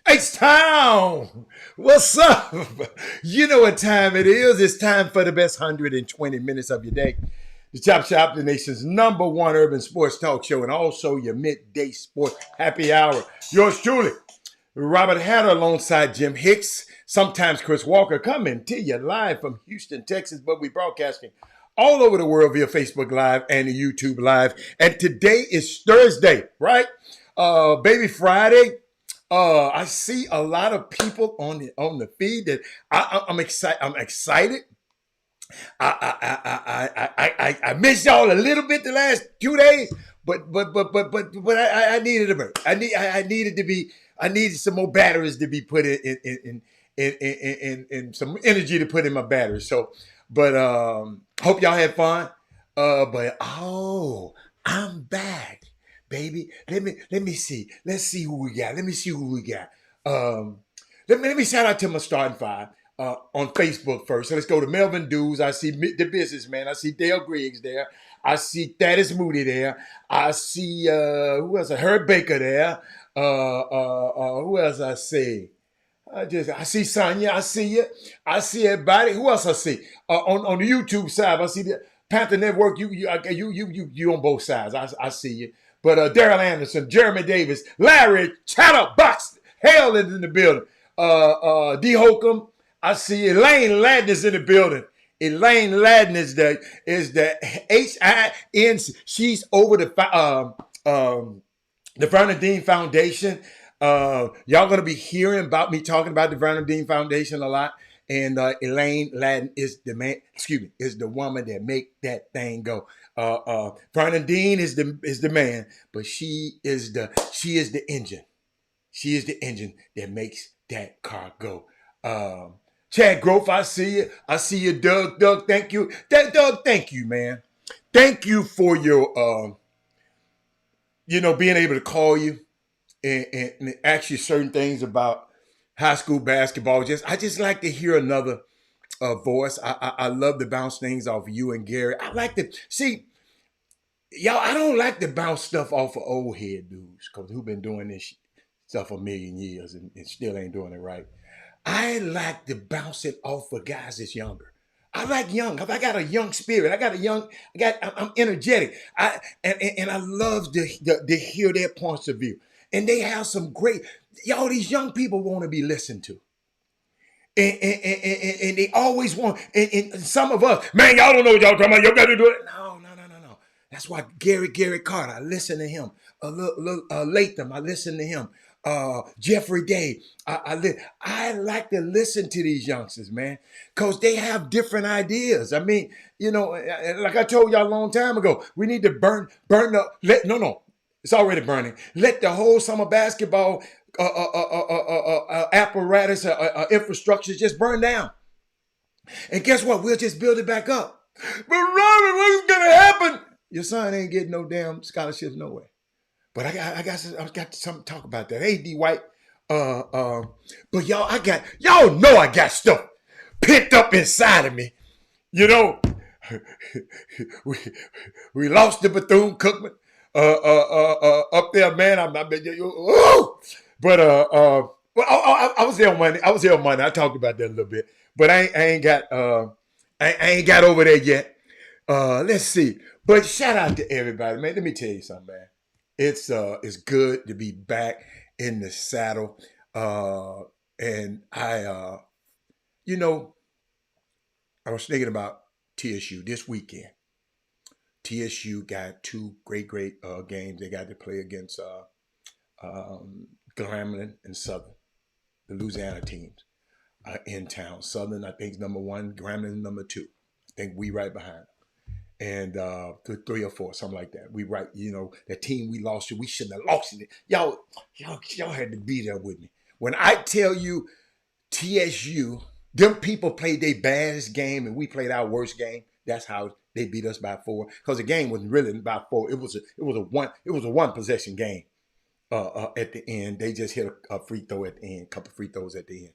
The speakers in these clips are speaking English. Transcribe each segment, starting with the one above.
H-Town! What's up? You know what time it is. It's time for the best 120 minutes of your day. The Chop Shop, the nation's #1 urban sports talk show, and also your midday sports happy hour. Yours truly, Robert Hatter alongside Jim Hicks, sometimes Chris Walker, coming to you live from Houston, Texas, but we broadcasting all over the world via Facebook Live and YouTube Live. And today is Thursday, right? Baby Friday. I see a lot of people on the feed that I'm excited. I'm excited. I missed y'all a little bit the last 2 days, but I needed a break. I needed some more batteries to be put in some energy to put in my batteries. So, but hope y'all had fun. I'm back, baby. Let me see. Let's see who we got. Let me shout out to my starting five on Facebook first. So let's go to Melvin Dews. I see the businessman. I see Dale Griggs there. I see Thaddeus Moody there. I see who else? Herb Baker there. Who else I see? I see Sonya. I see you. I see everybody. Who else I see? On the YouTube side, I see the Panther Network. You on both sides. I see you. But Daryl Anderson, Jeremy Davis, Larry Chatterbox, Hale is in the building. D. Holcomb, I see Elaine Ladden is in the building. Elaine Ladden is the HIN. She's over the Vernon Dean Foundation. Y'all gonna be hearing about me talking about the Vernon Dean Foundation a lot. And Elaine Ladden is the man. Is the woman that make that thing go. Vernon Dean is the man, but she is the engine. She is the engine that makes that car go. Chad Grove, I see you. I see you, Doug. Doug, thank you. Doug, thank you, man. Thank you for your, being able to call you and ask you certain things about high school basketball. I just like to hear another voice. I love to bounce things off of you and Gary. I like to see, y'all. I don't like to bounce stuff off of old head dudes who've been doing this stuff a million years and still ain't doing it right. I like to bounce it off of guys that's younger. I like young. I got a young spirit. I'm energetic. I love to hear their points of view. And they have some great, these young people want to be listened to. And they always want, and some of us, man, y'all don't know what y'all talking about. Y'all got to do it. No. That's why Gary Carter, I listen to him. Latham, I listen to him. Jeffrey Day, I like to listen to these youngsters, man, because they have different ideas. I mean, like I told y'all a long time ago, we need to burn the, it's already burning. Let the whole summer basketball apparatus, infrastructure just burn down. And guess what? We'll just build it back up. But Robert, what's going to happen? Your son ain't getting no damn scholarships nowhere. But I got something to talk about that. Hey, D. White. But y'all know I got stuff pent up inside of me. We lost the Bethune-Cookman up there, man. I was there on Monday. I talked about that a little bit. but I ain't got I ain't got over there yet. Let's see. But shout out to everybody, man. Let me tell you something, man. It's good to be back in the saddle. And you know, I was thinking about TSU this weekend. TSU got two great games. They got to play against Grambling and Southern, the Louisiana teams in town. Southern, I think, is number one. Grambling is number two. I think we right behind them. And 3 or 4, something like that. We right, that team we lost to, we shouldn't have lost it. Y'all had to be there with me. When I tell you TSU, them people played their baddest game and we played our worst game. That's how they beat us by 4. Because the game wasn't really by 4. It was a one possession game. At the end, they just hit a free throw at the end, a couple free throws at the end.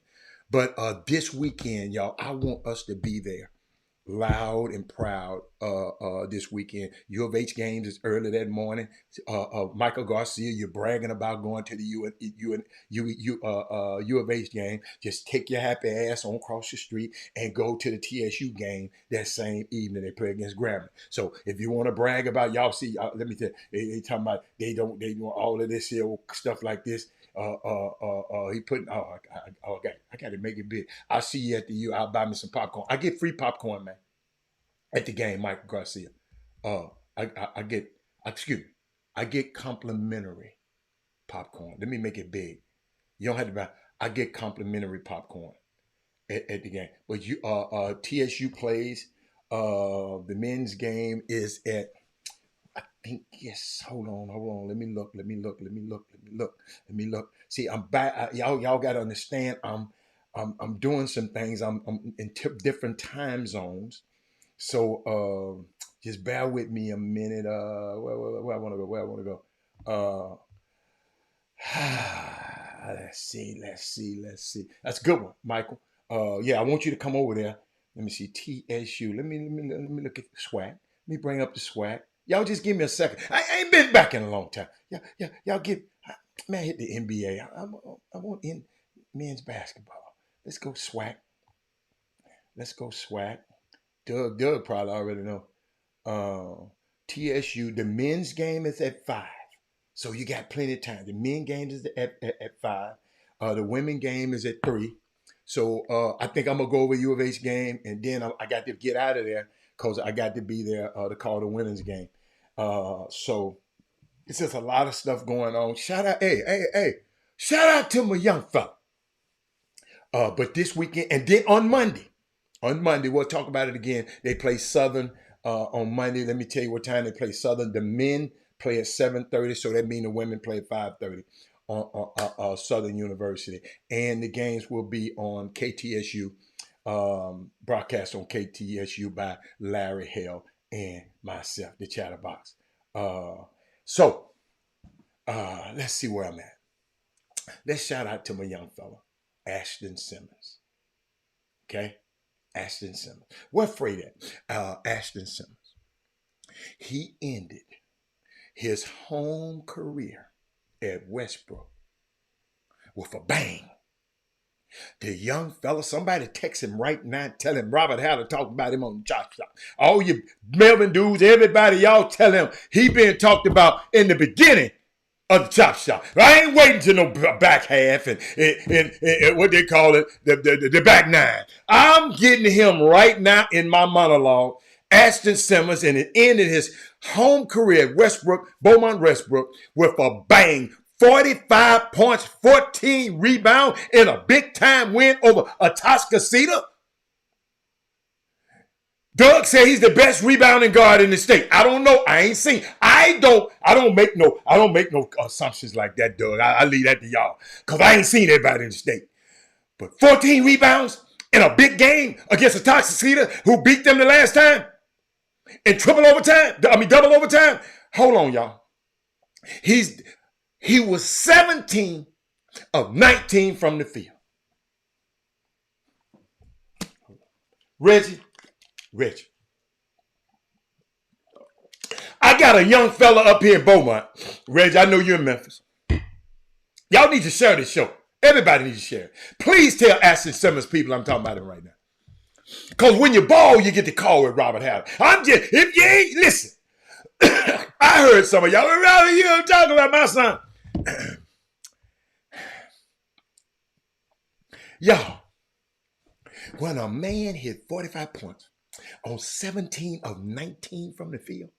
But this weekend, y'all, I want us to be there, loud and proud. This weekend, U of H games is early that morning. Michael Garcia, you're bragging about going to the U of H game. Just take your happy ass on across the street and go to the TSU game that same evening. They play against Grambling. So if you want to brag about, y'all see, let me tell you, they talking about they don't all of this here stuff like this. He putting I got to make it big. I'll see you at the U. I'll buy me some popcorn. I get free popcorn, man, at the game, Michael Garcia. I get complimentary popcorn. Let me make it big. You don't have to buy. I get complimentary popcorn at the game. But TSU plays. The men's game is at, I think, yes. Hold on. Let me look. See, I'm back. Y'all got to understand. I'm doing some things. I'm in different time zones. So just bear with me a minute. Where I want to go. Let's see. That's a good one, Michael. Yeah, I want you to come over there. Let me see, TSU. Let me look at the swag. Let me bring up the swag. Y'all just give me a second. I ain't been back in a long time. Y'all get, man, hit the NBA. I want in men's basketball. Let's go swag. Doug probably already know. TSU, the men's game is at 5. So you got plenty of time. The men's game is at 5. The women's game is at 3. So I think I'm going to go over U of H game, and then I got to get out of there because I got to be there to call the women's game. So it's just a lot of stuff going on. Shout out, hey. Shout out to my young fella. But this weekend, and then on Monday, we'll talk about it again. They play Southern on Monday. Let me tell you what time they play Southern. The men play at 7:30, so that means the women play at 5:30 on Southern University. And the games will be on KTSU, broadcast on KTSU by Larry Hale and myself, the Chatterbox. So let's see where I'm at. Let's shout out to my young fella, Ashton Simmons. Okay? Ashton Simmons. What afraid at? Ashton Simmons. He ended his home career at Westbrook with a bang. The young fella, somebody text him right now, tell him Robert how to talk about him on the Chop Shop. All you Melvin dudes, everybody, y'all tell him he been talked about in the beginning of the Chop Shop. I ain't waiting to no back half and what they call it, the back 9. I'm getting him right now in my monologue, Ashton Simmons, and it ended his home career at Beaumont Westbrook, with a bang. 45 points, 14 rebounds in a big-time win over Atascocita. Doug said he's the best rebounding guard in the state. I don't know. I ain't seen. I don't make no assumptions like that, Doug. I leave that to y'all, because I ain't seen everybody in the state. But 14 rebounds in a big game against Atascocita, who beat them the last time, in double overtime. Hold on, y'all. He was 17 of 19 from the field. Reggie. I got a young fella up here in Beaumont. Reggie, I know you're in Memphis. Y'all need to share this show. Everybody needs to share it. Please tell Ashton Simmons people I'm talking about him right now. Because when you ball, you get the call with Robert Half. I'm just, if you ain't, listen, I heard some of y'all, I'm talking about my son. Y'all, when a man hit 45 points on 17 of 19 from the field,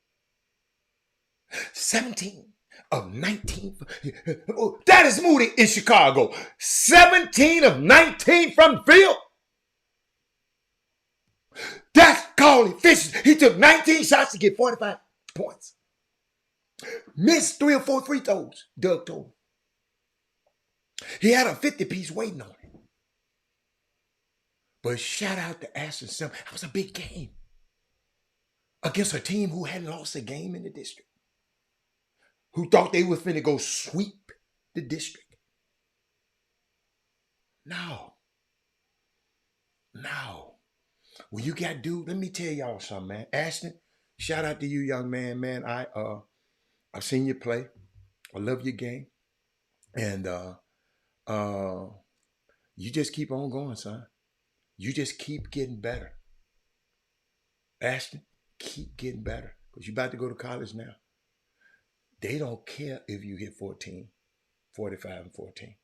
17 of 19, that is Moody in Chicago. 17 of 19 from the field. That's called efficiency. He took 19 shots to get 45 points. Missed 3 or 4 free throws, Doug told him. He had a 50-piece waiting on him. But shout out to Ashton Simmons. That was a big game against a team who hadn't lost a game in the district, who thought they were finna go sweep the district. No. Well, you got dude, let me tell y'all something, man. Ashton, shout out to you, young man, man. I've seen you play. I love your game. And you just keep on going, son. You just keep getting better. Ashton, keep getting better. Because you're about to go to college now. They don't care if you hit 45 and 14.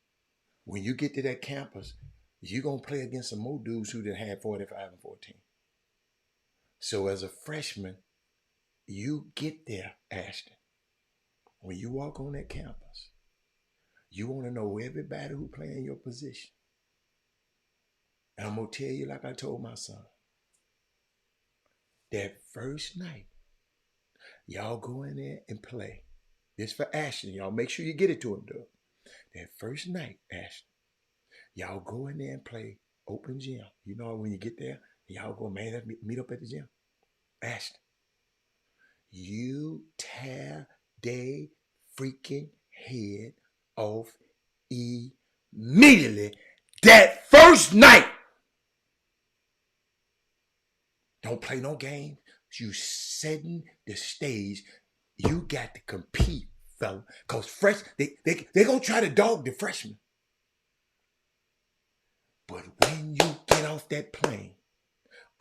When you get to that campus, you're going to play against some more dudes who done had 45 and 14. So as a freshman, you get there, Ashton. When you walk on that campus, you want to know everybody who play in your position. And I'm going to tell you like I told my son. That first night, y'all go in there and play. This for Ashton. Y'all make sure you get it to him, though. That first night, Ashton, y'all go in there and play open gym. You know, when you get there, y'all go, man, let's meet up at the gym. Ashton, you tear they freaking head off immediately that first night. Don't play no game. You setting the stage. You got to compete, fella. Because they gonna try to dog the freshmen. But when you get off that plane,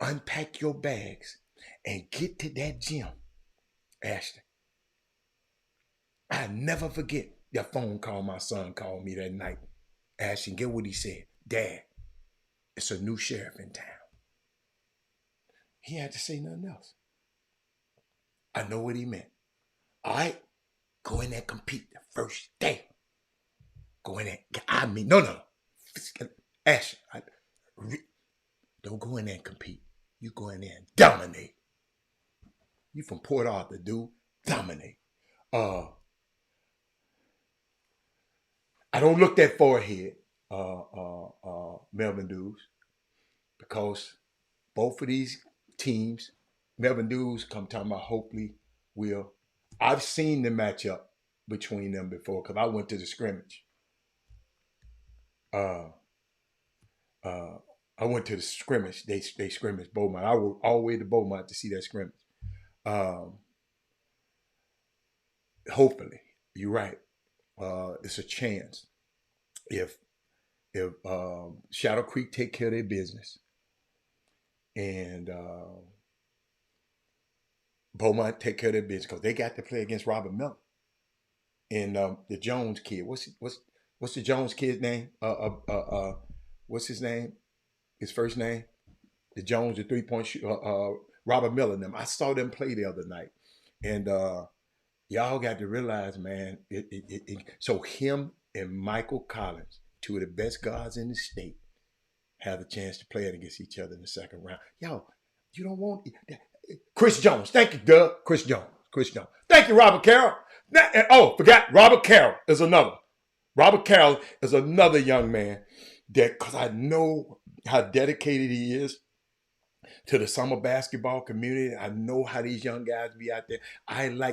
unpack your bags, and get to that gym, Ashton, I never forget that phone call my son called me that night. Ashton, get what he said. Dad, it's a new sheriff in town. He had to say nothing else. I know what he meant. All right, go in there and compete the first day. Go in there. No. Ashton, don't go in there and compete. You go in there and dominate. You from Port Arthur, dude. Dominate. I don't look that far ahead, Melvin Dudes, because both of these teams, Melvin Dudes come talking about hopefully will. I've seen the matchup between them before because I went to the scrimmage. I went to the scrimmage. They scrimmaged Beaumont. I went all the way to Beaumont to see that scrimmage. Hopefully, you're right. It's a chance if Shadow Creek take care of their business and Beaumont take care of their business because they got to play against Robert Miller and the Jones kid. What's the Jones kid's name? What's his name? His first name? The Jones, the 3-point shooter. Robert Miller and them. I saw them play the other night, and y'all got to realize, man. So him and Michael Collins, two of the best guards in the state, have a chance to play against each other in the second round. Yo, you don't want Chris Jones. Thank you, Doug. Chris Jones. Thank you, Robert Carroll. Forgot Robert Carroll is another. Robert Carroll is another young man that, because I know how dedicated he is to the summer basketball community. I know how these young guys be out there.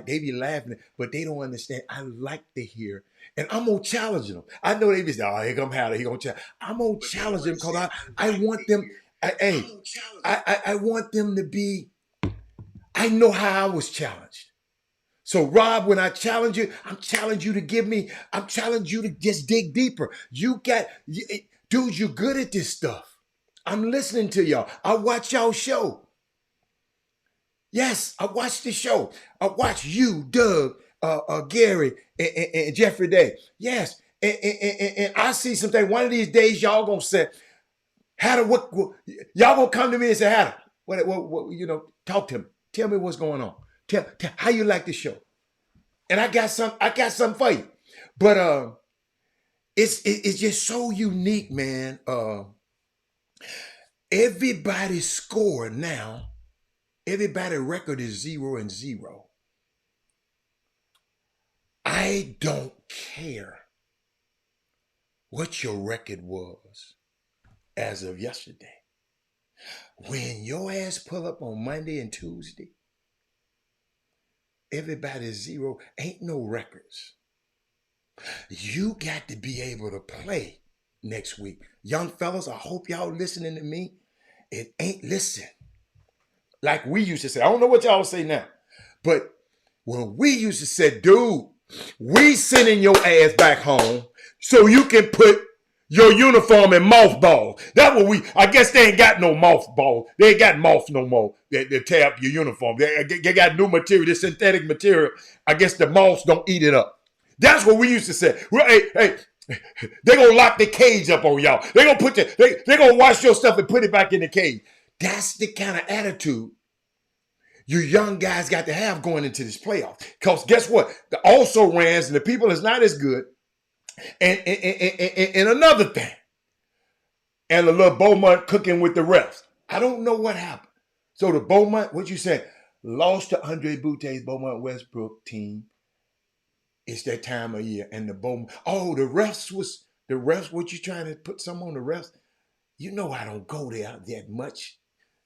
They be laughing, but they don't understand. I like to hear, and I'm gonna challenge them. I know they be saying, "Oh, here come Hatter, he gonna challenge." I'm gonna challenge them because I want them. I want them to be. I know how I was challenged. So Rob, when I challenge you, I'm challenging you to just dig deeper. Dudes, you're good at this stuff. I'm listening to y'all. I watch y'all show. Yes, I watch the show. I watch you, Doug, Gary, and Jeffrey Day. Yes, and I see something. One of these days, y'all gonna say, "How to what y'all gonna come to me and say, how to what talk to me. Tell me what's going on. Tell how you like the show." And I got something for you. But it's just so unique, man. Everybody's score now. Everybody's record is 0-0. I don't care what your record was as of yesterday. When your ass pull up on Monday and Tuesday, everybody's 0. Ain't no records. You got to be able to play next week. Young fellas, I hope y'all listening to me. It ain't listen. Like we used to say. I don't know what y'all say now. But when we used to say, dude, we sending your ass back home so you can put your uniform in mothballs. That's what I guess they ain't got no mothballs. They ain't got moth no more. They tear up your uniform. They got new material, this synthetic material. I guess the moths don't eat it up. That's what we used to say. Well, hey, they gonna lock the cage up on y'all. They gonna they gonna wash your stuff and put it back in the cage. That's the kind of attitude you young guys got to have going into this playoff. Because guess what? The also rans and the people is not as good. And another thing. And a little Beaumont cooking with the refs. I don't know what happened. So the Beaumont, what you said, lost to Andre Boute's Beaumont Westbrook team. It's that time of year. And the Beaumont, the refs, what you trying to put some on the refs? You know I don't go there that much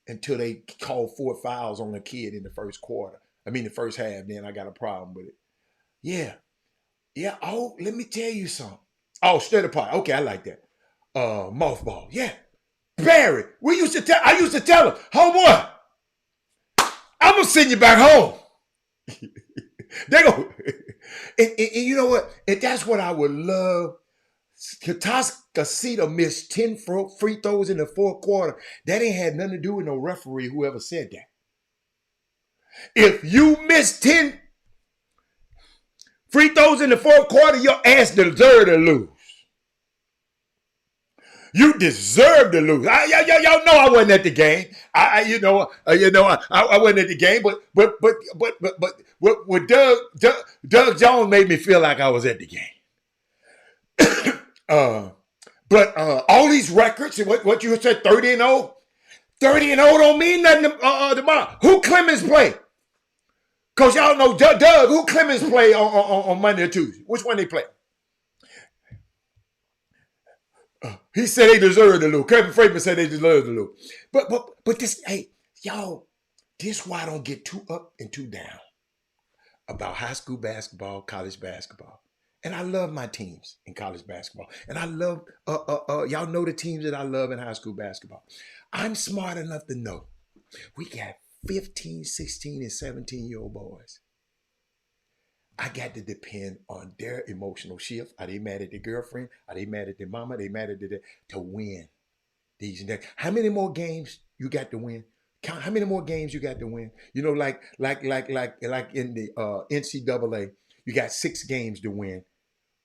until they call 4 fouls on a kid in the first quarter. I mean, the first half, then I got a problem with it. Yeah. Yeah. Oh, let me tell you something. Oh, stir the pot. Okay, I like that. Mothball. Yeah. Barry. I used to tell him, homeboy, I'm going to send you back home. They go. And you know what? And that's what I would love. Casita missed 10 free throws in the fourth quarter. That ain't had nothing to do with no referee, whoever said that. If you miss 10 free throws in the fourth quarter, your ass deserve to lose. You deserve to lose. Y'all know I wasn't at the game. I wasn't at the game, but Doug Jones made me feel like I was at the game. But all these records, what you said, 30-0? 30-0 don't mean nothing tomorrow. Who Clemens play? Because y'all know Doug, who Clemens play on Monday or Tuesday? Which one they play? He said they deserve to lose. Kevin Frazier said they deserve to lose. But this, hey, y'all, this is why I don't get too up and too down about high school basketball, college basketball. And I love my teams in college basketball. And I love, y'all know the teams that I love in high school basketball. I'm smart enough to know we got 15, 16, and 17-year-old boys. I got to depend on their emotional shift. Are they mad at their girlfriend? Are they mad at their mama? Are they mad at their to win these next? How many more games you got to win? Count how many more games you got to win. You know, like in the NCAA, you got 6 games to win.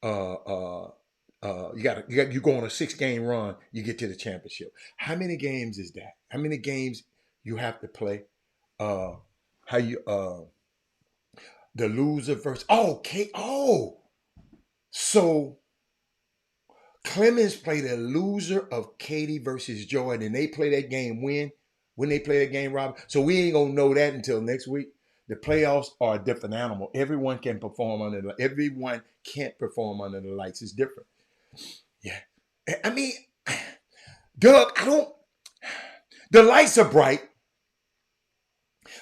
You go on a 6-game run, you get to the championship. How many games is that? How many games you have to play? The loser versus so Clemens played a loser of Katy versus Jordan, and they play that game when they play that game, Rob. So we ain't gonna know that until next week. The playoffs are a different animal. Everyone can't perform under the lights. It's different. Yeah. I mean, Doug, the lights are bright,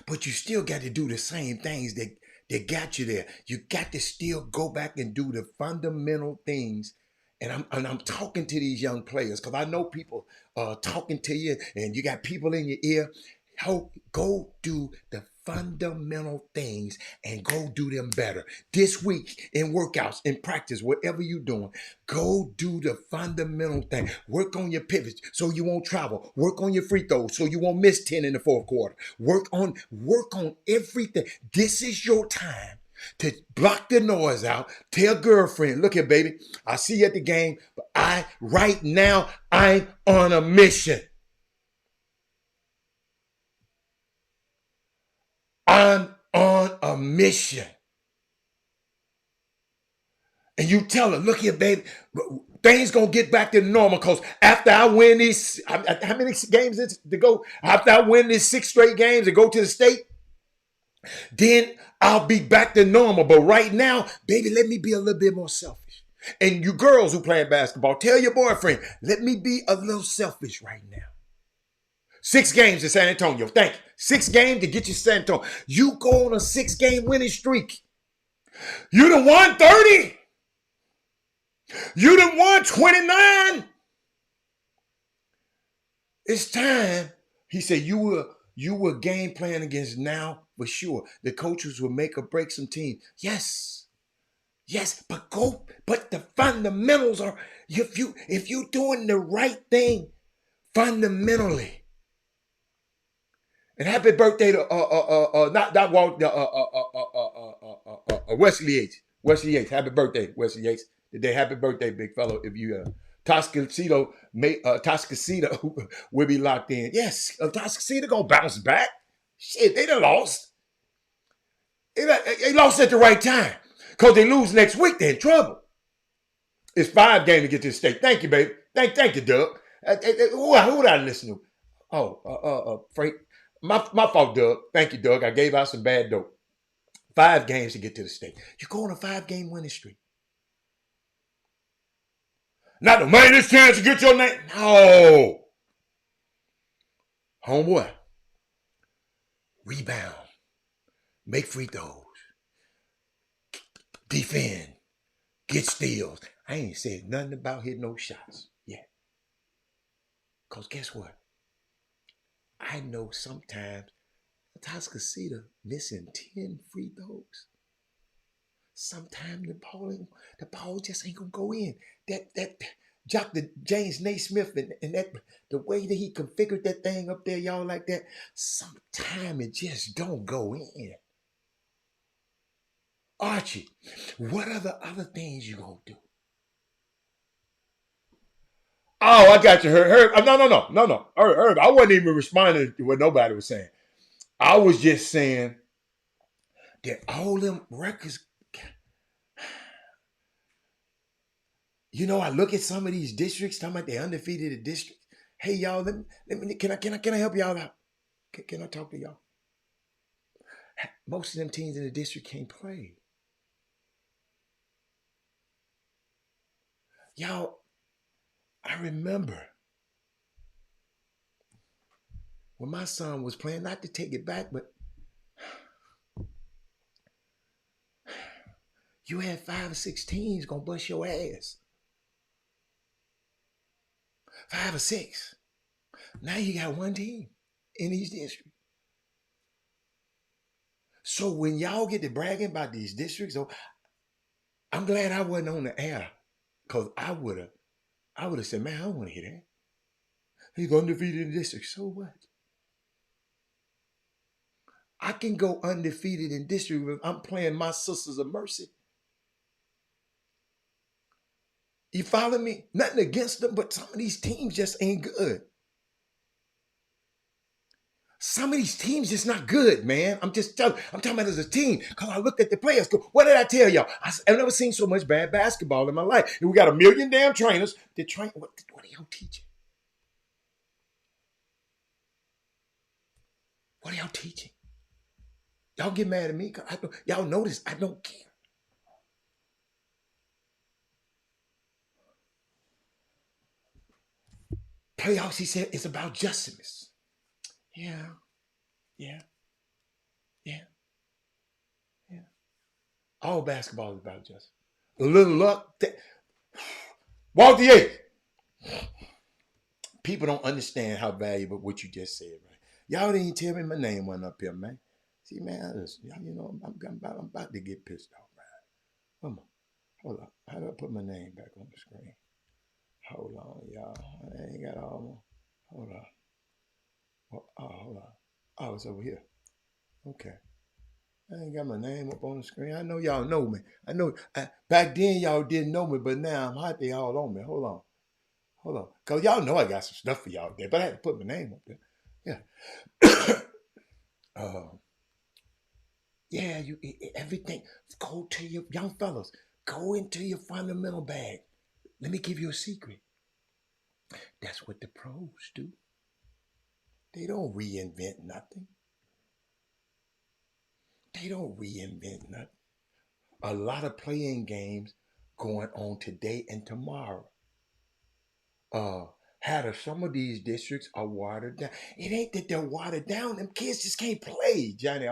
but you still got to do the same things that got you there. You got to still go back and do the fundamental things. And I'm talking to these young players because I know people talking to you and you got people in your ear. Go do the fundamental things and go do them better. This week in workouts, in practice, whatever you're doing, go do the fundamental thing. Work on your pivots so you won't travel. Work on your free throws so you won't miss 10 in the fourth quarter. Work on everything. This is your time to block the noise out. Tell girlfriend, look here, baby, I see you at the game, but right now, I'm on a mission. I'm on a mission. And you tell her, look here, baby, things gonna get back to normal because after I win these, how many games is to go? After I win these 6 straight games and go to the state, then I'll be back to normal. But right now, baby, let me be a little bit more selfish. And you girls who play basketball, tell your boyfriend, let me be a little selfish right now. 6 games in San Antonio. Thank you. 6 games to get you San Antonio. You go on a 6-game winning streak. You done won 30. You done won 29. It's time. He said you were game plan against now for sure. The coaches will make or break some teams. Yes, but the fundamentals are if you doing the right thing fundamentally. And happy birthday to not Walt Wesley Yates. Wesley Yates. Happy birthday, Wesley Yates. Today, happy birthday, big fellow. If you Toscasito will be locked in. Yes, Toscasito gonna bounce back. Shit, they done lost. They lost at the right time. Because they lose next week, they're in trouble. It's 5 games to get to the state. Thank you, baby. Thank you, Doug. Who did I listen to? Frank. My fault, Doug. Thank you, Doug. I gave out some bad dope. 5 games to get to the state. You go on a 5-game winning streak. Not to make this chance to get your name. No. Homeboy. Rebound. Make free throws. Defend. Get steals. I ain't said nothing about hitting no shots yet. Because guess what? I know sometimes Toscasita missing 10 free throws. Sometimes the ball just ain't gonna go in. That James Naismith and that the way that he configured that thing up there, y'all, like that, sometimes it just don't go in. Archie, what are the other things you gonna do? Oh, I got you, Herb. No. Herb, I wasn't even responding to what nobody was saying. I was just saying that all them records. You know, I look at some of these districts, talking about the undefeated districts. Hey, y'all, can I help y'all out? Can I talk to y'all? Most of them teams in the district can't play. Y'all, I remember when my son was playing, not to take it back, but you had 5 or 6 teams gonna bust your ass. 5 or 6. Now you got 1 team in these districts. So when y'all get to bragging about these districts, I'm glad I wasn't on the air, because I would have said, man, I don't want to hear that. He's undefeated in the district. So what? I can go undefeated in district if I'm playing my Sisters of Mercy. You follow me? Nothing against them, but some of these teams just ain't good. Some of these teams just not good, man. I'm talking about as a team. Because I looked at the players. What did I tell y'all? I've never seen so much bad basketball in my life. And we got 1 million damn trainers to train. What are y'all teaching? What are y'all teaching? Y'all get mad at me because y'all notice I don't care. Playoffs, he said, it's about justice. Yeah. All basketball is about justice. A little luck. Walter Yates. People don't understand how valuable what you just said, right? Y'all didn't tell me my name wasn't up here, man. See, man, listen, you know, I'm about to get pissed off, man. Come on, hold on. How do I put my name back on the screen? Hold on, y'all. I ain't got all my. Hold on. Hold on. Oh, it's over here. Okay. I ain't got my name up on the screen. I know y'all know me. I know back then y'all didn't know me, but now I'm hot. They all on me. Hold on. Hold on. Because y'all know I got some stuff for y'all there, but I had to put my name up there. Yeah. Yeah, everything. Go to your young fellas. Go into your fundamental bag. Let me give you a secret. That's what the pros do. They don't reinvent nothing. They don't reinvent nothing. A lot of playing games going on today and tomorrow. Uh, how some of these districts are watered down. It ain't that they're watered down. Them kids just can't play, Johnny.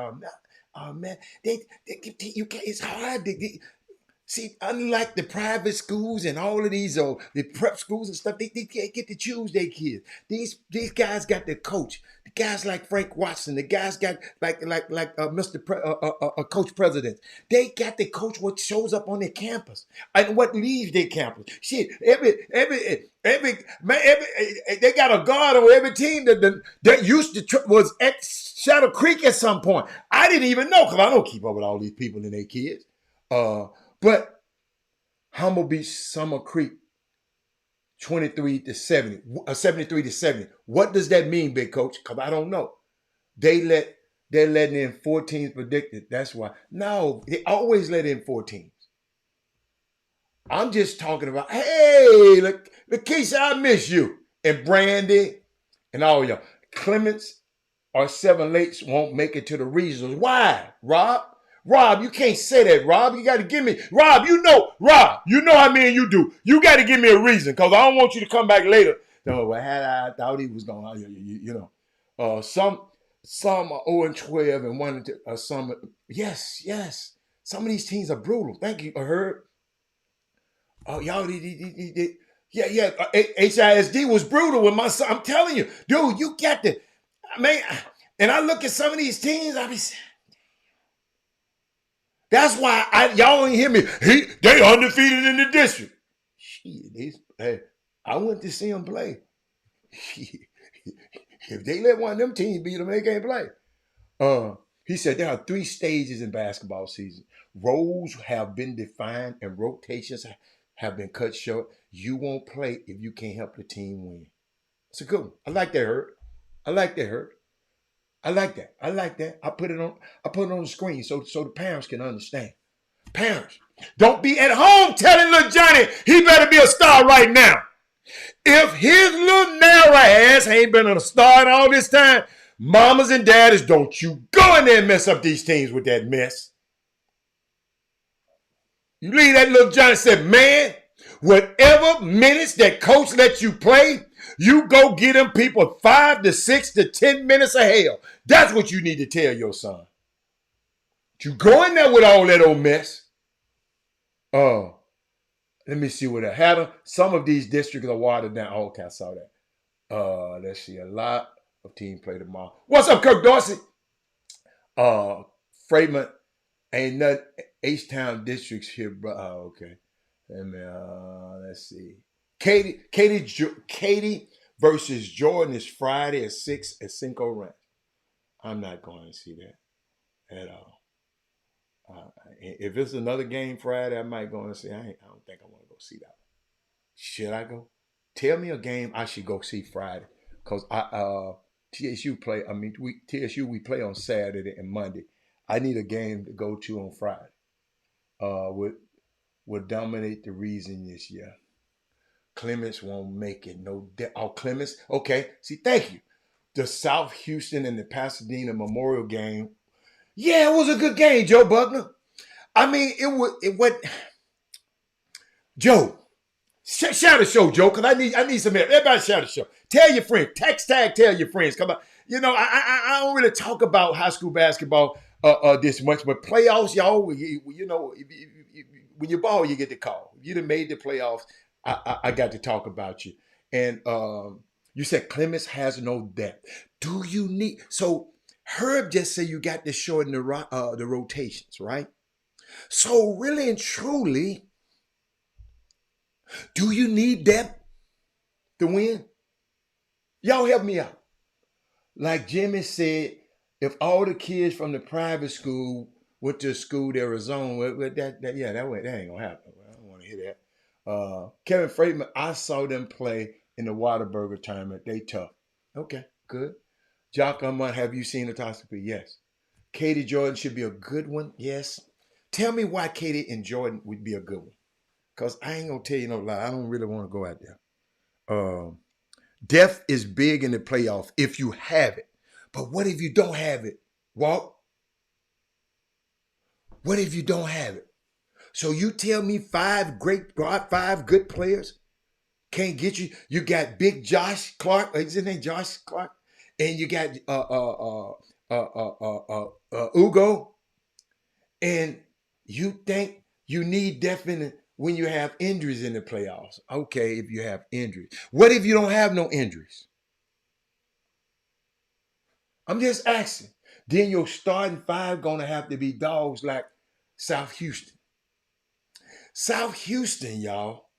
Oh man, you can't. It's hard to get. See, unlike the private schools and all of these the prep schools and stuff, they can't get to choose their kids. These guys got the coach. The guys like Frank Watson. The guys got Coach President. They got the coach what shows up on their campus and what leaves their campus. Shit, every man, they got a guard on every team that used to was at Shadow Creek at some point. I didn't even know because I don't keep up with all these people and their kids. But Humble Beach, Summer Creek, 23 to 70, 73 to 70. What does that mean, big coach? Because I don't know. They're letting in 14s predicted. That's why. No, they always let in 14s. I'm just talking about, hey, look, Lakeisha, I miss you. And Brandy and all y'all. Clements or Seven Lakes won't make it to the regionals. Why, Rob? Rob, you can't say that, Rob. You got to give me, Rob, you know how me and you do. You got to give me a reason because I don't want you to come back later. No, well, I thought he was going, you know. Some are 0-12 and one, some, yes. Some of these teams are brutal. Thank you, Herb. Oh, y'all, yeah. HISD was brutal with my son. I'm telling you, dude, you got to, man. And I look at some of these teams, I be saying, that's why y'all ain't hear me. They undefeated in the district. Shit, hey, I went to see them play. If they let one of them teams beat them, they can't play. He said there are 3 stages in basketball season. Roles have been defined and rotations have been cut short. You won't play if you can't help the team win. It's a good one. I like that, Hurt. I like that. I put it on the screen so the parents can understand. Parents, don't be at home telling little Johnny he better be a star right now. If his little narrow ass ain't been a star in all this time, mamas and daddies, don't you go in there and mess up these teams with that mess. You leave that little Johnny said, man, whatever minutes that coach lets you play, you go get them people 5 to 6 to 10 minutes of hell. That's what you need to tell your son. You go in there with all that old mess. Let me see what I had. Some of these districts are watered down. Oh, okay, I saw that. Let's see. A lot of teams play tomorrow. What's up, Kirk Dorsey? Freeman ain't nothing. H-Town districts here, bro. Oh, okay. Let's see. Katie versus Jordan is Friday at 6 at Cinco Ranch. I'm not going to see that at all. If it's another game Friday, I might go and see. I don't think I want to go see that. Should I go? Tell me a game I should go see Friday, cause TSU play. I mean, we play on Saturday and Monday. I need a game to go to on Friday. Would dominate the region this year. Clements won't make it. Clements. Okay. See, thank you. The South Houston and the Pasadena Memorial game. Yeah, it was a good game, Joe Buckner. I mean, it went. Joe, shout the show, Joe, because I need some help. Everybody shout the show. Tell your friends. Text tag. Tell your friends. Come on. You know, I don't really talk about high school basketball this much, but playoffs, y'all. You know, when you ball, you get the call. If you done made the playoffs, I got to talk about you. And you said Clements has no depth. Do you need so? Herb just said you got to shorten the rotations, right? So really and truly, do you need depth to win? Y'all help me out. Like Jimmy said, if all the kids from the private school went to school to Arizona, that ain't gonna happen. I don't want to hear that. Kevin Freeman, I saw them play in the Whataburger tournament. They tough. Okay, good. Jock Unmont, have you seen the Toscopy? Yes. Katie Jordan should be a good one. Yes. Tell me why Katie and Jordan would be a good one. Because I ain't going to tell you no lie. I don't really want to go out there. Depth is big in the playoff if you have it. But what if you don't have it, Walt? What if you don't have it? So you tell me five good players can't get you. You got big Josh Clark. Is his name Josh Clark? And you got Ugo. And you think you need definite when you have injuries in the playoffs. Okay, if you have injuries. What if you don't have no injuries? I'm just asking. Then your starting five gonna have to be dogs like South Houston. South Houston, y'all,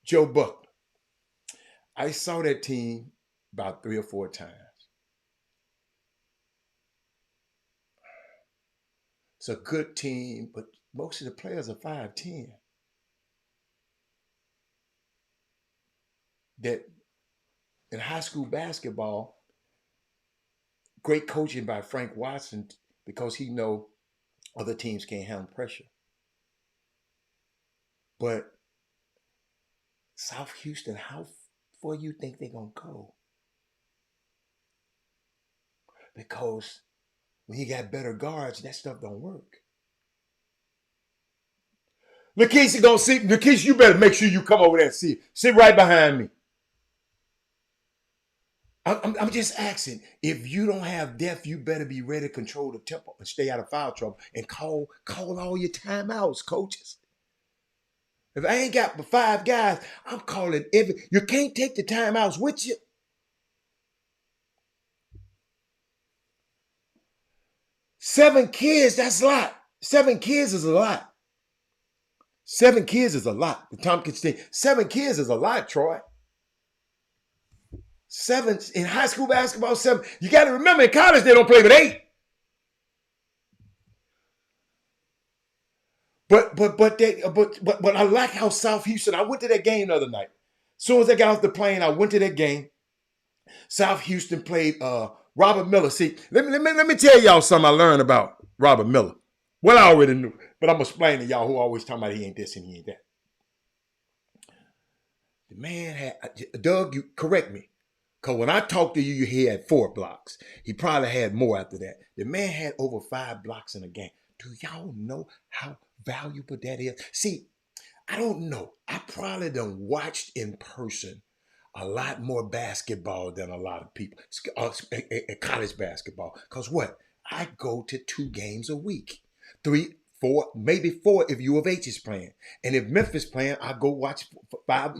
Joe Buckner. I saw that team about 3 or 4 times. It's a good team, but most of the players are 5'10". That in high school basketball, great coaching by Frank Watson because he know other teams can't handle pressure. But South Houston, how far you think they're going to go? Because when you got better guards, that stuff don't work. Lakeisha gonna see. Lakeisha, you better make sure you come over there and see. Sit right behind me. I'm just asking. If you don't have depth, you better be ready to control the tempo and stay out of foul trouble and call all your timeouts, coaches. If I ain't got but 5 guys, I'm calling every. You can't take the timeouts with you. Seven kids, that's a lot. 7 kids is a lot. 7 kids is a lot. The Tompkins thing. 7 kids is a lot, Troy. 7 in high school basketball, 7. You got to remember, in college they don't play with 8. But I like how South Houston. I went to that game the other night. As soon as I got off the plane, I went to that game. South Houston played Robert Miller. See, let me tell y'all something I learned about Robert Miller. Well, I already knew, but I'm gonna explain to y'all who always talking about he ain't this and he ain't that. The man had Doug. You correct me, cause when I talked to you, he had 4 blocks. He probably had more after that. The man had over 5 blocks in a game. Do y'all know how valuable that is? See, I don't know. I probably done watched in person a lot more basketball than a lot of people. College basketball. Because what? I go to 2 games a week. 3, 4, maybe 4 if U of H is playing. And if Memphis playing, I go watch 5,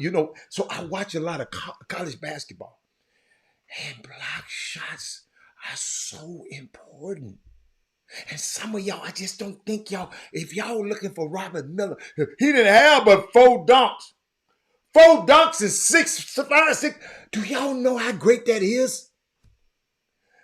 So I watch a lot of college basketball. And block shots are so important. And some of y'all, I just don't think y'all, if y'all looking for Robert Miller, he didn't have but 4 dunks. 4 dunks is 6. Do y'all know how great that is?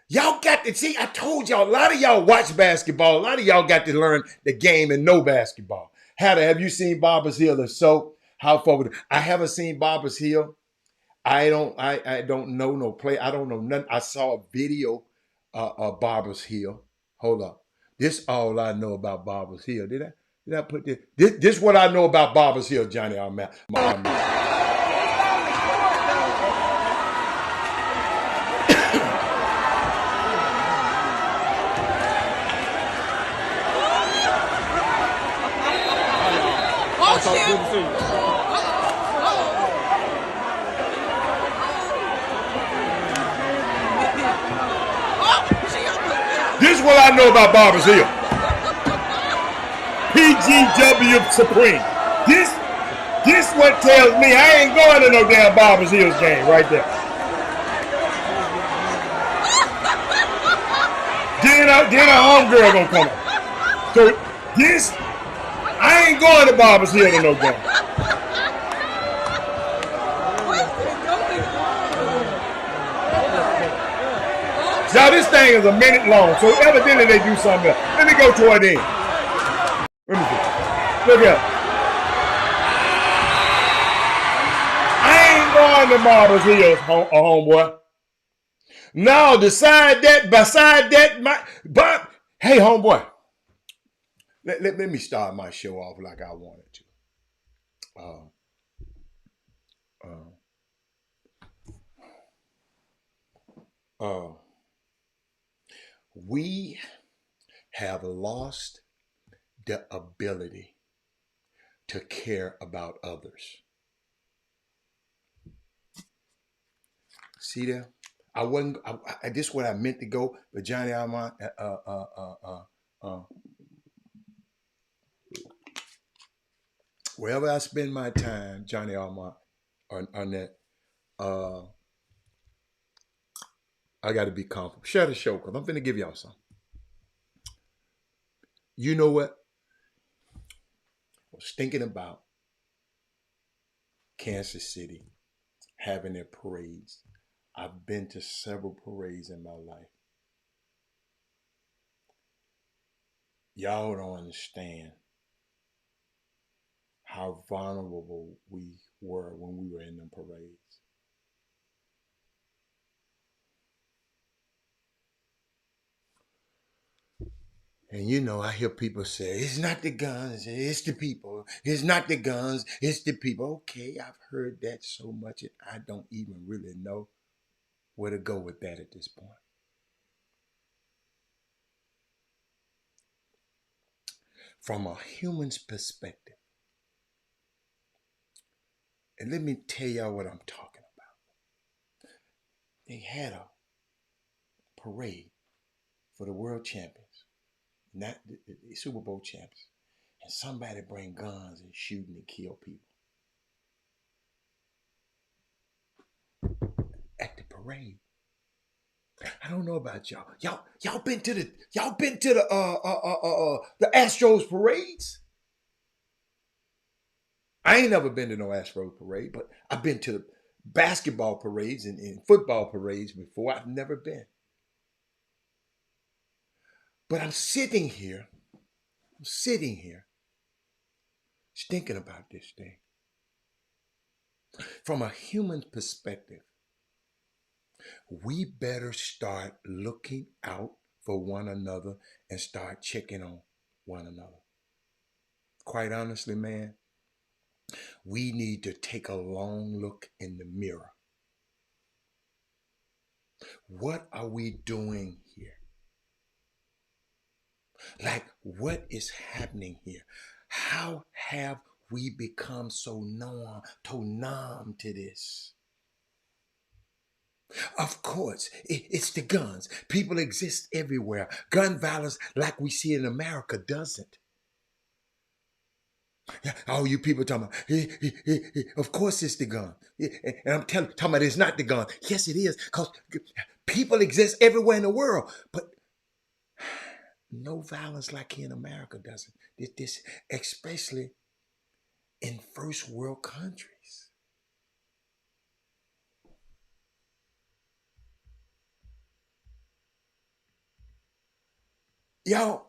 Y'all got to see, I told y'all, a lot of y'all watch basketball. A lot of y'all got to learn the game and know basketball. Have you seen Barbers Hill? If so, how far would I haven't seen Barbers Hill. I don't know no play. I don't know nothing. I saw a video of Barbers Hill. Hold up. This all I know about Barbers Hill. Did I put this? This what I know about Barbers Hill, Johnny Armand. Good to see you. This is what I know about Barbers Hill. PGW Supreme. This what tells me I ain't going to no damn Barbers Hills game right there. then a homegirl gonna come out. So this, I ain't going to Barbers Hill to no gun. Now this thing is a minute long, so evidently they do something else. Let me go toward the end. Let me see. Look at. I ain't going to Barbers Hill, homeboy. No, beside that, but hey, homeboy. Let me start my show off like I wanted to. We have lost the ability to care about others. See there? This is what I meant to go, but Johnny Almont, wherever I spend my time, Johnny Almont, on that, I got to be comfortable. Share the show, because I'm finna give y'all some. You know what? I was thinking about Kansas City having their parades. I've been to several parades in my life. Y'all don't understand how vulnerable we were when we were in them parades. And you know, I hear people say, it's not the guns, it's the people. It's not the guns, it's the people. Okay, I've heard that so much that I don't even really know where to go with that at this point. From a human's perspective, and let me tell y'all what I'm talking about. They had a parade for the world champions, not the Super Bowl champions, and somebody bring guns and shooting and kill people at the parade. I don't know about y'all. Y'all been to the Astros parades? I ain't never been to no Astros parade, but I've been to the basketball parades and football parades before. I've never been. But I'm sitting here thinking about this thing. From a human perspective, we better start looking out for one another and start checking on one another. Quite honestly, man, we need to take a long look in the mirror. What are we doing here? Like, what is happening here? How have we become so numb to this? Of course, it's the guns. People exist everywhere. Gun violence, like we see in America, doesn't. All you people talking about, of course it's the gun. And I'm talking about it's not the gun. Yes, it is, because people exist everywhere in the world. But no violence like here in America doesn't. This, especially in first world countries. Y'all,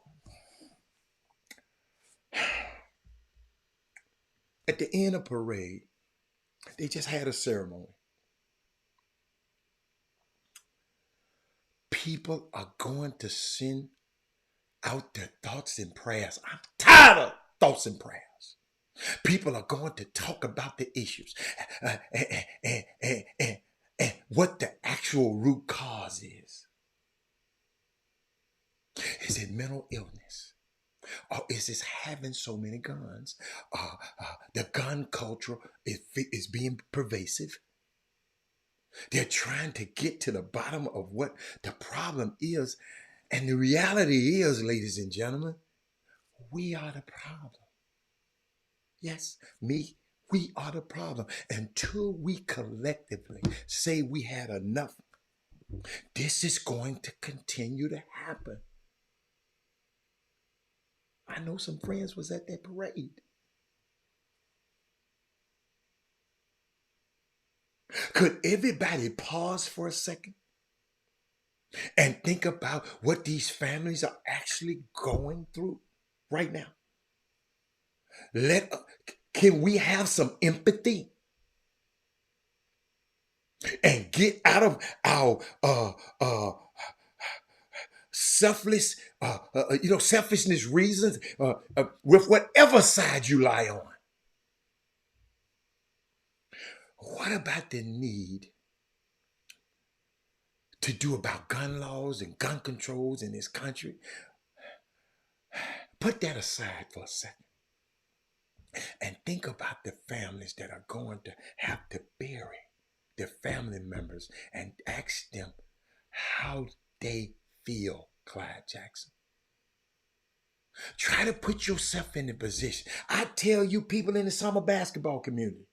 at the end of parade, they just had a ceremony. People are going to send out their thoughts and prayers. I'm tired of thoughts and prayers. People are going to talk about the issues and what the actual root cause is. Is it mental illness? Or is this having so many guns? The gun culture is being pervasive. They're trying to get to the bottom of what the problem is. And the reality is, ladies and gentlemen, we are the problem. Yes, we are the problem. Until we collectively say we had enough, this is going to continue to happen. I know some friends was at that parade. Could everybody pause for a second and think about what these families are actually going through right now? Let Can we have some empathy and get out of our selfless, selfishness reasons with whatever side you lie on? What about the need to do about gun laws and gun controls in this country? Put that aside for a second and think about the families that are going to have to bury their family members and ask them how they feel, Clyde Jackson. Try to put yourself in the position. I tell you, people in the summer basketball community,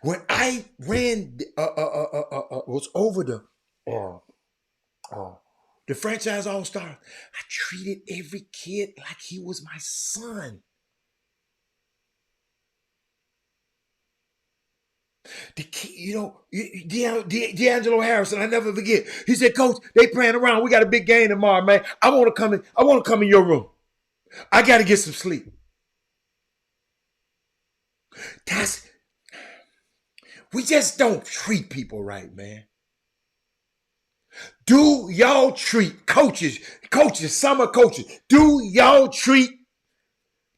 when I was over uh, the franchise all stars, I treated every kid like he was my son. The kid, D'Angelo Harrison, I never forget. He said, "Coach, they playing around. We got a big game tomorrow, man. I want to come in. I want to come in your room. I got to get some sleep." That's We just don't treat people right, man. Do y'all treat coaches, summer coaches, do y'all treat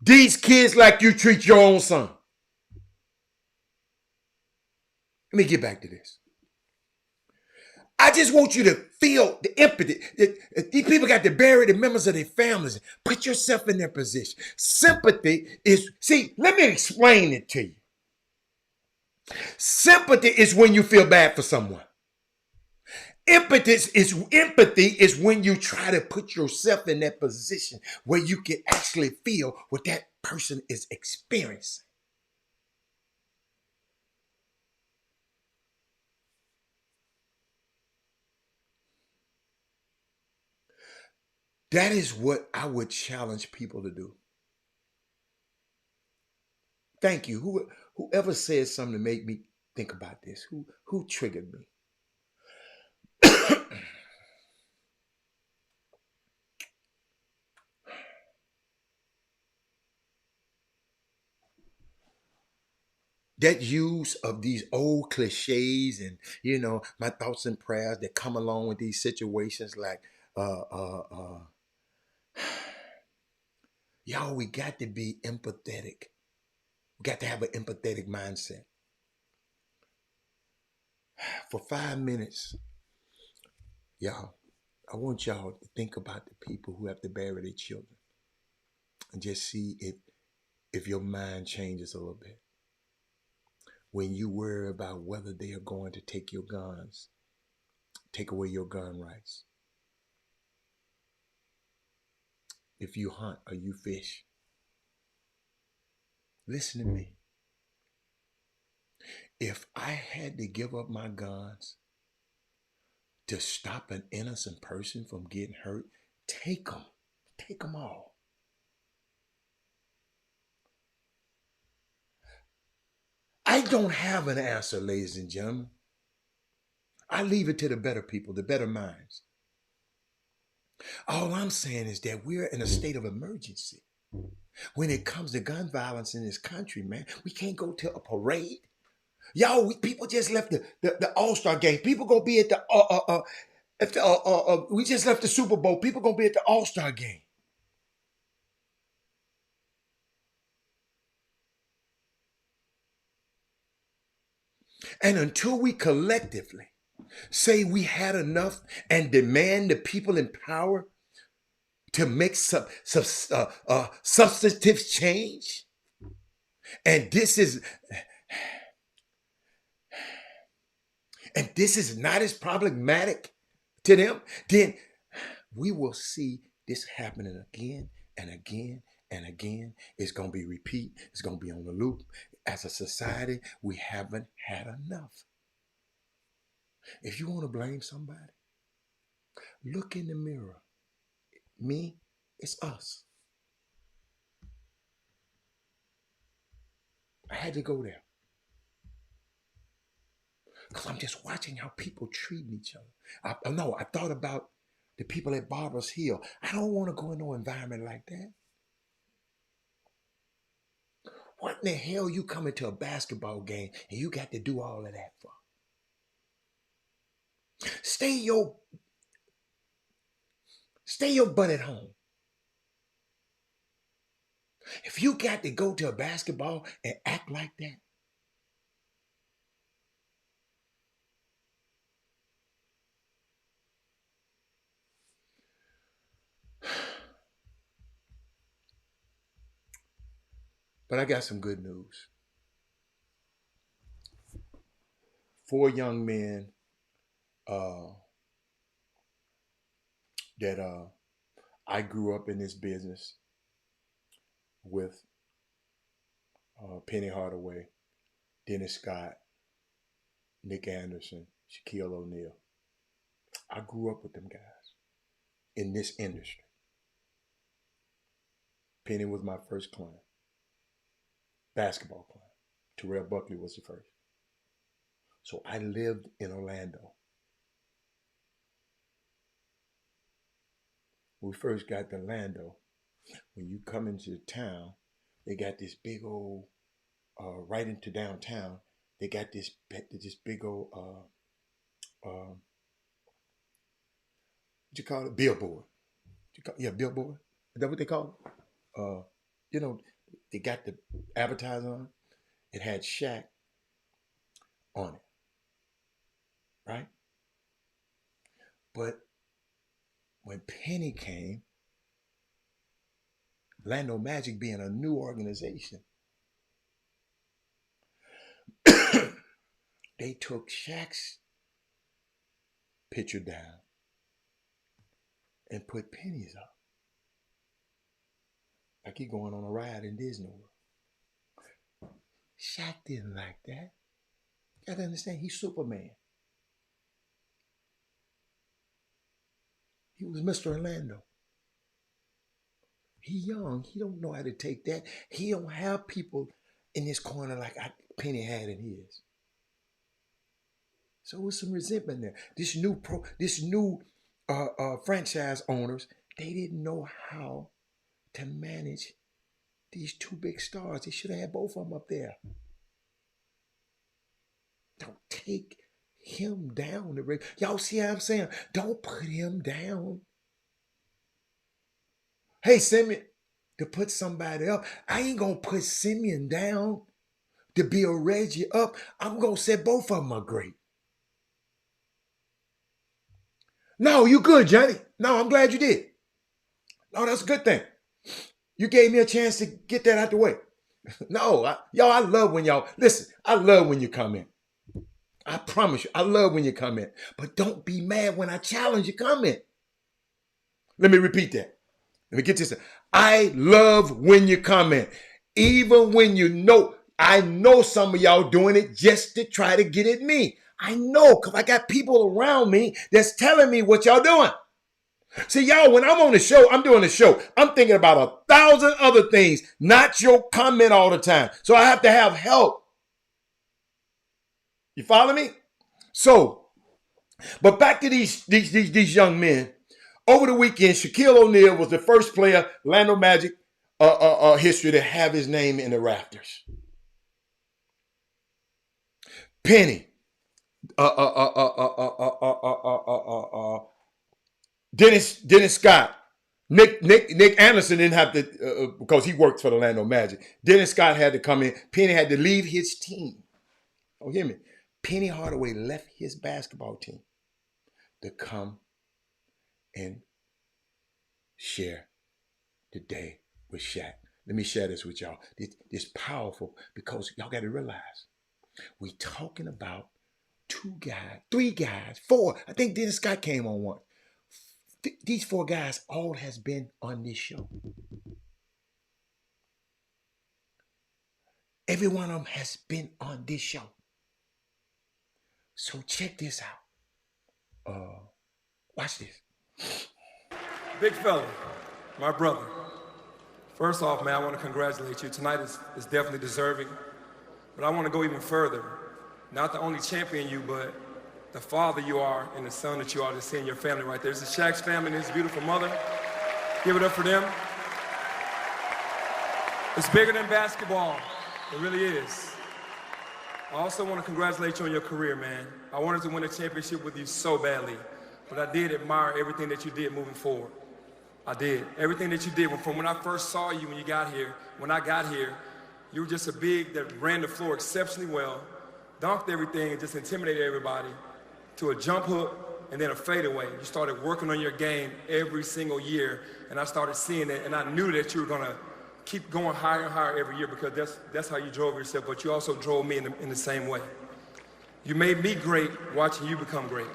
these kids like you treat your own son? Let me get back to this. I just want you to feel the empathy. These people got to bury the members of their families. Put yourself in their position. Sympathy is, let me explain it to you. Sympathy is when you feel bad for someone. Empathy is when you try to put yourself in that position where you can actually feel what that person is experiencing. That is what I would challenge people to do. Thank you. Whoever said something to make me think about this? Who triggered me? That use of these old cliches and my thoughts and prayers that come along with these situations, like y'all, we got to be empathetic. We got to have an empathetic mindset. For 5 minutes, y'all, I want y'all to think about the people who have to bury their children and just see if your mind changes a little bit. When you worry about whether they are going to take your guns, take away your gun rights. If you hunt or you fish, listen to me. If I had to give up my guns to stop an innocent person from getting hurt, take them. Take them all. I don't have an answer, ladies and gentlemen. I leave it to the better people, the better minds. All I'm saying is that we're in a state of emergency. When it comes to gun violence in this country, man, we can't go to a parade. Y'all, people just left the All-Star game. People gonna be at we just left the Super Bowl. People gonna be at the All-Star game. And until we collectively say we had enough and demand the people in power to make substantive change, and this is not as problematic to them, then we will see this happening again and again and again. It's going to be repeat. It's going to be on the loop. As a society, we haven't had enough. If you want to blame somebody, look in the mirror. Me, it's us. I had to go there. Because I'm just watching how people treat each other. I thought about the people at Barbers Hill. I don't want to go in no environment like that. What in the hell you coming to a basketball game and you got to do all of that for? Stay your butt at home. If you got to go to a basketball and act like that, but I got some good news. 4 young men that I grew up in this business with, Penny Hardaway, Dennis Scott, Nick Anderson, Shaquille O'Neal. I grew up with them guys in this industry. Penny was my first client. Basketball client. Terrell Buckley was the first. So I lived in Orlando. When we first got to Orlando, when you come into the town, they got this big old, right into downtown, they got this big old, what you call it? Billboard. Billboard. Is that what they call it? They got the advertising on it. It had Shaq on it. Right? But when Penny came, Orlando Magic being a new organization, they took Shaq's picture down and put Penny's up. Like he going on a ride in Disney World. Shaq didn't like that. You gotta understand, he's Superman. He was Mr. Orlando. He young. He don't know how to take that. He don't have people in his corner like Penny had in his. So it was some resentment there. This new franchise owners, they didn't know how to manage these 2 big stars. They should have had both of them up there. Don't take him down. Y'all see how I'm saying? Don't put him down. Hey, Simeon, to put somebody up. I ain't going to put Simeon down to be a Reggie up. I'm going to say both of them are great. No, you good, Johnny. No, I'm glad you did. No, that's a good thing. You gave me a chance to get that out the way. No, I love when y'all, listen, I love when you come in. I promise you, I love when you come in. But don't be mad when I challenge your comment. Let me repeat that. Let me get this. I love when you comment. Even when I know some of y'all doing it just to try to get at me. I know, because I got people around me that's telling me what y'all doing. See, y'all, when I'm on the show, I'm doing the show. I'm thinking about 1,000 other things, not your comment all the time. So I have to have help. You follow me? So, but back to these young men. Over the weekend, Shaquille O'Neal was the first player, Orlando Magic history, to have his name in the rafters. Penny. Dennis Scott. Nick Anderson didn't have to, because he worked for the Orlando Magic. Dennis Scott had to come in. Penny had to leave his team. Oh, hear me. Penny Hardaway left his basketball team to come and share the day with Shaq. Let me share this with y'all. It's powerful because y'all got to realize we talking about 2 guys, 3 guys, 4. I think Dennis Scott came on one. These 4 guys all has been on this show. Every one of them has been on this show. So check this out. Watch this. Big fella, my brother. First off, man, I want to congratulate you. Tonight is definitely deserving. But I want to go even further. Not the only champion you, but the father you are and the son that you are to see in your family right there. This is Shaq's family and his beautiful mother. Give it up for them. It's bigger than basketball. It really is. I also want to congratulate you on your career, man. I wanted to win a championship with you so badly, but I did admire everything that you did moving forward. I did. Everything that you did. From when I first saw you when you got here, when I got here, you were just a big that ran the floor exceptionally well, dunked everything and just intimidated everybody, to a jump hook and then a fadeaway. You started working on your game every single year, and I started seeing it, and I knew that you were going to keep going higher and higher every year because that's how you drove yourself, but you also drove me in the same way. You made me great watching you become great.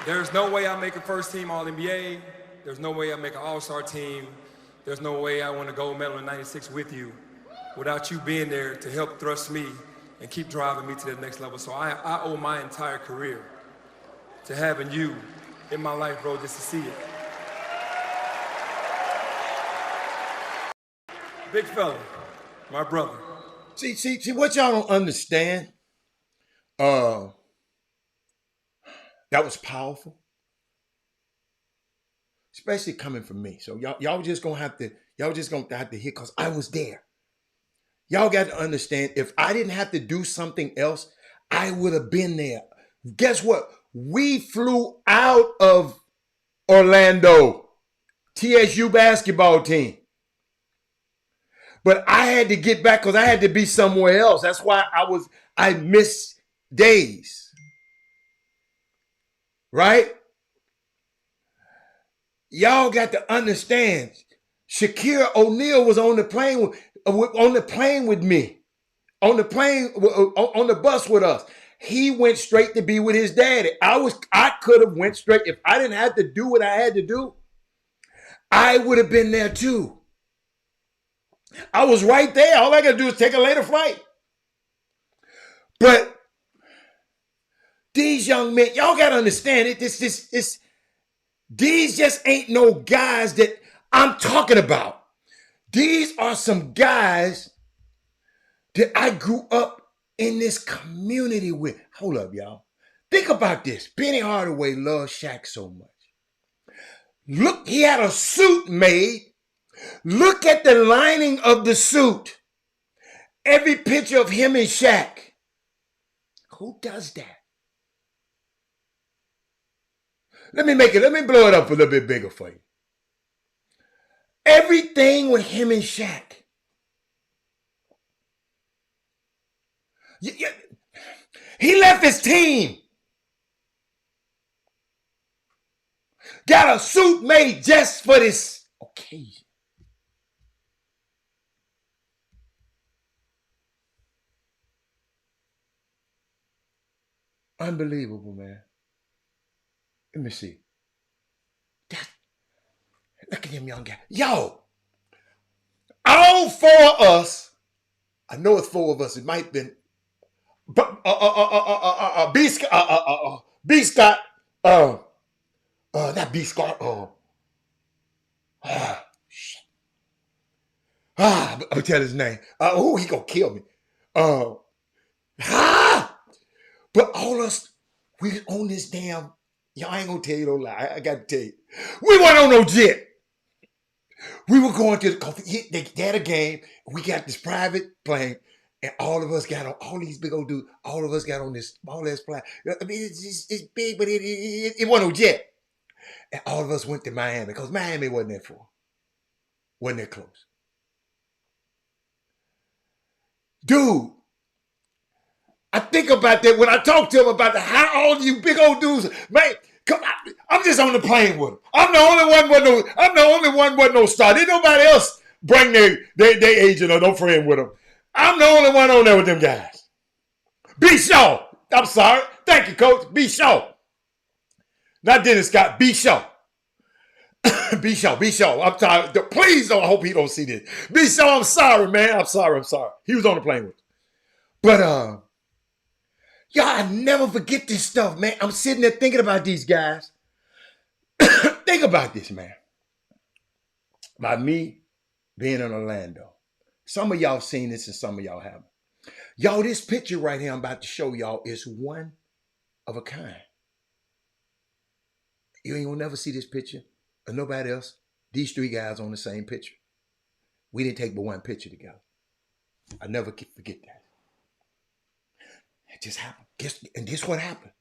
There's no way I make a first team All-NBA. There's no way I make an All-Star team. There's no way I win a gold medal in '96 with you without you being there to help thrust me and keep driving me to the next level. So I owe my entire career to having you in my life, bro, just to see it. Big fella, my brother. See what y'all don't understand? That was powerful. Especially coming from me. So y'all just gonna have to hear, because I was there. Y'all got to understand, if I didn't have to do something else, I would have been there. Guess what? We flew out of Orlando, TSU basketball team. But I had to get back because I had to be somewhere else. That's why I missed days. Right? Y'all got to understand, Shaquille O'Neal was on the plane with me, on the bus with us. He went straight to be with his daddy. I could have went straight. If I didn't have to do what I had to do, I would have been there too. I was right there. All I got to do is take a later flight. But these young men, y'all got to understand it. These just ain't no guys that I'm talking about. These are some guys that I grew up in this community with. Hold up, y'all. Think about this. Penny Hardaway loved Shaq so much. Look, he had a suit made. Look at the lining of the suit. Every picture of him and Shaq. Who does that? Let me blow it up a little bit bigger for you. Everything with him and Shaq. He left his team. Got a suit made just for this occasion. Unbelievable, man. Let me see. Look at them young guys. Yo, all four of us, I know it's four of us, it might have been, B. Scott, not B. Scott, shit. I'm gonna tell his name. He gonna kill me. But all us, we on this damn, y'all ain't gonna tell you no lie. I gotta tell you. We weren't on no jet. We were going to the coffee. They had a game. We got this private plane, and all of us got on, all these big old dudes, all of us got on this small ass plane. I mean, it's big, but it wasn't no jet. And all of us went to Miami because Miami wasn't that far. Wasn't that close. Dude, I think about that when I talk to him about how all you big old dudes, man, I'm just on the plane with him. I'm the only one with no star. Didn't nobody else bring their agent or no friend with them. I'm the only one on there with them guys. B. Shaw. I'm sorry. Thank you, Coach. B. Shaw. Not Dennis Scott. B. Shaw. B. Shaw. B. Shaw. I'm sorry. Please don't. I hope he don't see this. B. Shaw. I'm sorry, man. I'm sorry. He was on the plane with us. But y'all, I never forget this stuff, man. I'm sitting there thinking about these guys. Think about this, man. by me being in Orlando. Some of y'all seen this and some of y'all haven't. Y'all, this picture right here I'm about to show y'all is one of a kind. You ain't gonna never see this picture or nobody else. These three guys on the same picture. We didn't take but one picture together. I never forget that. It just happened. And guess what happened?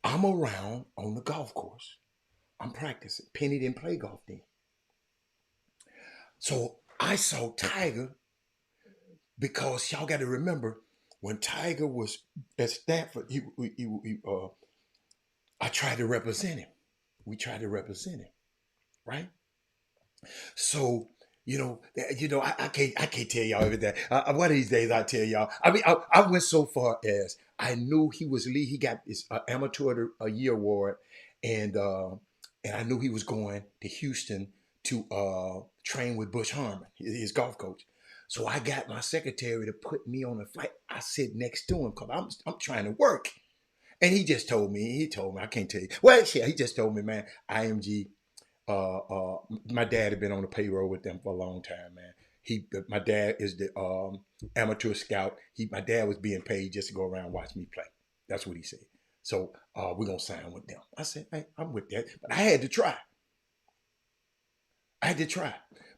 I'm around on the golf course. I'm practicing. Penny didn't play golf then. So I saw Tiger because y'all got to remember when Tiger was at Stanford, I tried to represent him. We tried to represent him, right? So I can't tell y'all everything. One of these days I'll tell y'all. I mean, I went so far as I knew he was lead. He got this amateur a year award, and I knew he was going to Houston to train with Bush Harmon, his golf coach. So I got my secretary to put me on a flight. I sit next to him because I'm trying to work, and he just told me. He told me I can't tell you. Well, yeah, he just told me, man, IMG. My dad had been on the payroll with them for a long time, man. My dad is the amateur scout. My dad was being paid just to go around and watch me play. That's what he said. So we're gonna sign with them. I said, hey, I'm with that, but I had to try.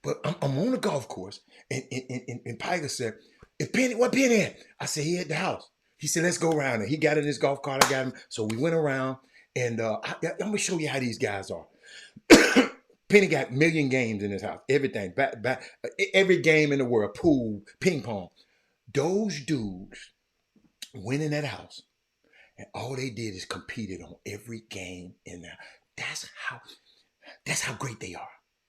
But I'm on the golf course, and Tiger said, "Is Penny? What Penny at?" I said, "He at the house." He said, "Let's go around." And he got in his golf cart. I got him. So we went around, and I'm gonna show you how these guys are. Penny got a million games in his house. Everything. Every game in the world. Pool, ping pong. Those dudes went in that house, and all they did is competed on every game in there. That's how great they are.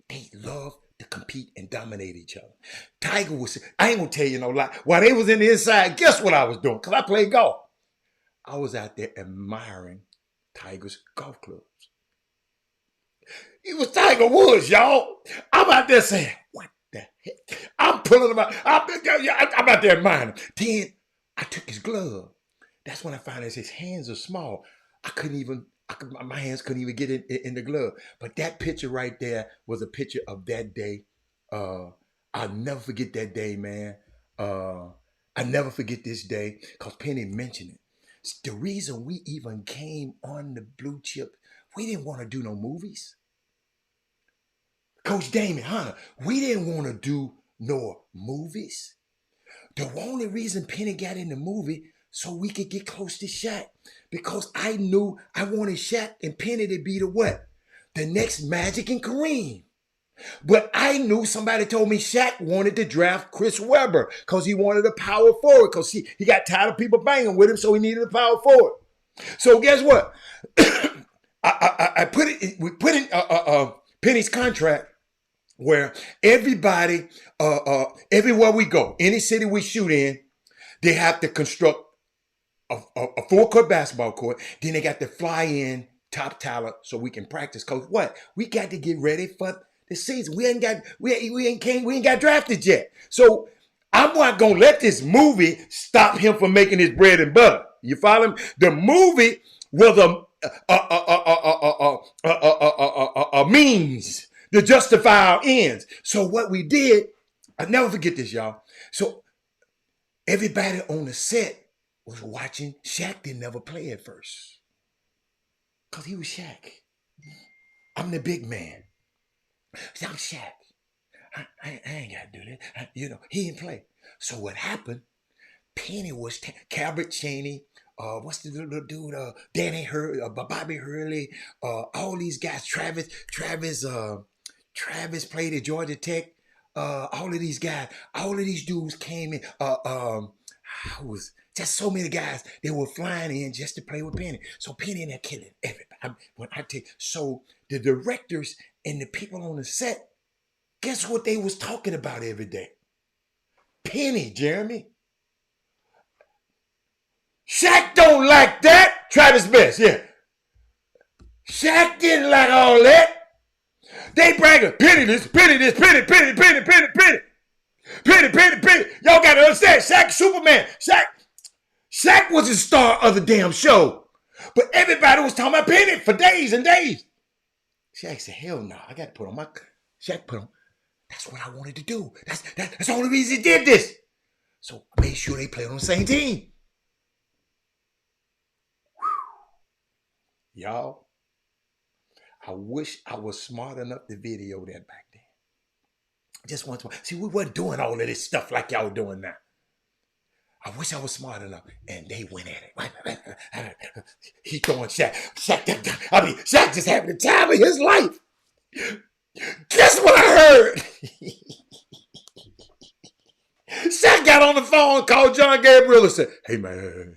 They love to compete and dominate each other. Tiger was, I ain't gonna tell you no lie. While they was in the inside, guess what I was doing? Because I played golf. I was out there admiring Tiger's golf clubs. He was Tiger Woods, y'all. I'm out there saying, what the heck? I'm pulling him out. I'm out there admiring him. Then I took his glove. That's when I found out his hands are small. My hands couldn't even get in the glove. But that picture right there was a picture of that day. I'll never forget that day, man. I never forget this day because Penny mentioned it. It's the reason we even came on the blue chip, we didn't want to do no movies. Coach Damon Hunter, we didn't want to do no movies. The only reason Penny got in the movie so we could get close to Shaq. Because I knew I wanted Shaq and Penny to be the what? The next Magic and Kareem. But I knew somebody told me Shaq wanted to draft Chris Webber because he wanted a power forward because he got tired of people banging with him, so he needed a power forward. So guess what? We put in Penny's contract where everybody, everywhere we go, any city we shoot in, they have to construct a full court basketball court. Then they got to fly in top talent so we can practice. Cause what? We got to get ready for the season. We ain't got drafted yet. So I'm not gonna let this movie stop him from making his bread and butter. You follow me? The movie was a means to justify our ends. So what we did, I'll never forget this, y'all. So everybody on the set was watching. Shaq didn't never play at first. Because he was Shaq. I'm the big man. See, I'm Shaq. I ain't got to do that. He didn't play. So what happened, Penny was Cabot Cheney, what's the little dude, Danny Hurley, Bobby Hurley, all these guys, Travis played at Georgia Tech. All of these guys, all of these dudes came in. Was just so many guys. They were flying in just to play with Penny. So Penny and they're killing everybody. So the directors and the people on the set, guess what they was talking about every day? Penny, Jeremy. Shaq don't like that. Travis Best, yeah. Shaq didn't like all that. They bragging, Penny this, Penny. Y'all got to understand, Shaq Superman. Shaq was the star of the damn show. But everybody was talking about Penny for days and days. Shaq said, hell no, I got to put on my... Shaq put on... That's what I wanted to do. That's the only reason he did this. So I made sure they played on the same team. Y'all, I wish I was smart enough to video that back then. Just once more. See, we weren't doing all of this stuff like y'all doing now. I wish I was smart enough. And they went at it. He throwing Shaq. Shaq just having the time of his life. Guess what I heard? Shaq got on the phone, called John Gabriel and said, hey, man,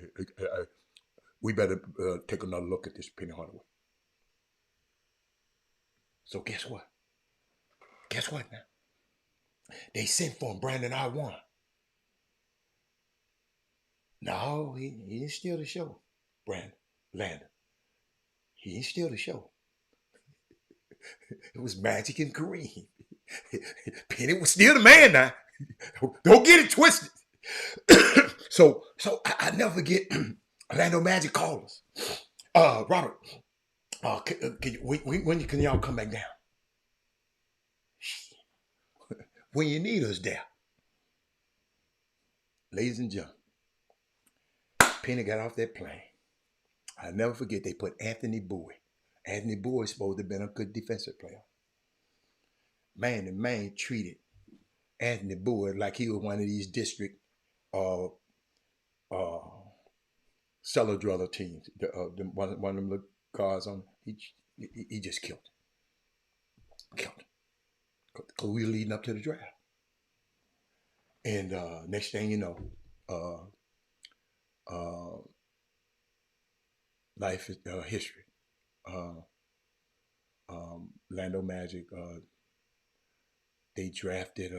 we better take another look at this Penny Hardaway. So guess what? Guess what now? They sent for him, Brandon I1. No, he didn't steal the show, Brandon, Landon. He didn't steal the show. It was Magic and Kareem. Penny was still the man now. Don't get it twisted. So I never forget Orlando Magic callers. Robert, when can y'all come back down? When you need us there. Ladies and gentlemen, Penny got off that plane. I'll never forget they put Anthony Bowie. Anthony Bowie supposed to have been a good defensive player. Man, the man treated Anthony Bowie like he was one of these district cellar dweller teams. One of them little guards on. He just killed him. Killed him. Because we were leading up to the draft. And next thing you know, life is history. Orlando Magic, they drafted,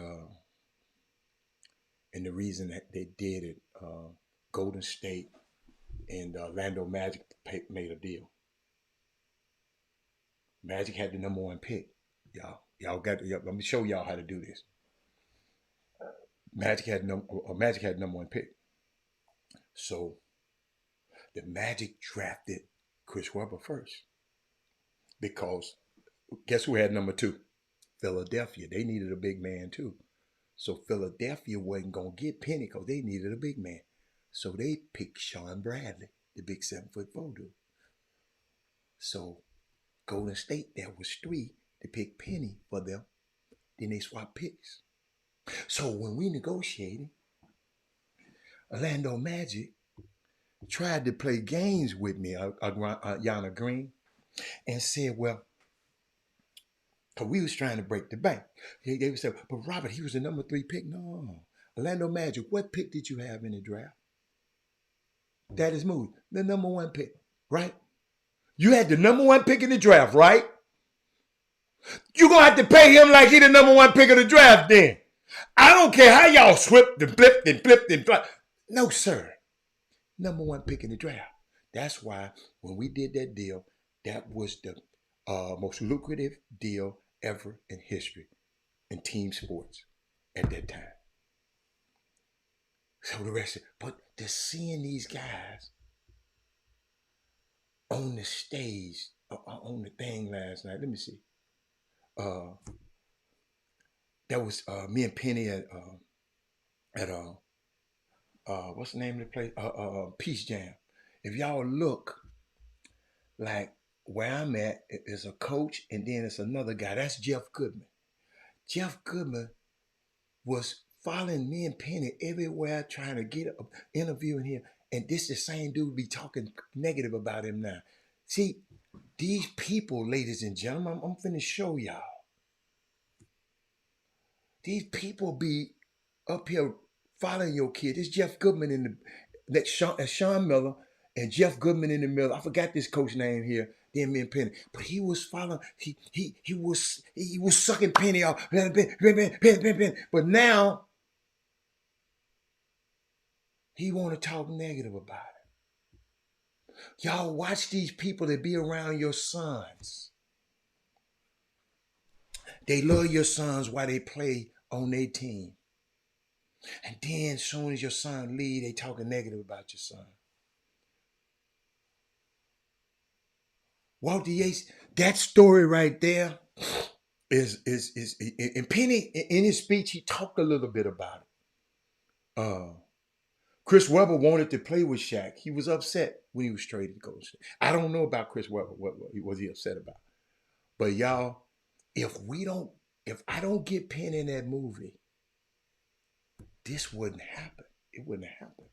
and the reason that they did it, Golden State and Orlando Magic made a deal. Magic had the number one pick. Y'all got. Let me show y'all how to do this. Magic had number one pick. So the Magic drafted Chris Webber first. Because guess who had number two? Philadelphia. They needed a big man too. So Philadelphia wasn't going to get Penny because they needed a big man. So they picked Sean Bradley, the big 7'4" dude. So Golden State, there was three to pick Penny for them. Then they swapped picks. So when we negotiated, Orlando Magic tried to play games with me, Yana Green, and said, well, because we was trying to break the bank. They would say, but Robert, he was the number 3 pick. No. Orlando Magic, what pick did you have in the draft? That is Moody, the number 1 pick, right? You had the number 1 pick in the draft, right? You're going to have to pay him like he the number 1 pick of the draft then. I don't care how y'all swipped and flipped and flipped and flipped. No, sir. Number 1 pick in the draft. That's why when we did that deal, that was the most lucrative deal ever in history in team sports at that time. So the rest of it, but just seeing these guys on the stage, on the thing last night, let me see. That was me and Penny at what's the name of the place? Peace Jam. If y'all look, like where I'm at is a coach, and then it's another guy. That's Jeff Goodman. Jeff Goodman was following me and Penny everywhere, trying to get an interview in here. And this is the same dude be talking negative about him now. See, these people, ladies and gentlemen, I'm finna show y'all. These people be up here following your kid. It's Jeff Goodman in the that's Sean Miller and Jeff Goodman in the middle. I forgot this coach name here. Then me and Penny, but he was following. He was sucking Penny off. Penny. But now he want to talk negative about it. Y'all watch these people that be around your sons. They love your sons while they play on their team. And then as soon as your son leave, they talking negative about your son. Walter Yates, that story right there, is and Penny in his speech he talked a little bit about it. Chris Webber wanted to play with Shaq. He was upset when he was traded to Golden State. I don't know about Chris Webber. What was he upset about? But y'all, if I don't get Penny in that movie, this wouldn't happen. It wouldn't happen.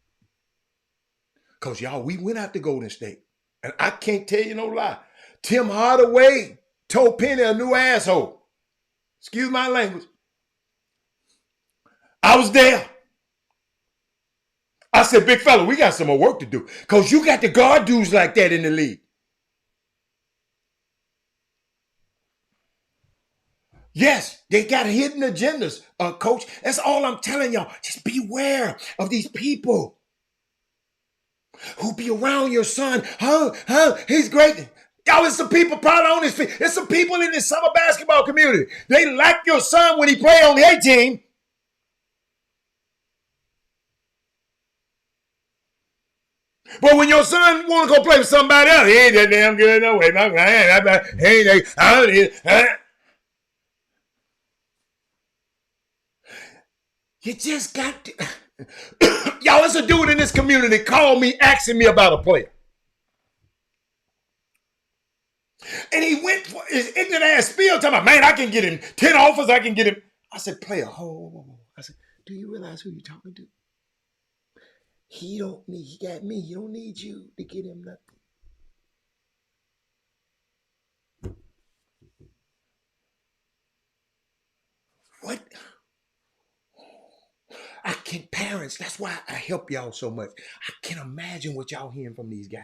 Because y'all, we went out to Golden State. And I can't tell you no lie. Tim Hardaway told Penny a new asshole. Excuse my language. I was there. I said, big fella, we got some more work to do. Because you got the guard dudes like that in the league. Yes, they got hidden agendas, coach. That's all I'm telling y'all. Just beware of these people who be around your son. He's great. Y'all, it's some people probably on his feet. There's some people in this summer basketball community. They like your son when he play on the A team. But when your son want to go play with somebody else, he ain't that damn good no way. You just got to. Y'all, there's a dude in this community called me asking me about a player. And he went for his ignorant ass spiel talking about, man, I can get him 10 offers, I can get him. I said, player, hold. I said, do you realize who you're talking to? He got me. He don't need you to get him nothing. What? Parents, that's why I help y'all so much. I can imagine what y'all hearing from these guys.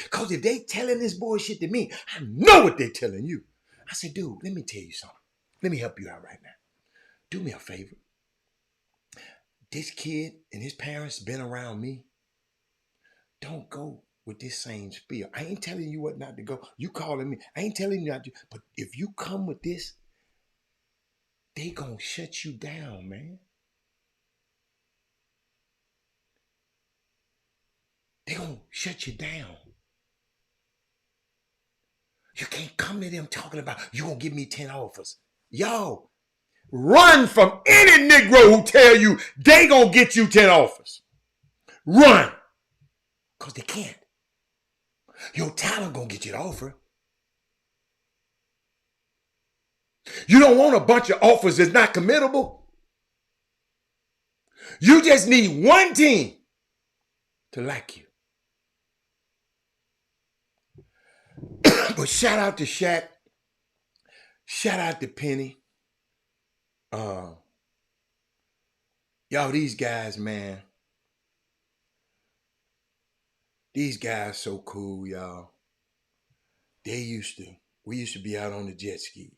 Because if they telling this bullshit to me, I know what they're telling you. I said, dude, let me tell you something. Let me help you out right now. Do me a favor. This kid and his parents been around me. Don't go with this same spiel. I ain't telling you what not to go. You calling me. I ain't telling you not to. But if you come with this, they gonna shut you down, man. They gonna shut you down. You can't come to them talking about, you gonna give me 10 offers. Yo, run from any Negro who tell you they gonna get you 10 offers. Run. Because they can't. Your talent gonna get you the offer. You don't want a bunch of offers that's not committable. You just need one team to like you. But shout out to Shaq. Shout out to Penny. Y'all, these guys, man. These guys so cool, y'all. We used to be out on the jet skis.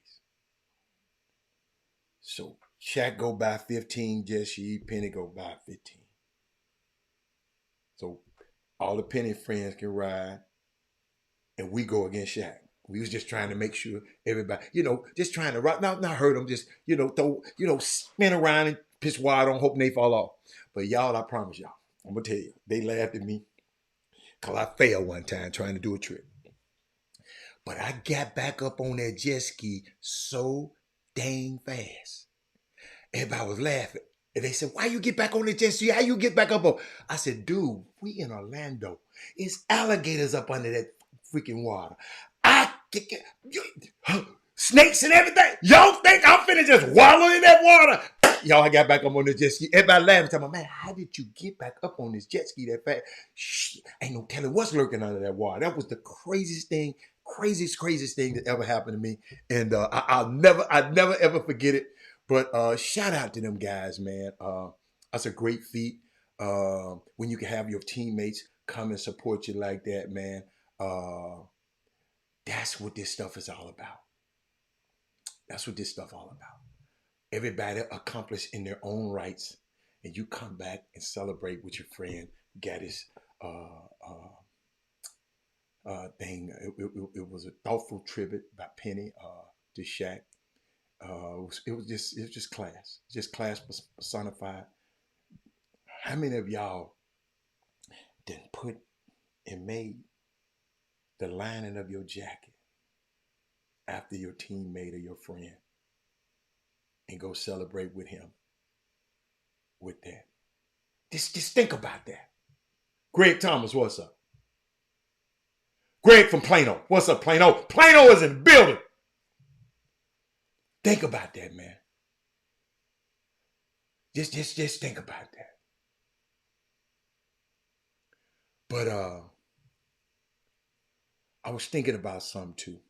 So Shaq go buy 15 jet skis, Penny go buy 15. So all the Penny friends can ride, and we go against Shaq. We was just trying to make sure everybody, just trying to rock, not hurt them, just, throw, spin around and pitch wide on, hoping they fall off. But y'all, I promise y'all, I'm gonna tell you, they laughed at me because I failed one time trying to do a trick. But I got back up on that jet ski so dang fast. Everybody was laughing. And they said, why you get back on the jet ski? How you get back up on? I said, dude, we in Orlando. It's alligators up under that freaking water. Snakes and everything. Y'all think I'm finna just wallow in that water? Y'all, I got back up on the jet ski. Everybody laughing, talking, man, how did you get back up on this jet ski that fast? Shh, ain't no telling what's lurking under that water. That was the craziest thing that ever happened to me. And I'll never ever forget it. But shout out to them guys, man. That's a great feat. When you can have your teammates come and support you like that, man. That's what this stuff is all about. That's what this stuff all about. Everybody accomplished in their own rights, and you come back and celebrate with your friend. Got his thing. It was a thoughtful tribute by Penny to Shaq. It was just class. Just class personified. How many of y'all didn't put and made the lining of your jacket after your teammate or your friend and go celebrate with him with that. Just think about that. Greg Thomas, what's up? Greg from Plano. What's up, Plano? Plano is in the building. Think about that, man. Just think about that. But I was thinking about something too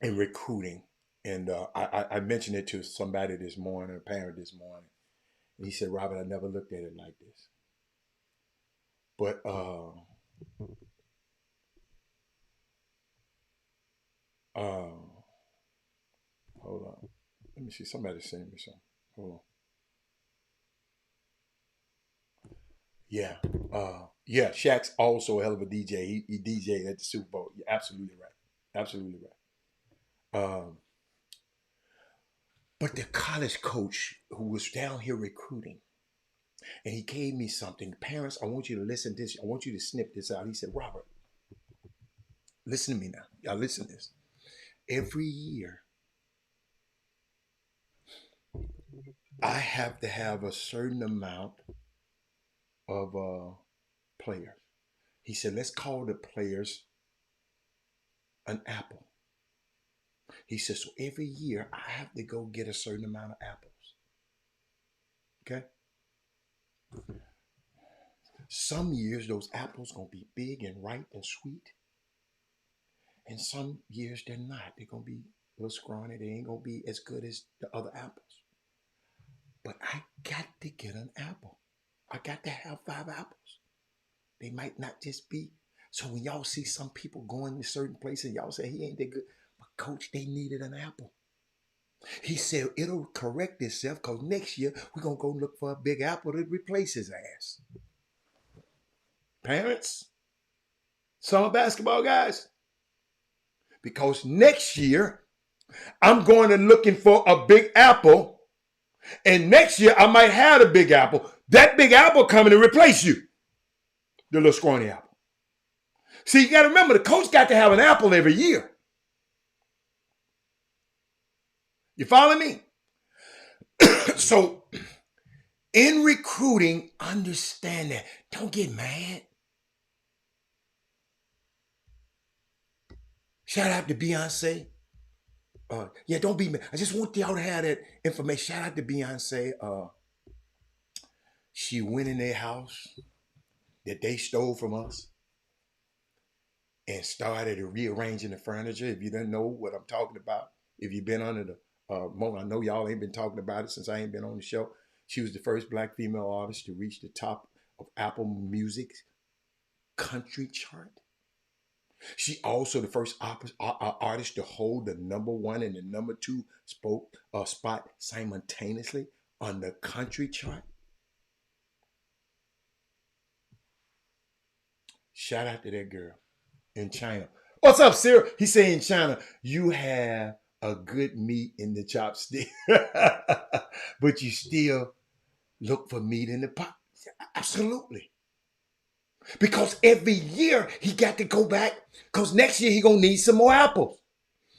in recruiting. And I mentioned it to somebody this morning, a parent this morning. And he said, Robert, I never looked at it like this. But hold on. Let me see. Somebody sent me something. Hold on. Yeah. Yeah, Shaq's also a hell of a DJ. He DJed at the Super Bowl. You're absolutely right. Absolutely right. But the college coach who was down here recruiting, and he gave me something. Parents, I want you to listen to this. I want you to snip this out. He said, Robert, listen to me now. Y'all listen to this. Every year, I have to have a certain amount of players. He said, let's call the players an apple. He said, so every year I have to go get a certain amount of apples. Okay? Some years those apples gonna be big and ripe and sweet. And some years they're not. They're gonna be a little scrawny. They ain't gonna be as good as the other apples. But I got to get an apple. I got to have 5 apples. They might not just be. So when y'all see some people going to certain places, y'all say he ain't that good. But coach, they needed an apple. He said it'll correct itself because next year we're gonna go look for a big apple to replace his ass. Parents, summer basketball guys, because next year I'm going to looking for a big apple, and next year I might have a big apple. That big apple coming to replace you, the little scrawny apple. See, you got to remember, the coach got to have an apple every year. You follow me? So, in recruiting, understand that. Don't get mad. Shout out to Beyonce. Yeah, don't be mad. I just want y'all to have that information. Shout out to Beyonce. She went in their house that they stole from us and started rearranging the furniture. If you don't know what I'm talking about, if you've been under the moment, I know y'all ain't been talking about it since I ain't been on the show. She was the first black female artist to reach the top of Apple Music's country chart. She also the first artist to hold the #1 and the #2 spot simultaneously on the country chart. Shout out to that girl in China. What's up, Sarah? He said in China, you have a good meat in the chopstick, but you still look for meat in the pot. Absolutely. Because every year he got to go back, because next year he going to need some more apples.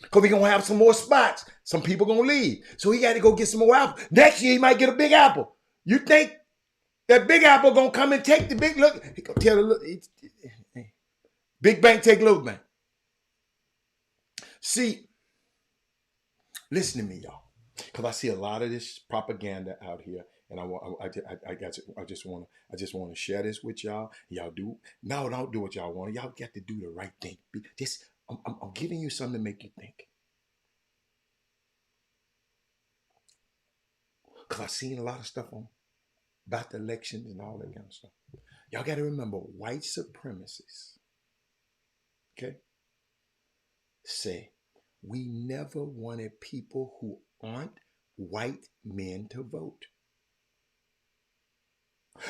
Because he going to have some more spots. Some people going to leave. So he got to go get some more apples. Next year he might get a big apple. You think that big apple going to come and take the big look? He going to tell the look. Big bank take little bank. See, listen to me, y'all. Because I see a lot of this propaganda out here. And I just want to share this with y'all. Y'all do no, don't do what y'all want. Y'all got to do the right thing. I'm giving you something to make you think. Cause I've seen a lot of stuff about the elections and all that kind of stuff. Y'all got to remember, white supremacists, okay, say we never wanted people who aren't white men to vote.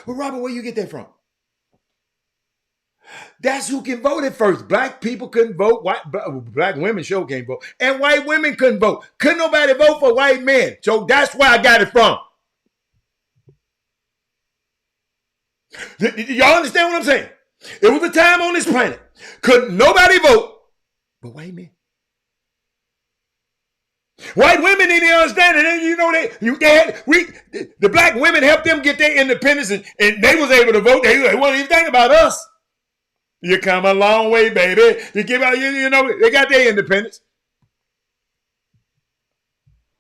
Well, Robert, where you get that from? That's who can vote at first. Black people couldn't vote. Black women sure can't vote. And white women couldn't vote. Couldn't nobody vote for white men. So that's where I got it from. Y'all understand what I'm saying? It was a time on this planet. Couldn't nobody vote but white men. White women didn't understand it. And you know, the black women helped them get their independence, and they was able to vote. They wasn't even thinking about us. You come a long way, baby. You give out, you know, they got their independence.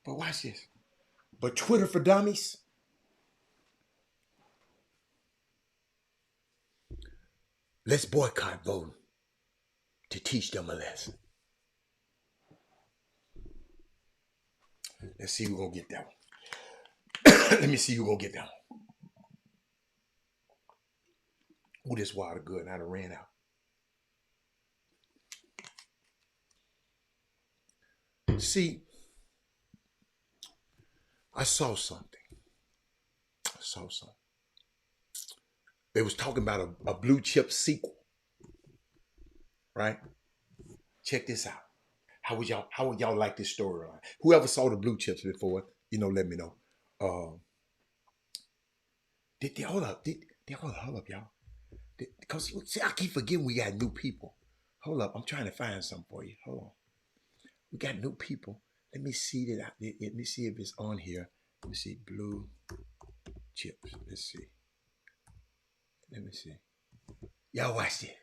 But watch this. But Twitter for Dummies, let's boycott voting to teach them a lesson. Let's see who's going to get that one. Let me see who's going to get that one. Oh, this water good, and I done ran out. See, I saw something. They was talking about a blue chip sequel, right? Check this out. How would y'all like this storyline? Whoever saw the blue chips before, you know, let me know. Hold up, y'all. Because see, I keep forgetting we got new people. Hold up, I'm trying to find something for you. Hold on. We got new people. Let me see that. Let me see if it's on here. Let me see. Blue chips. Let's see. Let me see. Y'all watch it.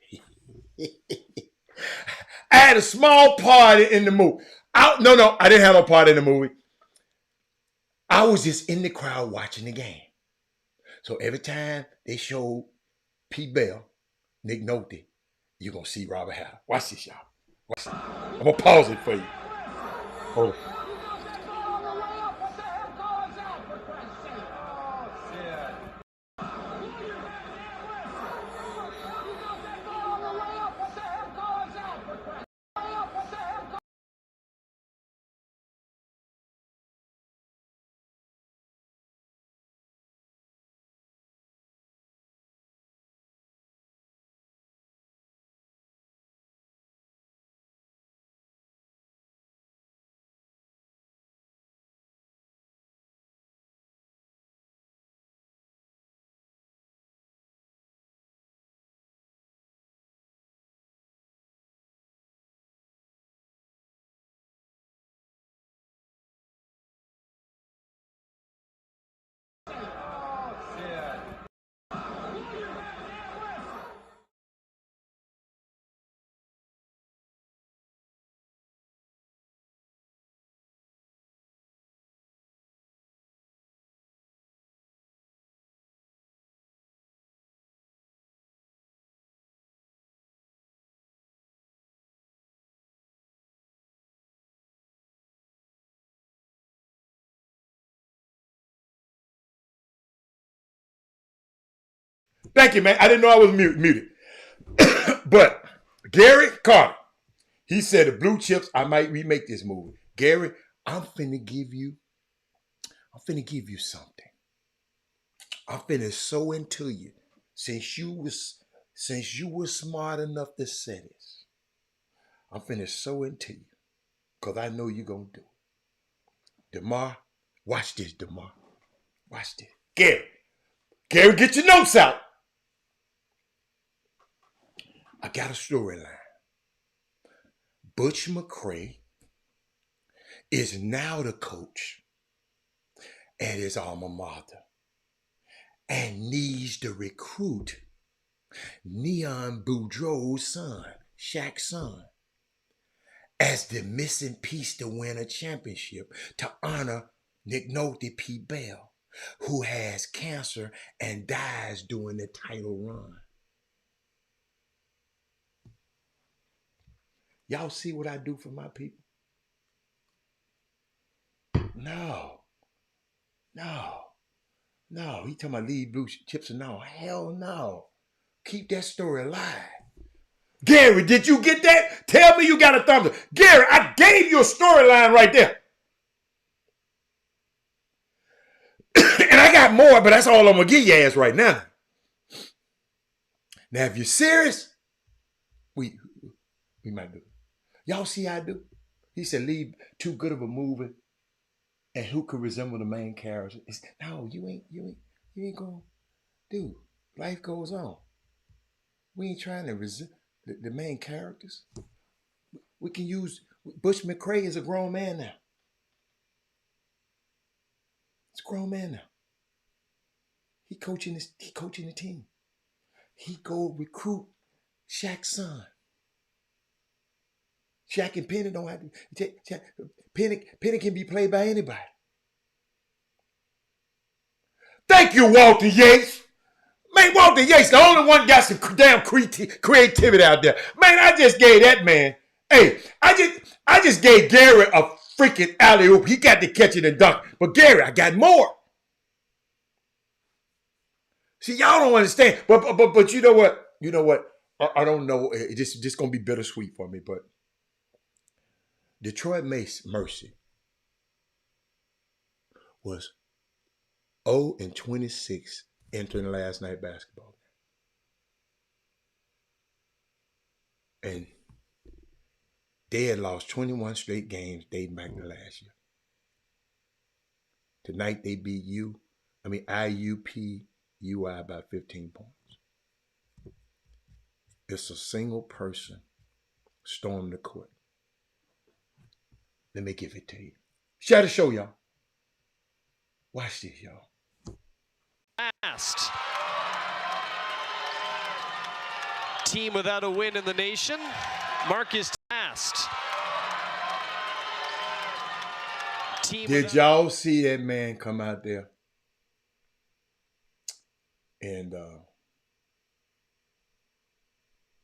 I had a small part in the movie. No, I didn't have a part in the movie. I was just in the crowd watching the game. So every time they showed Pete Bell, Nick Nolte, you're going to see Robert Howe. Watch this, y'all. Watch this. I'm going to pause it for you. Hold on. Thank you, man. I didn't know I was muted. But Gary Carter, he said the blue chips, I might remake this movie. Gary, I'm finna give you something. I'm finna sow into you. Since you was smart enough to say this, I'm finna sow into you. Because I know you're gonna do it. DeMar, watch this, DeMar. Watch this. Gary, get your notes out. I got a storyline. Butch McRae is now the coach at his alma mater and needs to recruit Neon Boudreaux's son, Shaq's son, as the missing piece to win a championship to honor Nick Nolte P. Bell, who has cancer and dies during the title run. Y'all see what I do for my people? No. He talking about leave blue chips and no. Hell no. Keep that story alive. Gary, did you get that? Tell me you got a thumbs up. Gary, I gave you a storyline right there. And I got more, but that's all I'm going to give your ass right now. Now, if you're serious, we might do it. Y'all see how I do? He said, leave too good of a movie and who could resemble the main character. No, you ain't going to do. Life goes on. We ain't trying to resemble the main characters. We can use, Butch McRae is a grown man now. He's a grown man now. He coaching the team. He go recruit Shaq's son. Shaq and Penny don't have to. Penny can be played by anybody. Thank you, Walter Yates. Man, Walter Yates, the only one got some damn creativity out there. Man, I just gave that man. Hey, I just gave Gary a freaking alley-oop. He got to catch it and dunk. But Gary, I got more. See, y'all don't understand. But you know what? You know what? I don't know. It's just gonna be bittersweet for me. But Detroit Mercy was 0-26 entering last night basketball. And they had lost 21 straight games dating back to last year. Tonight they beat IUPUI by 15 points. It's a single person stormed the court. Let me give it to you. Share the show, y'all. Watch this, y'all. Last team without a win in the nation. Marcus last. Did y'all see that man come out there? And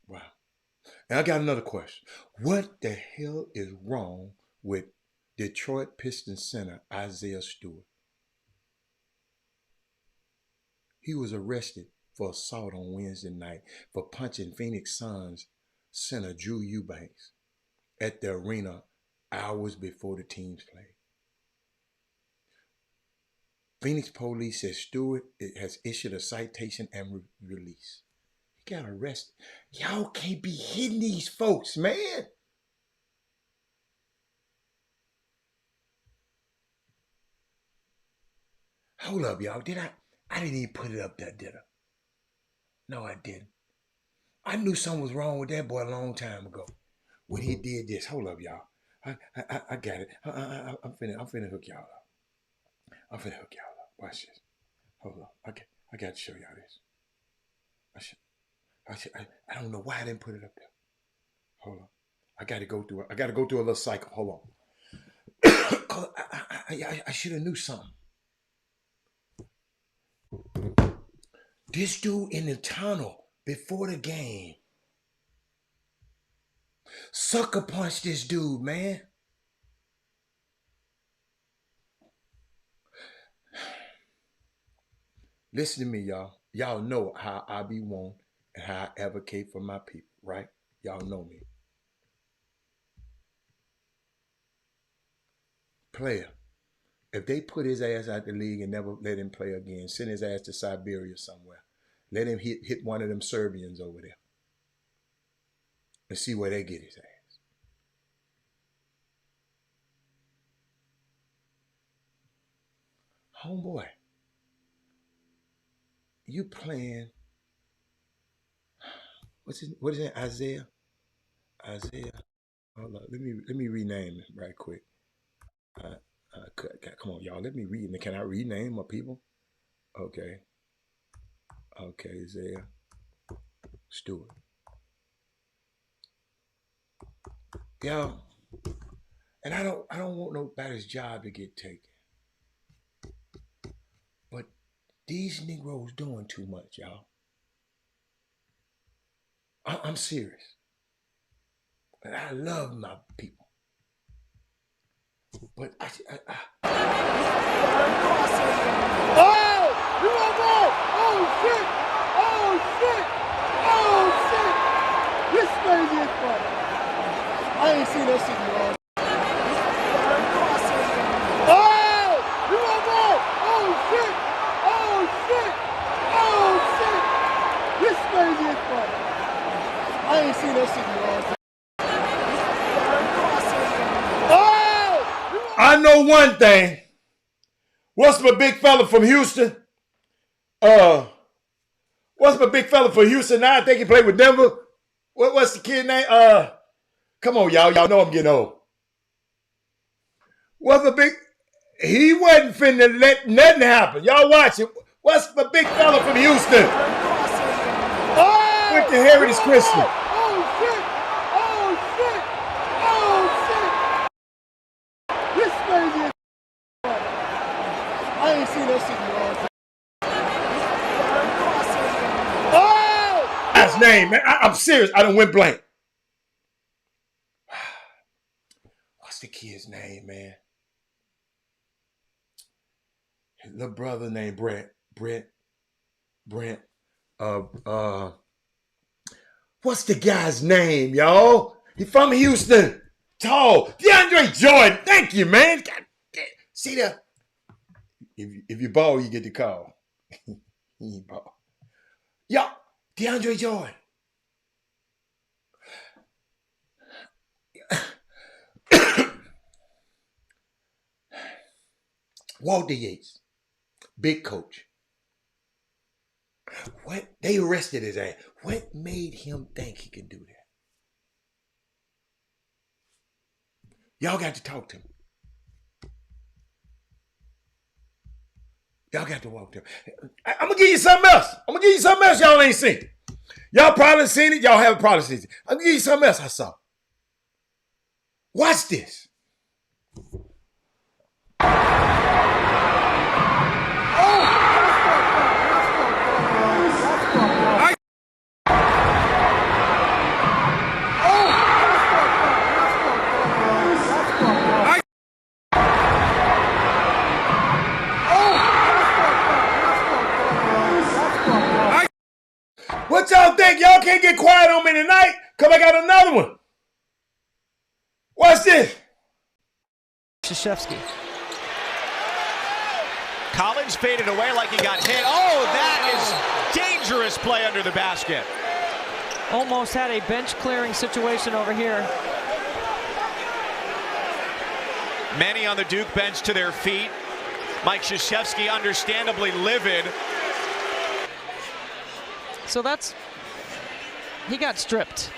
wow. And I got another question. What the hell is wrong with Detroit Pistons center Isaiah Stewart? He was arrested for assault on Wednesday night for punching Phoenix Suns center Drew Eubanks at the arena hours before the teams played. Phoenix police says Stewart has issued a citation and release. He got arrested. Y'all can't be hitting these folks, man. Hold up, y'all. I didn't even put it up there, did I? No, I didn't. I knew something was wrong with that boy a long time ago when he did this. Hold up, y'all. I got it. I'm finna hook y'all up. I'm finna hook y'all up. Watch this. Hold up. I got to show y'all this. I don't know why I didn't put it up there. Hold on. I got to go through a little cycle. Hold on. I should have knew something. This dude in the tunnel before the game sucker punched this dude, man. Listen to me, y'all. Y'all know how I be one and how I advocate for my people, right? Y'all know me. Player, if they put his ass out the league and never let him play again, send his ass to Siberia somewhere, let him hit one of them Serbians over there and see where they get his ass. Homeboy, you playing, what is it, Isaiah? Hold on, let me rename him right quick. Come on, y'all, let me read. Can I rename my people? Okay, Isaiah Stewart. Y'all, and I don't want nobody's job to get taken. But these Negroes doing too much, y'all. I'm serious. And I love my people. But Oh! You want more? Oh shit! Oh shit! Oh shit! This crazy as fuck. I ain't seen that shit in a long time. Oh! You want more? Oh shit! Oh shit! Oh shit! This crazy as fuck. I ain't seen that shit in a long time. I know one thing. What's my big fella from Houston? What's my big fella from Houston now? I think he played with Denver. What's the kid name? Come on, y'all. Y'all know I'm getting old. What's the big? He wasn't finna let nothing happen. Y'all watch it. What's the big fella from Houston? Oh! Went to Heritage Christian. Oh, shit! Oh, shit! Oh, shit! This crazy as I ain't seen that shit in a long time. Oh! That's name, man. I'm serious. I done went blank. What's the kid's name, man? His little brother named Brent. What's the guy's name, y'all? He from Houston. Tall. DeAndre Jordan. Thank you, man. See that? If you ball, you get the call. He ball. Yo, DeAndre Jordan. Walter Yates. Big coach. What? They arrested his ass. What made him think he could do that? Y'all got to talk to him. Y'all got to walk to him. I'm going to give you something else. Y'all ain't seen. Y'all probably seen it. Y'all haven't probably seen it. I'm going to give you something else I saw. Watch this. What y'all think? Y'all can't get quiet on me tonight because I got another one. What's this? Krzyzewski. Collins faded away like he got hit. Oh, that is dangerous play under the basket. Almost had a bench clearing situation over here. Many on the Duke bench to their feet. Mike Krzyzewski understandably livid. So he got stripped.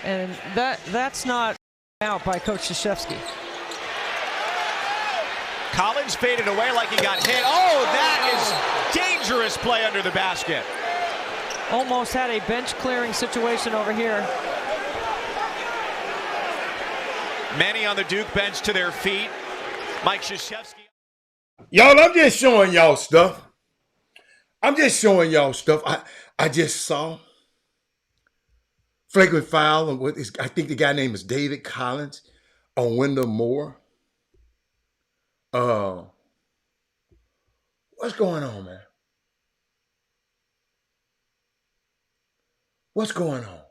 And that's not out by Coach Krzyzewski. Collins faded away like he got hit. Oh, that is dangerous play under the basket. Almost had a bench clearing situation over here. Many on the Duke bench to their feet. Mike Krzyzewski. Y'all, I'm just showing y'all stuff. I just saw flagrant foul on I think the guy name is David Collins on Wendell Moore. What's going on, man? What's going on?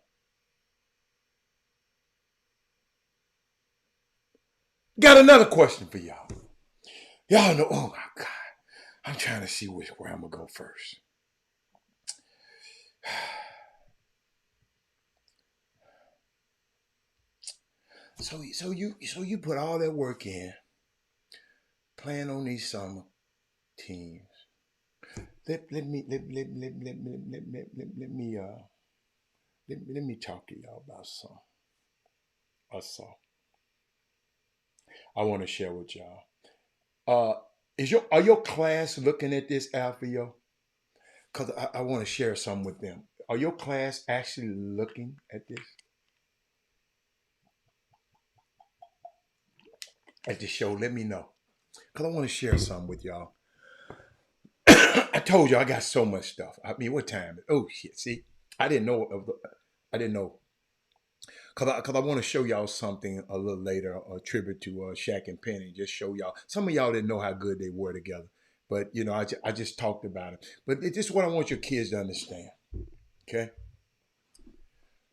Got another question for y'all. Y'all know, oh my God. I'm trying to see where I'm going to go first. So you put all that work in playing on these summer teams. Let me talk to y'all about something I saw. I want to share with y'all. Are your class looking at this, Alfio? Because I want to share something with them. Are your class actually looking at this? At the show, let me know. Because I want to share something with y'all. I told you I got so much stuff. I mean, what time? Oh, shit. See, I didn't know. Because I want to show y'all something a little later, a tribute to Shaq and Penny. Just show y'all. Some of y'all didn't know how good they were together. But, you know, I just talked about it. But this is what I want your kids to understand. Okay?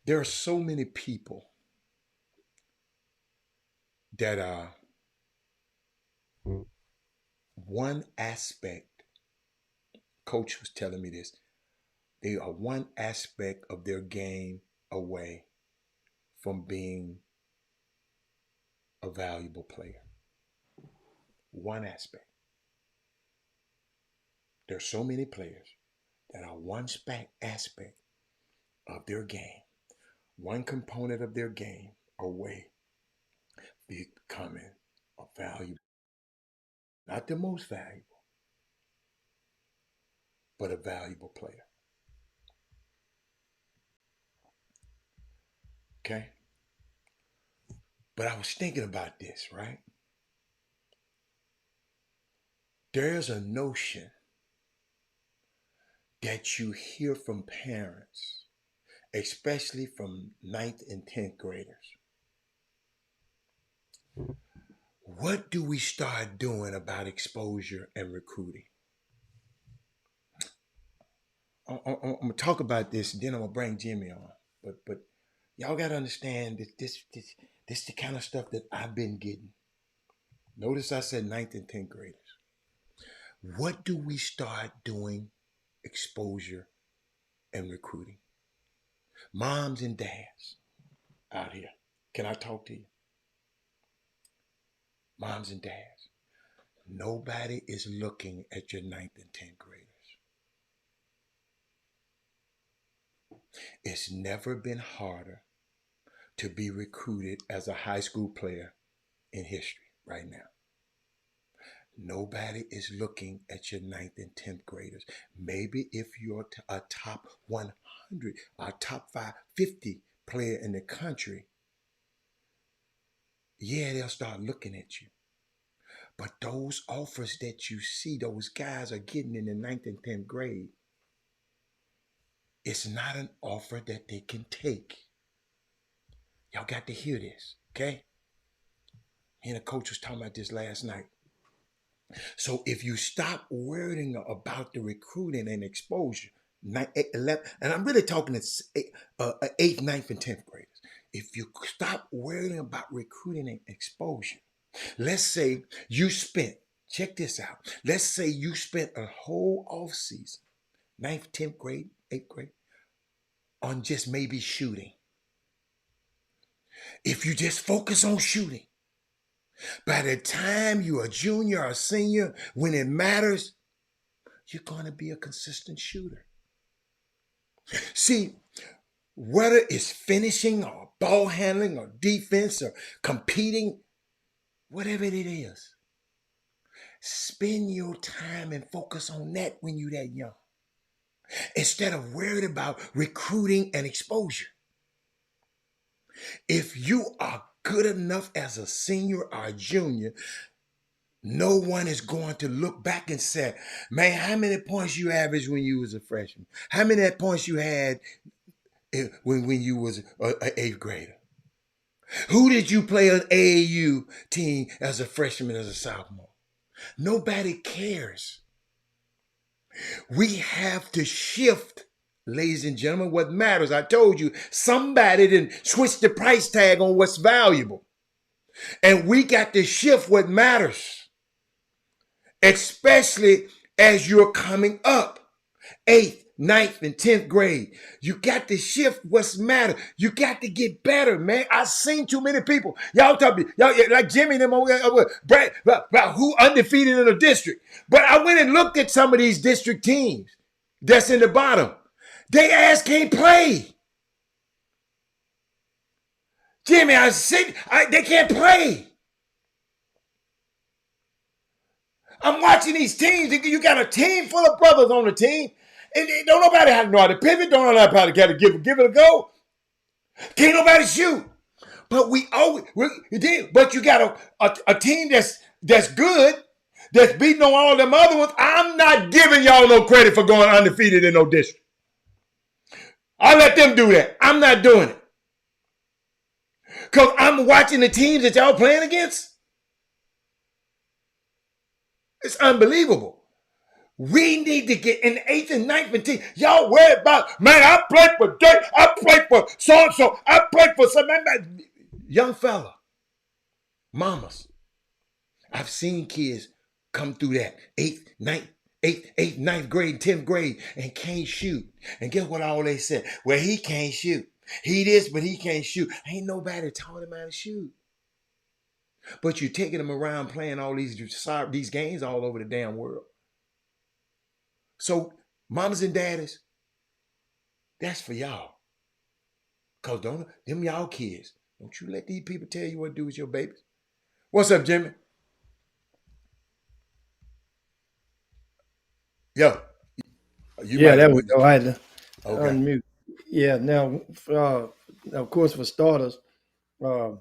There are so many people that are one aspect. Coach was telling me this. They are one aspect of their game away from being a valuable player. One aspect. There are so many players that are one aspect of their game, one component of their game away becoming a valuable Not the most valuable, but a valuable player. Okay? But I was thinking about this, right? There's a notion that you hear from parents, especially from 9th and 10th graders. What do we start doing about exposure and recruiting? I'm gonna talk about this, and then I'm gonna bring Jimmy on. But y'all gotta understand that this is the kind of stuff that I've been getting. Notice I said 9th and 10th graders. What do we start doing exposure and recruiting? Moms and dads out here, can I talk to you? Moms and dads, nobody is looking at your 9th and 10th graders. It's never been harder to be recruited as a high school player in history right now. Nobody is looking at your 9th and 10th graders. Maybe if you're a top 100, a top 550 player in the country, yeah, they'll start looking at you. But those offers that you see those guys are getting in the 9th and 10th grade, it's not an offer that they can take. Y'all got to hear this, okay? Me and the coach was talking about this last night. So if you stop worrying about the recruiting and exposure, 9, 8, 11, and I'm really talking to 8th, 9th, and 10th graders. If you stop worrying about recruiting and exposure, let's say you spent, check this out. Let's say you spent a whole off season, 9th, 10th grade, 8th grade, on just maybe shooting. If you just focus on shooting, by the time you're a junior or a senior, when it matters, you're going to be a consistent shooter. See, whether it's finishing or ball handling or defense or competing, whatever it is, spend your time and focus on that when you're that young, instead of worried about recruiting and exposure. If you are good enough as a senior or a junior, no one is going to look back and say, man, how many points you averaged when you was a freshman? How many points you had when you was an 8th grader? Who did you play an AAU team as a freshman, as a sophomore? Nobody cares. We have to shift, ladies and gentlemen, what matters. I told you, somebody didn't switch the price tag on what's valuable. And we got to shift what matters, especially as you're coming up. 8th, 9th, and 10th grade. You got to shift what's matter. You got to get better, man. I've seen too many people. Y'all talk, y'all like Jimmy and them Brad, about who undefeated in the district. But I went and looked at some of these district teams that's in the bottom. They ass can't play. Jimmy, they can't play. I'm watching these teams. You got a team full of brothers on the team. And don't nobody know how to pivot. Don't know how to give it a go. Can't nobody shoot. But but you got a team that's good, that's beating on all them other ones. I'm not giving y'all no credit for going undefeated in no district. I let them do that. I'm not doing it. Because I'm watching the teams that y'all playing against. It's unbelievable. We need to get in the 8th and 9th and 10th. Y'all worry about, man, I played for Dirt. I played for so-and-so. I played for some young fella. Mamas. I've seen kids come through that 8th, 9th grade, 10th grade and can't shoot. And guess what all they said? Well, he can't shoot. He this, but he can't shoot. Ain't nobody taught him how to shoot. But you're taking them around playing all these games all over the damn world. So, mamas and daddies, that's for y'all. Because them y'all kids, don't you let these people tell you what to do with your babies. What's up, Jimmy? Yeah, you Yeah, might there have we muted. go. I had to Okay. unmute. Yeah, now, of course, for starters, uh,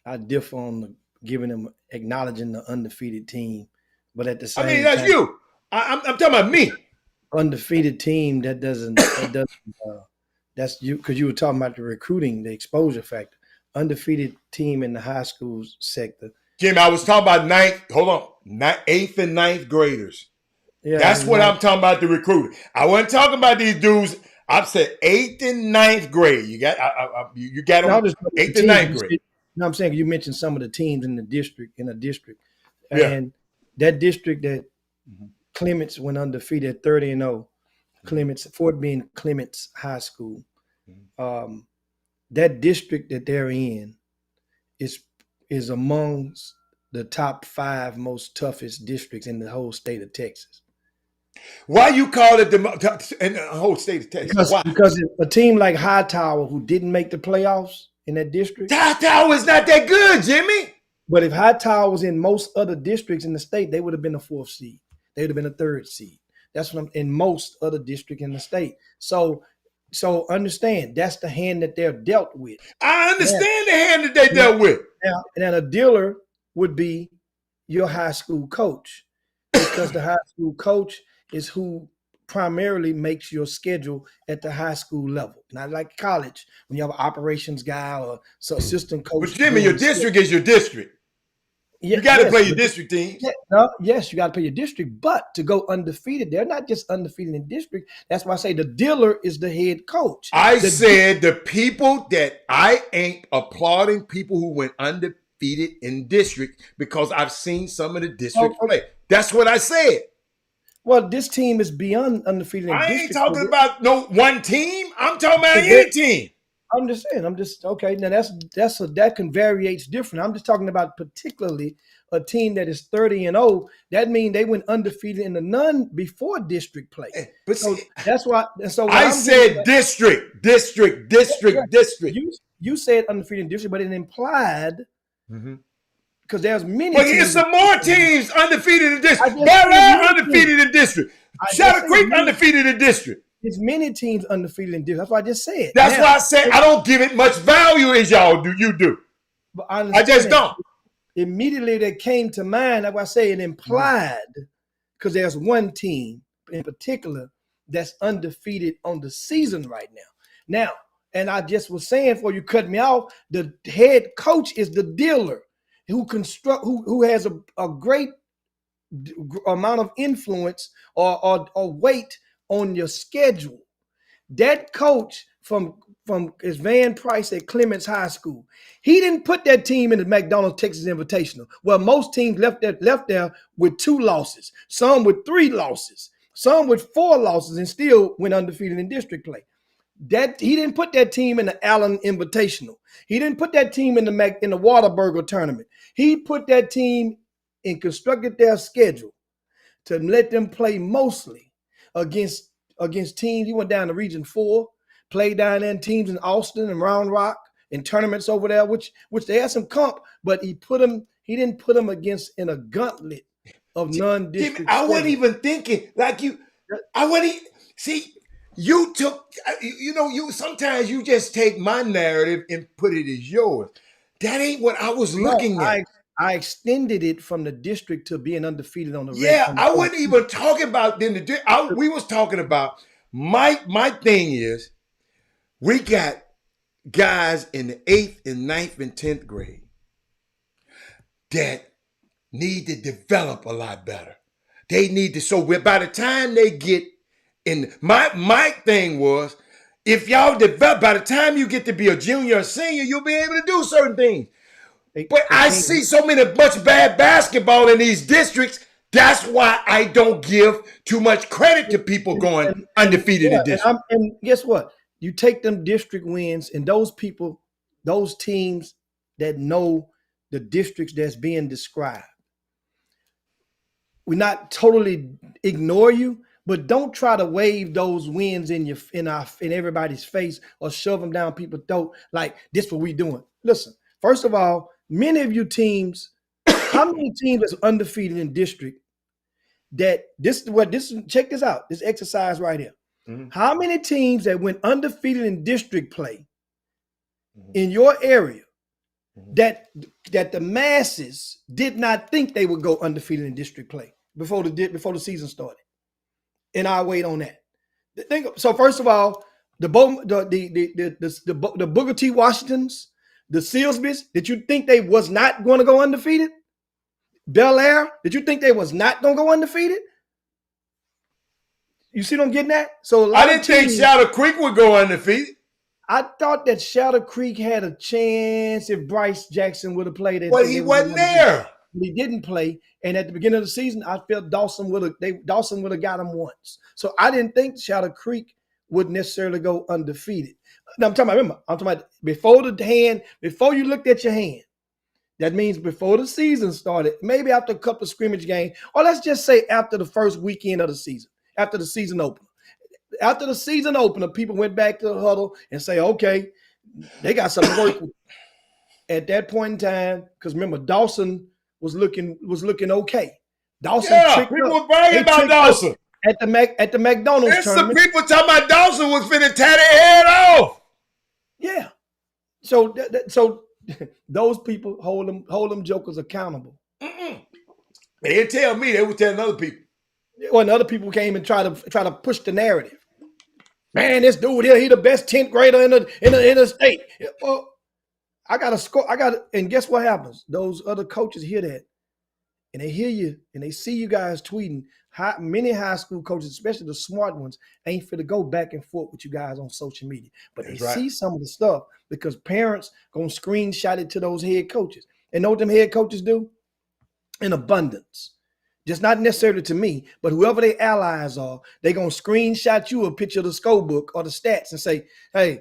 I differ on giving them acknowledging the undefeated team, but at the I mean, same that's time, you. I'm talking about me. undefeated team that doesn't that's you because you were talking about the recruiting, the exposure factor. Undefeated team in the high school sector. Jimmy, I was talking about eighth and ninth graders. Yeah, That's and what ninth. I'm talking about, the recruiting. I wasn't talking about these dudes. I've said eighth and ninth grade. You got Now them I'll just look at the eighth and teams. ninth grade. I'm saying you mentioned some of the teams in a district, Yeah. and that district that Mhm. Clements went undefeated 30-0. Clements, Fort Bend Clements High School. Um, that district that they're in is is amongst the top 5 most toughest districts in the whole state of Texas. Why you call it in the whole state of Texas? Because Why? because a team like Hightower who didn't make the playoffs in that district, Tata is not that good, Jimmy. but if Hightower was in most other districts in the state, they would have been a 4th seed. They would have been a 3rd seed. That's what I'm in most other districts in the state. So understand that's the hand that they're dealt with. I Now, understand the hand that they now, dealt with. now a dealer would be your high school coach because the high school coach is who primarily makes your schedule at the high school level. Not like college when you have an operations guy or some assistant But coach Jimmy, doing your the schedule. district is your district. Yeah, You got to yes, play your but district teams. yes, you got to play your district, but to go undefeated, they're not just undefeated in district. That's why I say the dealer is the head coach. I The said the people that I ain't applauding people who went undefeated in district because I've seen some of the districts play. That's what I said. well, this team is beyond undefeated in I ain't district. talking about no one team. I'm talking about Because any team. I'm just saying. I'm just okay. Now that can variates different. I'm just talking about particularly a team that is 30-0. That means they went undefeated in the none before district play. But So see, that's why. And so what I I'm getting said at, district. yeah, District. you said undefeated in district, but it implied Mhm. because there's many But it's teams. some more teams undefeated in I district. just Bel said Air many teams. undefeated in district. I just Shadow said Creek many. undefeated in district. It's many teams undefeated in district. That's what I just said. That's Now, why I say I don't give it much value as y'all do. You do. but I I understand just that. don't. Immediately that came to mind. That's why I say it implied because there's one team in particular that's undefeated on the season right now. Now, and I just was saying before you cut me off, the head coach is the dealer who has a great amount of influence or weight on your schedule. That coach from is Van Price at Clements High School. He didn't put that team in the McDonald's Texas Invitational. Well, most teams left there with 2 losses, some with 3 losses, some with 4 losses, and still went undefeated in district play. That he didn't put that team in the Allen Invitational. He didn't put that team in the Whataburger tournament. He put that team and constructed their schedule to let them play mostly against teams. He went down to Region 4, played down there in teams in Austin and Round Rock in tournaments over there, which they had some comp, but he didn't put them against in a gauntlet of Jimmy, non-district I wasn't schedule. even thinking like you. I wouldn't see. You took. You sometimes you just take my narrative and put it as yours. That ain't what I was No, looking at. I extended it from the district to being undefeated on the Yeah, on the I wasn't even talking about then. We was talking about my thing is we got guys in the 8th and 9th and 10th grade that need to develop a lot better. They need to, so by the time they get in, my thing was, if y'all develop, by the time you get to be a junior or senior, you'll be able to do certain things. But I see so much bad basketball in these districts. That's why I don't give too much credit to people going undefeated in district. and guess what? You take them district wins and those people, those teams that know the districts that's being described. We not totally ignore you, but don't try to wave those wins in everybody's face or shove them down people's throat like this what we doing. Listen, first of all, many of you teams, how many teams is undefeated in district that check this out, this exercise right here. Mhm. How many teams that went undefeated in district play in your area that the masses did not think they would go undefeated in district play before the season started? And I'll wait on that. So first of all, the Booker T. Washingtons, the Sealsbys, did you think they was not going to go undefeated? Bel Air, did you think they was not going to go undefeated? You see what I'm getting at? So I didn't think Shadow Creek would go undefeated. I thought that Shadow Creek had a chance if Bryce Jackson would have played it. But he wasn't there. He didn't play, and at the beginning of the season, I felt Dawson would have got him once. So I didn't think Shadow Creek would necessarily go undefeated. Now I'm talking about before you looked at your hand. That means before the season started, maybe after a couple of scrimmage games, or let's just say after the first weekend of the season, after the season opener. After the season opener, people went back to the huddle and say, okay, they got something to work with. At that point in time, because remember, Dawson was looking okay. Dawson people were bragging about Dawson at the McDonald's There's tournament. some people talking about Dawson was finna tear their head off. Yeah. So those people hold them jokers accountable. They didn't tell me; they were telling other people. When other people came and try to push the narrative. Man, this dude here, he the best 10th grader in the state. Well, I got a score. And guess what happens? Those other coaches hear that, and they hear you, and they see you guys tweeting. Many high school coaches, especially the smart ones, ain't fit to go back and forth with you guys on social media. But they see some of the stuff because parents gonna screenshot it to those head coaches. And know what them head coaches do? In abundance. Just not necessarily to me, but whoever their allies are, they're going to screenshot you a picture of the score book or the stats and say, hey,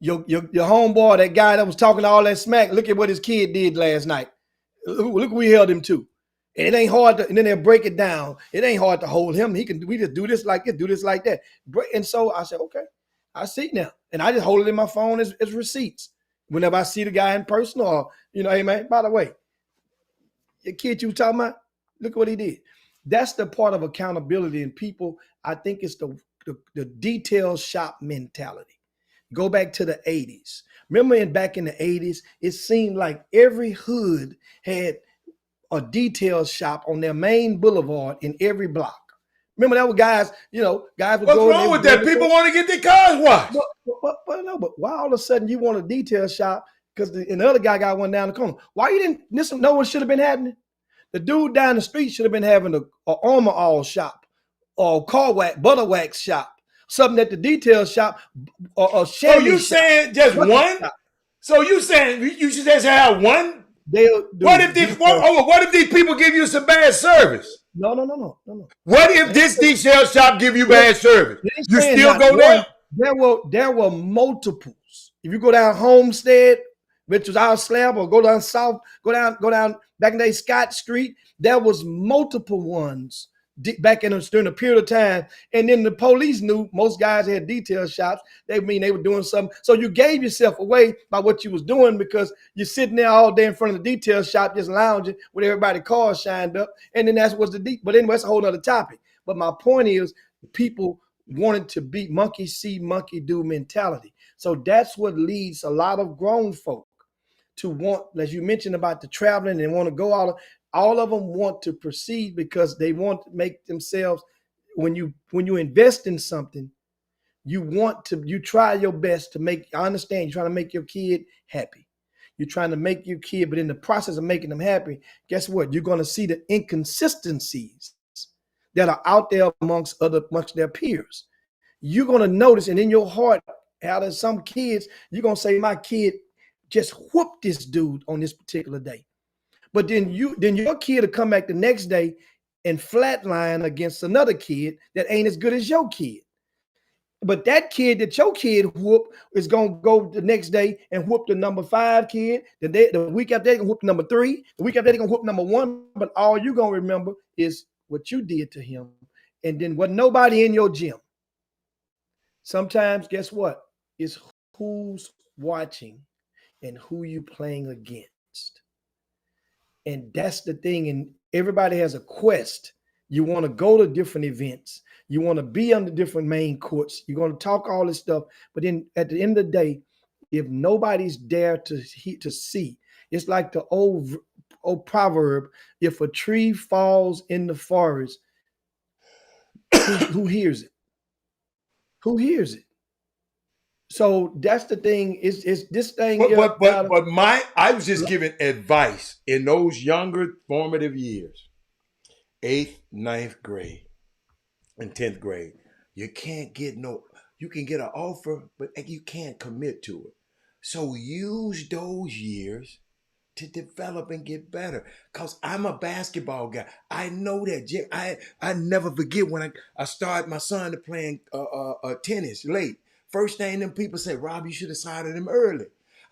your homeboy, that guy that was talking all that smack, look at what his kid did last night. Look what we held him to. And it ain't hard to, and then they'll break it down. It ain't hard to hold him. We just do this like this, do this like that. And so I said, okay, I see now. And I just hold it in my phone as receipts. Whenever I see the guy in person or, hey, man, by the way, your kid you talking about, look what he did. That's the part of accountability. And people, I think it's the detail shop mentality. Go back to the 80s. Remember back in the 80s, it seemed like every hood had a detail shop on their main boulevard in every block. Remember that was guys, guys would go. What's wrong with that? People want to get their cars washed. But why all of a sudden you want a detail shop? Because the other guy got one down the corner. Why you didn't know what should have been happening? The dude down the street should have been having a Armor All shop or butter wax shop, something at the detail shop or So you saying just one? Shop. So you saying you should just have one? What if these people give you some bad service? No. What if this detail shop give you bad service? You still go there? There were multiples. If you go down Homestead, which was our slab, or go down south, go down back in the day, Scott Street, there was multiple ones back during a period of time. And then the police knew most guys had detail shops. They were doing something. So you gave yourself away by what you was doing because you're sitting there all day in front of the detail shop just lounging with everybody's cars shined up. And then that's what's but anyway, that's a whole other topic. But my point is people wanted to be monkey see, monkey do mentality. So that's what leads a lot of grown folk to want, as you mentioned about the traveling, and want to go all of them want to proceed because they want to make themselves, when you invest in something, you try your best to make, I understand you're trying to make your kid happy. You're trying to make your kid, but in the process of making them happy, guess what? You're going to see the inconsistencies that are out there amongst their peers. You're going to notice, and in your heart, out of some kids, you're going to say, my kid just whooped this dude on this particular day. But then your kid will come back the next day and flatline against another kid that ain't as good as your kid. But that kid that your kid whoop is going to go the next day and whoop the number 5 kid. The week after they're going to whoop number 3. The week after they're going to whoop number 1. But all you're going to remember is what you did to him. And then wasn't nobody in your gym. Sometimes, guess what? It's who's watching and who you playing against. And that's the thing. And everybody has a quest. You want to go to different events. You want to be on the different main courts. You're going to talk all this stuff. But then at the end of the day, if nobody's there to see, it's like the old proverb: if a tree falls in the forest, who hears it? Who hears it? So that's the thing. Is this thing? I was just giving advice in those younger formative years, 8th, 9th grade, and 10th grade. You can't get you can get an offer, but you can't commit to it. So use those years to develop and get better. Cause I'm a basketball guy. I know that, Jim. I never forget when I started my son to playing tennis late. First thing them people say, Rob, you should have started him early.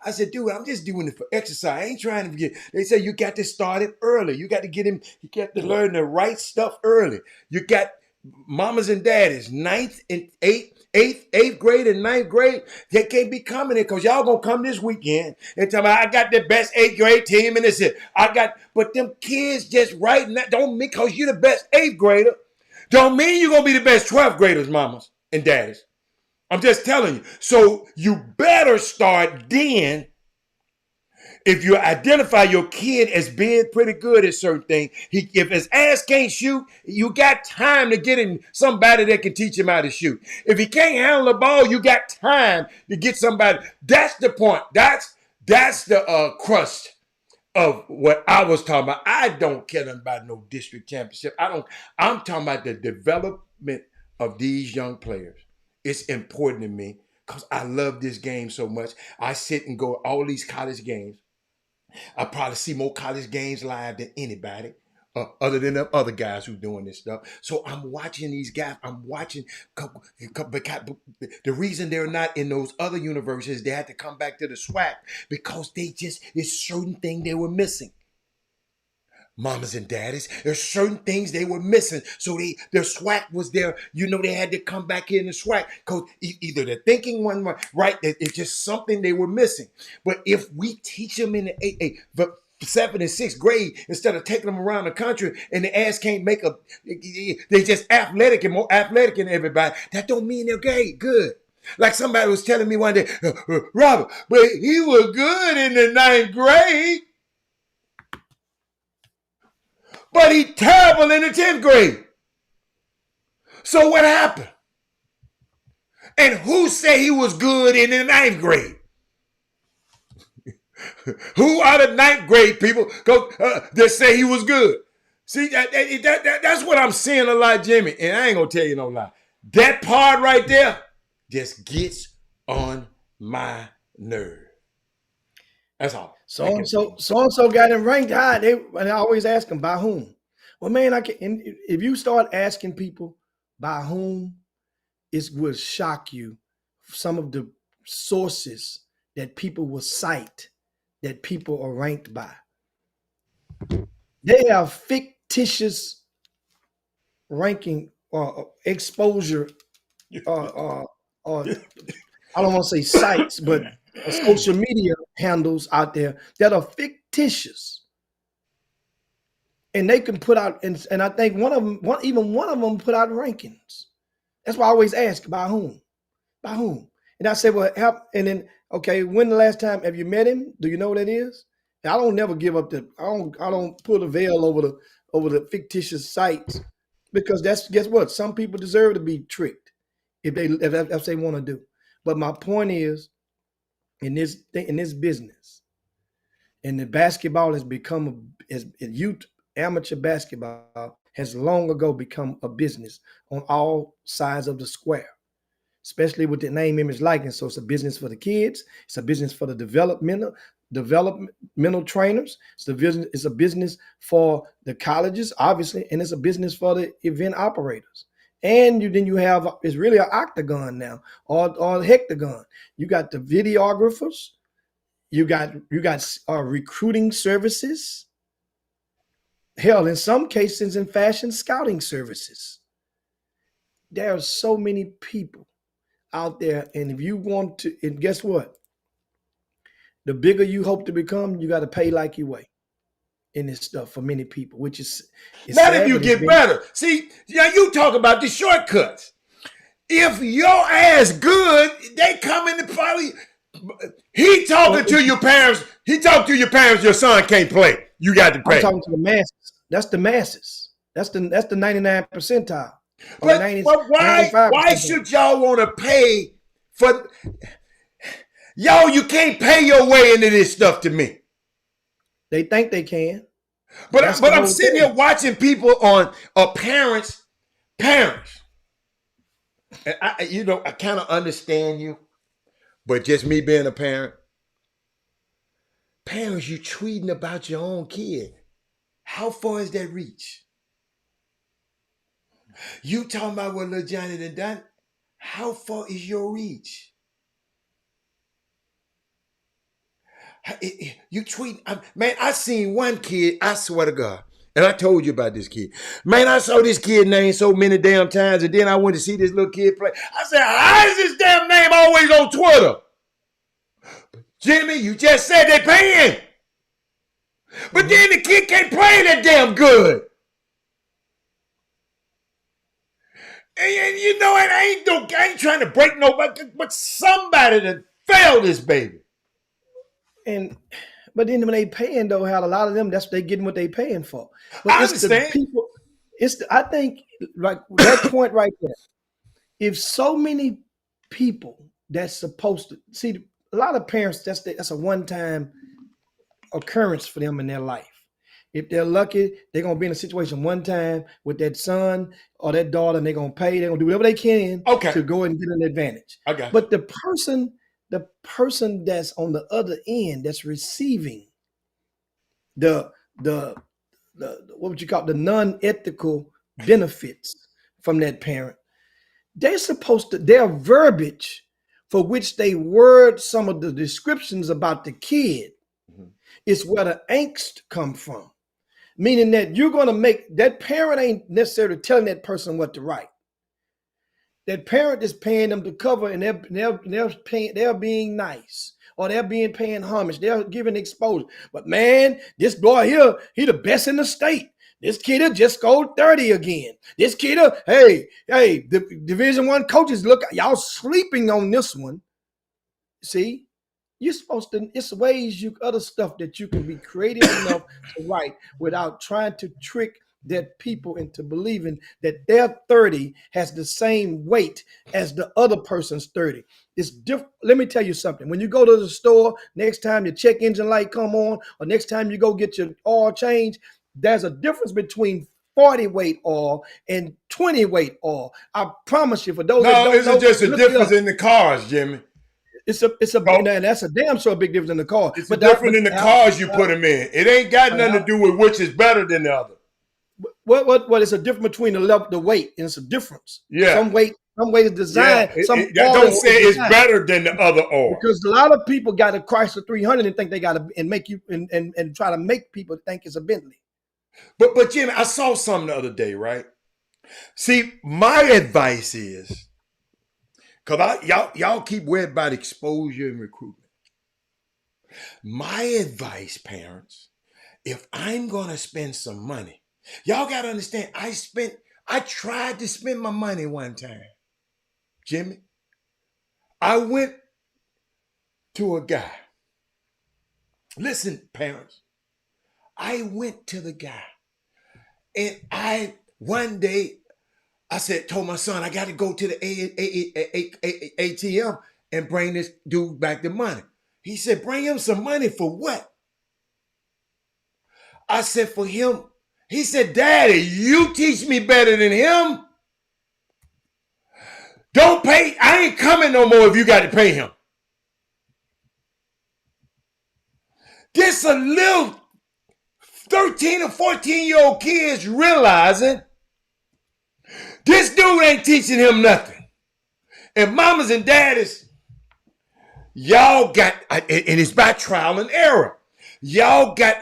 I said, dude, I'm just doing it for exercise. I ain't trying to forget. They say you got to start it early. You got to get him, you got to learn the right stuff early. You got mamas and daddies, eighth grade and ninth grade, they can't be coming in because y'all gonna come this weekend and tell me I got the best 8th grade team and this it. But them kids just right now don't mean because you're the best 8th grader, don't mean you're gonna be the best 12th graders, mamas and daddies. I'm just telling you. So you better start then. If you identify your kid as being pretty good at certain things, if his ass can't shoot, you got time to get him somebody that can teach him how to shoot. If he can't handle the ball, you got time to get somebody. That's the point. That's the crust of what I was talking about. I don't care about no district championship. I'm talking about the development of these young players. It's important to me because I love this game so much. I sit and go all these college games. I probably see more college games live than anybody, other than the other guys who doing this stuff. So I'm watching these guys. I'm watching. The reason they're not in those other universities, they had to come back to the SWAC because it's certain thing they were missing. Mamas and daddies, there's certain things they were missing. So their SWAC was there. They had to come back in the SWAC because either the thinking one right, it's just something they were missing. But if we teach them in the 7th and 6th grade instead of taking them around the country and the ass can't make they just athletic and more athletic than everybody, that don't mean they're good. Like somebody was telling me one day, Robert, but he was good in the 9th grade. But he terrible in the 10th grade. So what happened? And who said he was good in the 9th grade? Who are the 9th grade people that say he was good? See, that's what I'm seeing a lot, Jimmy. And I ain't going to tell you no lie. That part right there just gets on my nerve. That's all. So got him ranked high. And I always ask them, by whom? Well, man, if you start asking people by whom, it will shock you some of the sources that people will cite that people are ranked by. They have fictitious ranking or exposure or I don't want to say sites, but social media handles out there that are fictitious. And they can put out, and I think one of them put out rankings. That's why I always ask, by whom? By whom? And I say, well, help. And then, okay, when the last time have you met him? Do you know what that is? And I don't never give up I don't pull the veil over the fictitious sites, because guess what? Some people deserve to be tricked if they want to do. But my point is, in this business, and the basketball has become youth amateur basketball has long ago become a business on all sides of the square, especially with the name, image, likeness. So it's a business for the kids. It's a business for the developmental trainers. It's a business for the colleges, obviously, and it's a business for the event operators. And then you have, it's really an octagon now, or a hectagon. You got the videographers. You got recruiting services. Hell, in some cases, in fashion scouting services. There are so many people out there, and if you want to, and guess what? The bigger you hope to become, you got to pay like you weigh. in this stuff for many people, which is it's Not if sad, you but it's get better. See, yeah, you talk about the shortcuts. If your ass good, they come in the probably. He talking to your parents. He talked to your parents. Your son can't play. You got to I'm pay. talking to the masses. That's the masses. That's the 99 percentile. Or But, 90, but why 95 why percentile. should y'all want to pay for? Yo, you can't pay your way into this stuff to me. They think they can. But That's but the I'm whole sitting thing. here watching people on parents. And I kind of understand you, but just me being a parent, you tweeting about your own kid. How far is that reach? You talking about what little Johnny done? How far is your reach? You tweet, man. I seen one kid. I swear to God, and I told you about this kid. Man, I saw this kid name so many damn times, and then I went to see this little kid play. I said, "How is this damn name always on Twitter?" Jimmy, you just said they paying, but then the kid can't play that damn good. And you know, I ain't trying to break nobody, but somebody that failed this baby. But then when they paying though, how a lot of them that's they getting what they paying for. But I it's the understand. people. I think like that point right there. If so many people that's supposed to see a lot of parents, that's a one-time occurrence for them in their life. If they're lucky, they're gonna be in a situation one time with that son or that daughter, and they're gonna pay, they're gonna do whatever they can to go and get an advantage. Okay. But the person that's on the other end that's receiving the what would you call it, the non-ethical benefits from that parent, they're supposed to, their verbiage for which they word some of the descriptions about the kid is where the angst come from. Meaning that you're going to make, that parent ain't necessarily telling that person what to write. That parent is paying them to cover, and they're being nice, or they're paying homage. They're giving exposure. But man, this boy here, he the best in the state. This kid just scored 30 again. This kid, hey, the Division I coaches, look, y'all sleeping on this one. See, you're supposed to, it's ways other stuff that you can be creative enough to write without trying to trick that people into believing that their 30 has the same weight as the other person's 30. It's different. Let me tell you something. When you go to the store, next time your check engine light come on, or next time you go get your oil change, there's a difference between 40 weight oil and 20 weight oil. I promise you, for those that don't know, it's just a difference in the cars, Jimmy. It's and that's a damn sure big difference in the car. It's different in the cars you put them in. It ain't got nothing to do with which is better than the other. What is a difference between the weight, and it's a difference. Yeah. Some weight is designed. Don't say it's better than the other oil. Because a lot of people got a Chrysler 300 and think they got to, and make you and try to make people think it's a Bentley. But Jimmy, I saw something the other day, right? See, my advice is, because y'all keep worried about exposure and recruitment. My advice, parents, if I'm gonna spend some money, y'all gotta understand, I tried to spend my money one time. Jimmy, I went to a guy. Listen, parents, I went to the guy, and one day I told my son, I got to go to the ATM and bring this dude back the money. He said, bring him some money for what? I said, for him. He said, Daddy, you teach me better than him. Don't pay. I ain't coming no more if you got to pay him. This a little 13 or 14-year-old kids realizing this dude ain't teaching him nothing. And mamas and daddies, y'all got, and it's by trial and error. Y'all got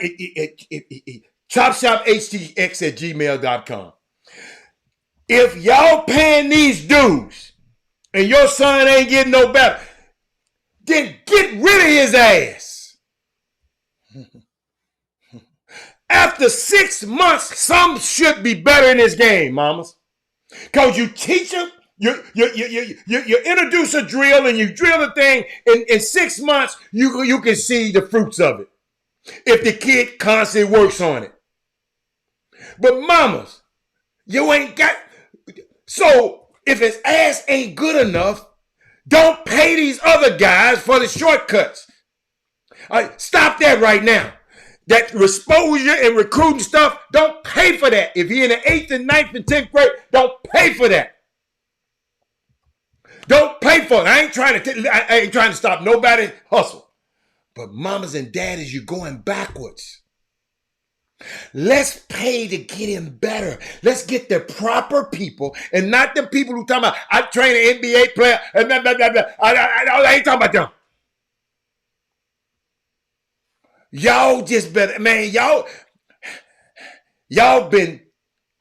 Chop Shop Htx at gmail.com. If y'all paying these dues and your son ain't getting no better, then get rid of his ass. After 6 months, some should be better in this game, mamas. Because you teach them, you introduce a drill and you drill the thing. In 6 months, you can see the fruits of it if the kid constantly works on it. But mamas, you ain't got. So if his ass ain't good enough, don't pay these other guys for the shortcuts. Stop that right now. That exposure and recruiting stuff, don't pay for that. If you're in the 8th and 9th and 10th grade, don't pay for that. Don't pay for it. I ain't trying to stop nobody's hustle. But mamas and daddies, you're going backwards. Let's pay to get him better. Let's get the proper people and not the people who talking about, I train an NBA player. And blah, blah, blah, blah. I ain't talking about them. Y'all just better, man, y'all been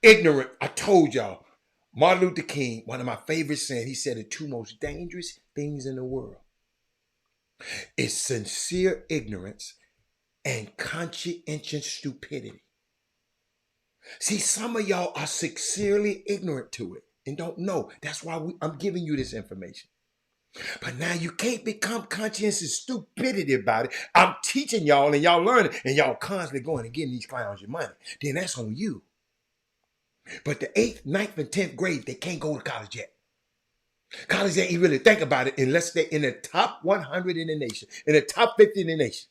ignorant. I told y'all. Martin Luther King, one of my favorite sayings, he said the two most dangerous things in the world is sincere ignorance and conscientious stupidity. See, some of y'all are sincerely ignorant to it and don't know. That's why I'm giving you this information. But now you can't become conscientious stupidity about it. I'm teaching y'all and y'all learning and y'all constantly going and getting these clowns your money. Then that's on you. But the 8th, 9th, and 10th grade, they can't go to college yet. College ain't really think about it unless they're in the top 100 in the nation, in the top 50 in the nation.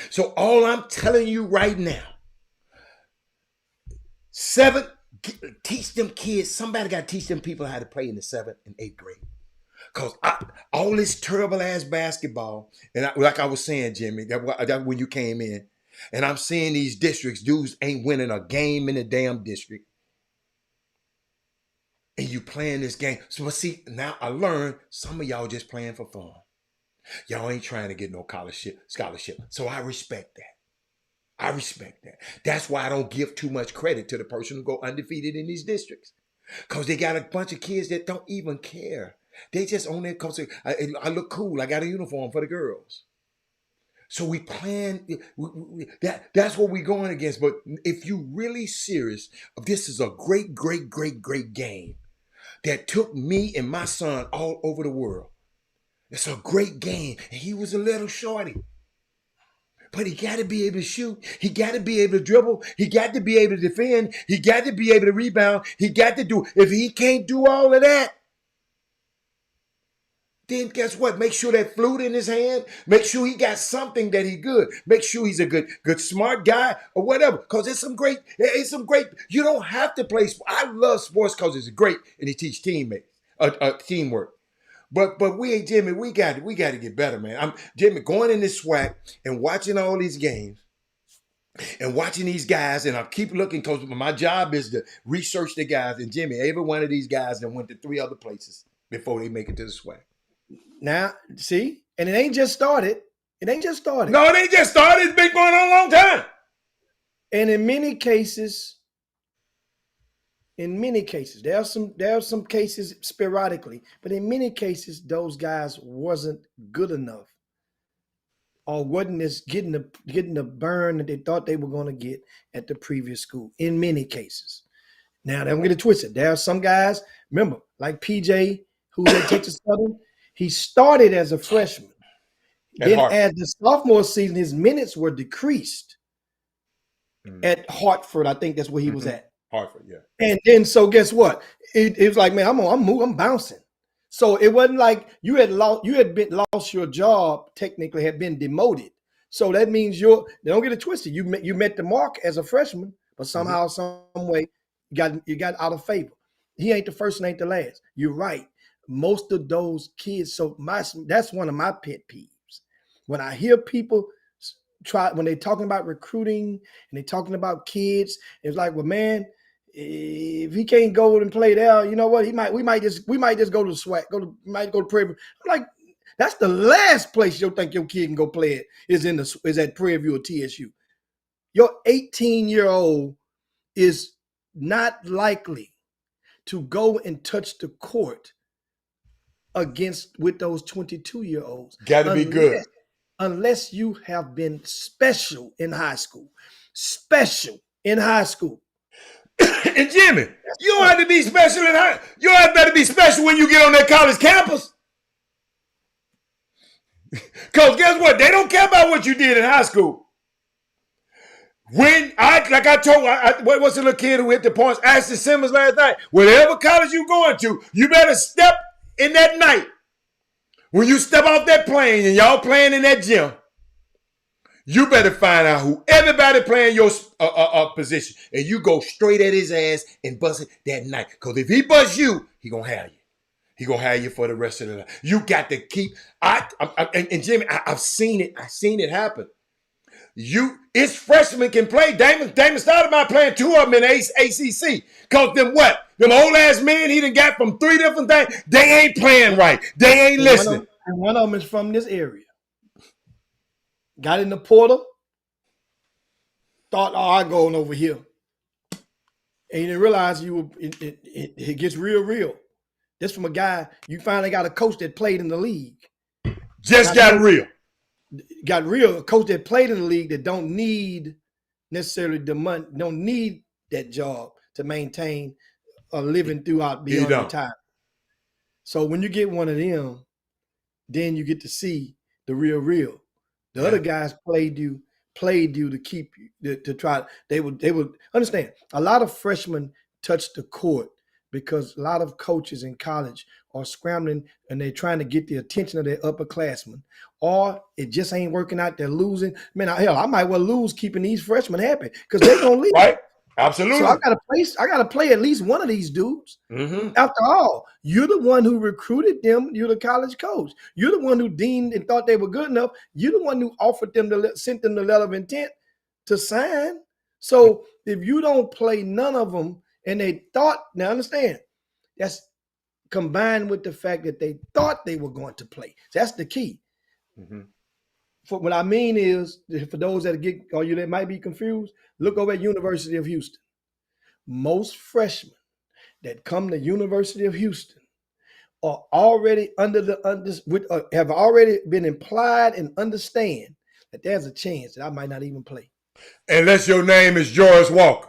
So all I'm telling you right now, teach them kids, somebody got to teach them people how to play in the 7th and 8th grade. Because all this terrible ass basketball, and like I was saying, Jimmy, that when you came in, and I'm seeing these districts, dudes ain't winning a game in the damn district. And you playing this game. So see, now I learned some of y'all just playing for fun. Y'all ain't trying to get no college scholarship. So I respect that. I respect that. That's why I don't give too much credit to the person who go undefeated in these districts. Because they got a bunch of kids that don't even care. They just on there because I look cool. I got a uniform for the girls. So we plan, that's what we're going against. But if you really serious, this is a great, great, great, great game that took me and my son all over the world. It's a great game. And he was a little shorty. But he got to be able to shoot. He got to be able to dribble. He got to be able to defend. He got to be able to rebound. He got to do, if he can't do all of that, then guess what? Make sure that flute in his hand. Make sure he got something that he good. Make sure he's a good smart guy or whatever. Because it's some great. You don't have to play sports. I love sports because it's great and it teach teamwork. But we ain't, Jimmy. We got to get better, man. I'm Jimmy going in this SWAC and watching all these games and watching these guys, and I keep looking because my job is to research the guys. And Jimmy, every one of these guys that went to 3 other places before they make it to the SWAC. Now, see, and it ain't just started. It ain't just started. No, it ain't just started. It's been going on a long time. And in many cases, there are some cases sporadically, but in many cases, those guys wasn't good enough, or wasn't getting the burn that they thought they were going to get at the previous school. In many cases, now don't get it twisted. There are some guys. Remember, like PJ, who's at Texas Southern. He started as a freshman. Then as the sophomore season, his minutes were decreased at Hartford. I think that's where he was at. Hartford, yeah. And then, so guess what? It was like, man, I'm bouncing. So it wasn't like you had lost your job, technically had been demoted. So that means don't get it twisted. You met the mark as a freshman, but somehow, some way, you got out of favor. He ain't the first and ain't the last. You're right. Most of those kids, that's one of my pet peeves. When I hear people when they're talking about recruiting and they're talking about kids, it's like, well, man, if he can't go and play there, you know what? We might just go to the SWAC, go to Prairie View. I'm like, that's the last place you'll think your kid can go play it is at Prairie View or TSU. Your 18-year-old is not likely to go and touch the court with those 22-year-olds. Got to be good. unless you have been special in high school. Special in high school. And Jimmy, you don't have to be special in high. You don't have to be special when you get on that college campus. Because guess what? They don't care about what you did in high school. When what's the little kid who hit the points? Ashton Simmons last night. Whatever college you going to, you better step in that night. When you step off that plane and y'all playing in that gym, you better find out who everybody playing your position, and you go straight at his ass and bust it that night. Because if he busts you, he gonna have you. He gonna have you for the rest of the life. You got to keep. And Jimmy, I've seen it. I've seen it happen. It's freshmen can play. Damon started by playing 2 of them in ACC. Cause them old ass men he done got from 3 different things. They ain't playing right. They ain't listening. And one of them is from this area. Got in the portal. Thought, I'm going over here. And you didn't realize it gets real. This from a guy, you finally got a coach that played in the league. Just got real. Got real. A coach that played in the league that don't need necessarily the money, don't need that job to maintain a living throughout beyond the time. So when you get one of them, then you get to see the real. The other guys played you to keep you to try. They would understand. A lot of freshmen touch the court because a lot of coaches in college are scrambling and they're trying to get the attention of their upperclassmen, or it just ain't working out. They're losing. Man, hell, I might well lose keeping these freshmen happy because they're gonna leave. Right. Absolutely. So I gotta play at least one of these dudes. Mm-hmm. After all, you're the one who recruited them. You're the college coach. You're the one who deemed and thought they were good enough. You're the one who offered them sent them the letter of intent to sign. So if you don't play none of them, and they thought, now understand, that's combined with the fact that they thought they were going to play. That's the key. Mm-hmm. For what I mean is, for those that might be confused, look over at University of Houston. Most freshmen that come to University of Houston are already have already been implied and understand that there's a chance that I might not even play. Unless your name is Joris Walker.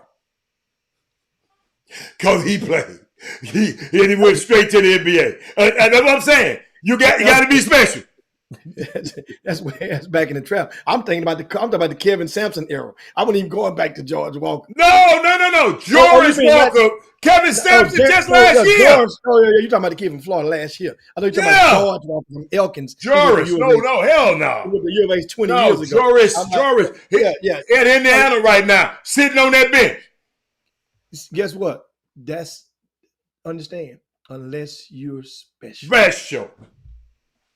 Because he played. He went straight to the NBA. And that's what I'm saying. You got to be special. That's back in the trap. I'm talking about the Kevin Sampson era. I wasn't even going back to George Walker. No. Joris Walker. Kevin Sampson just last year. George, you're talking about the kid from Florida last year. I thought you were talking about George Walker from Elkins. Joris, no, hell no. He was the U of H 20 years ago. Joris. Yeah. In Indiana right now, sitting on that bench. Guess what? Understand, unless you're special. Special.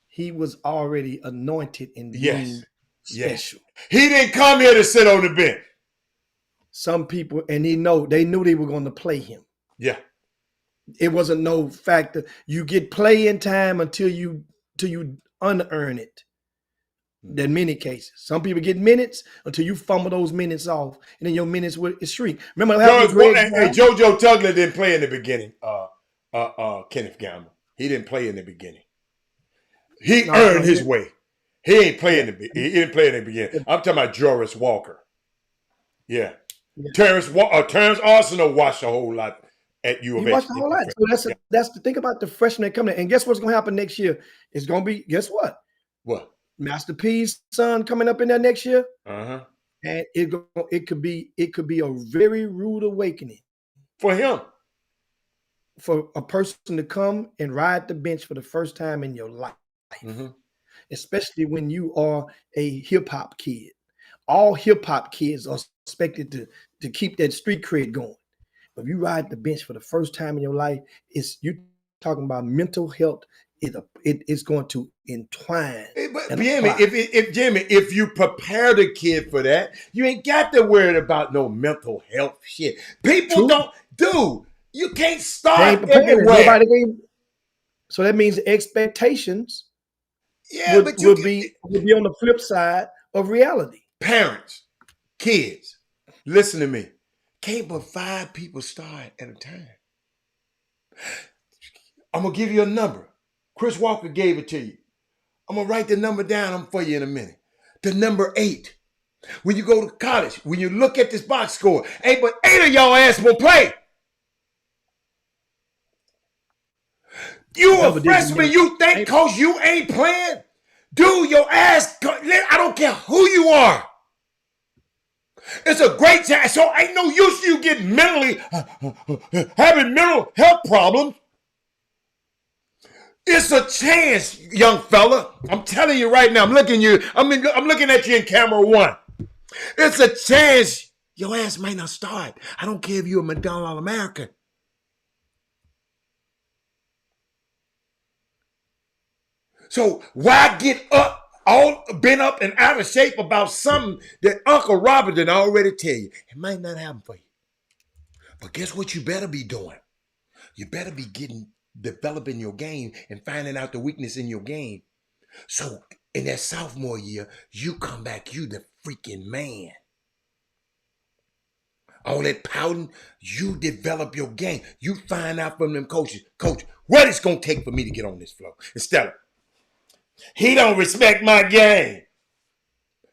He was already anointed and being special. He didn't come here to sit on the bench. Some people, and they knew they were going to play him. Yeah. It wasn't no factor. You get playing time until you unearn it. In many cases, some people get minutes until you fumble those minutes off, and then your minutes will shrink. Remember, JoJo Tugler didn't play in the beginning. Kenneth Gamble, he didn't play in the beginning. He earned his way. He ain't playing He didn't play in the beginning. I'm talking about Joris Walker. Yeah. Terrence Arsenal watched a whole lot at U of H. He watched a whole lot. So that's the thing about the freshmen that come in. And guess what's going to happen next year? It's going to be, guess what? What? Master P's son coming up in there next year. Uh-huh. And it could be a very rude awakening. For him. For a person to come and ride the bench for the first time in your life. Mm-hmm. Especially when you are a hip-hop kid. All hip-hop kids are expected to keep that street cred going. But if you ride the bench for the first time in your life, you talking about mental health. It's going to entwine. But Jimmy, if you prepare the kid for that, you ain't got to worry about no mental health shit. People you can't start everywhere. So that means the expectations would be on the flip side of reality. Parents, kids, listen to me. Can't but 5 people start at a time. I'm going to give you a number. Chris Walker gave it to you. I'm going to write the number down for you in a minute. the number 8. When you go to college, when you look at this box score, hey, but 8 of y'all ass will play. You a freshman, you think because you ain't playing? Dude, your ass, I don't care who you are. It's a great time. So ain't no use you getting mentally, having mental health problems. It's a chance, young fella. I'm telling you right now. I'm looking at you in camera 1. It's a chance your ass might not start. I don't care if you're a McDonald All-American. So why get all bent up and out of shape about something that Uncle Robert did already tell you? It might not happen for you. But guess what you better be doing? You better be developing your game and finding out the weakness in your game. So in that sophomore year, you come back, you the freaking man. All that pouting, you develop your game. You find out from them coaches, Coach, what it's going to take for me to get on this floor. Instead of, he don't respect my game.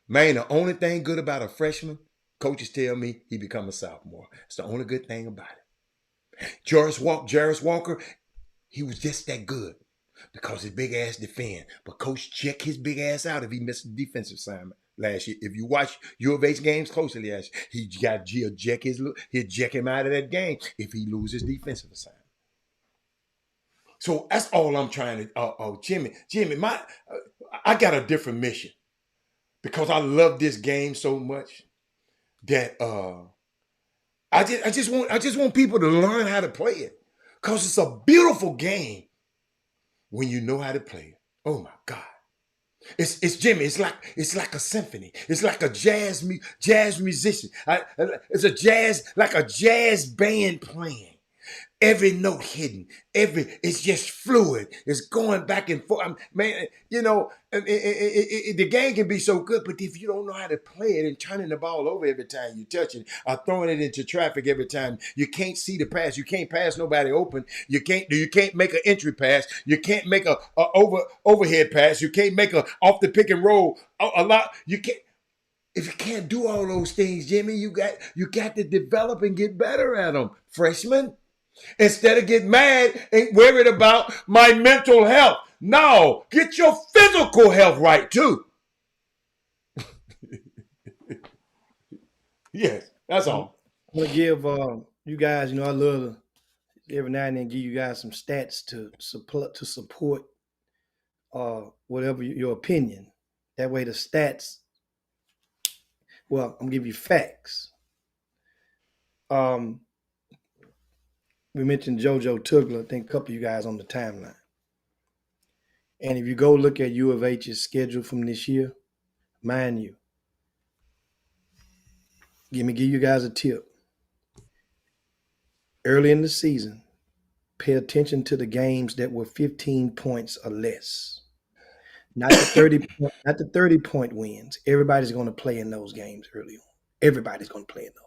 Man, the only thing good about a freshman, coaches tell me he become a sophomore. It's the only good thing about it. Jarris Walker, he was just that good because his big ass defend. But coach check his big ass out if he missed the defensive assignment last year. If you watch U of H games closely last year, he'll check him out of that game if he loses defensive assignment. So that's all I'm trying to. Jimmy, I got a different mission because I love this game so much that I just want people to learn how to play it because it's a beautiful game when you know how to play it. Oh my God. It's Jimmy. It's like a symphony. It's like a jazz musician. It's a jazz band playing. Every note hidden. It's just fluid. It's going back and forth. Man, the game can be so good, but if you don't know how to play it and turning the ball over every time you touch it, or throwing it into traffic every time, you can't see the pass. You can't pass nobody open. You can't make an entry pass. You can't make a overhead pass. You can't make a off the pick and roll a lot. You can't. If you can't do all those things, Jimmy, you got to develop and get better at them, freshman. Instead of getting mad and worried about my mental health. No, get your physical health right too. Yes, that's all. I'm going to give you guys, I love to every now and then give you guys some stats to support whatever your opinion. That way the stats, well, I'm going to give you facts. We mentioned JoJo Tugler, I think a couple of you guys on the timeline. And if you go look at U of H's schedule from this year, mind you, give you guys a tip. Early in the season, pay attention to the games that were 15 points or less. Not the 30-point wins. Everybody's going to play in those games early on. Everybody's going to play in those.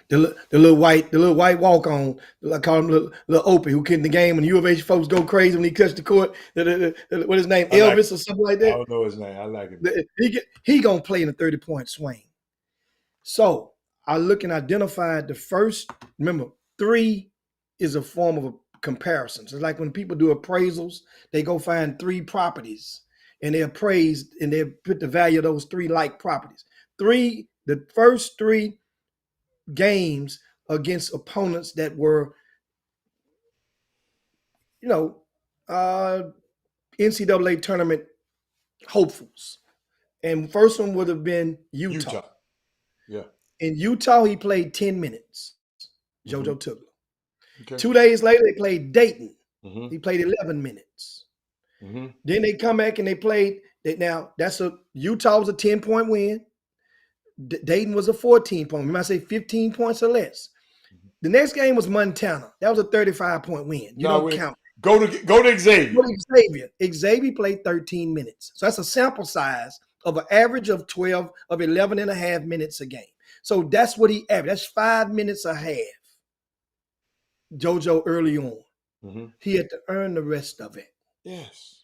The little white walk on, I call him little Opie, who can in the game when U of H folks go crazy when he cuts the court. What his name, Elvis or something like that. I don't know his name. I like him. He gonna play in a 30-point swing. So I look and identify the first. Remember, 3 is a form of a comparison. So it's like when people do appraisals, they go find 3 properties and they appraise and they put the value of those 3 like properties. The first 3 games against opponents that were, NCAA tournament hopefuls. And first one would have been Utah. Yeah. In Utah, he played 10 minutes. JoJo Tugler. Okay. 2 days later, they played Dayton. Mm-hmm. He played 11 minutes. Mm-hmm. Then they come back and they played. Now, Utah was a 10-point win. Dayton was a 14-point. We might say 15 points or less. The next game was Montana. That was a 35-point win. You don't count. Go to Xavier. Xavier played 13 minutes. So that's a sample size of an average of 11 and a half minutes a game. So that's what he averaged. That's 5 minutes a half. JoJo early on. Mm-hmm. He had to earn the rest of it. Yes.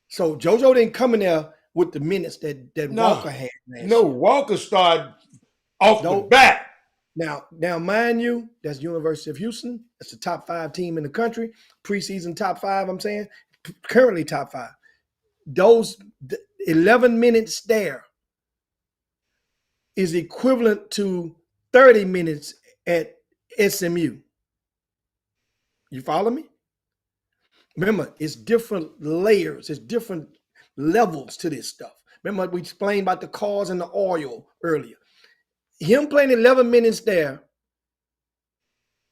So JoJo didn't come in there with the minutes that No, Walker had last no, year. Walker started off the No. bat. Now, mind you, that's University of Houston. That's the top 5 team in the country. Preseason top 5, I'm saying. Currently top 5. Those 11 minutes there is equivalent to 30 minutes at SMU. You follow me? Remember, it's different layers, it's different levels to this stuff. Remember, we explained about the cars and the oil earlier. Him playing 11 minutes there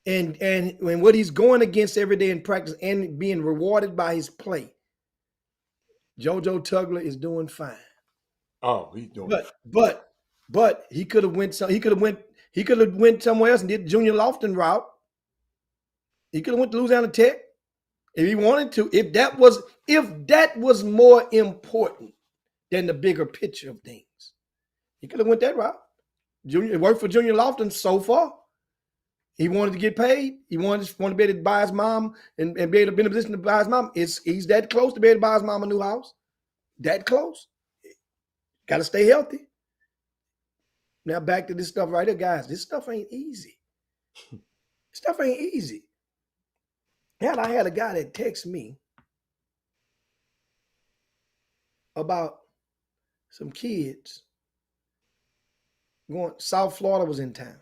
and what he's going against every day in practice and being rewarded by his play, JoJo Tugler is doing fine. Oh, he's doing. But he could have went somewhere else and did Junior Lofton route. He could have went to Louisiana Tech if he wanted to. If that was more important than the bigger picture of things, he could have went that route. It worked for Junior Lofton so far. He wanted to get paid. He wanted to be able to buy his mom and be able to be in a position to buy his mom. He's that close to be able to buy his mom a new house. That close. Got to stay healthy. Now back to this stuff right here, guys. This stuff ain't easy. Stuff ain't easy. I had a guy that texted me about some kids going. South Florida was in town.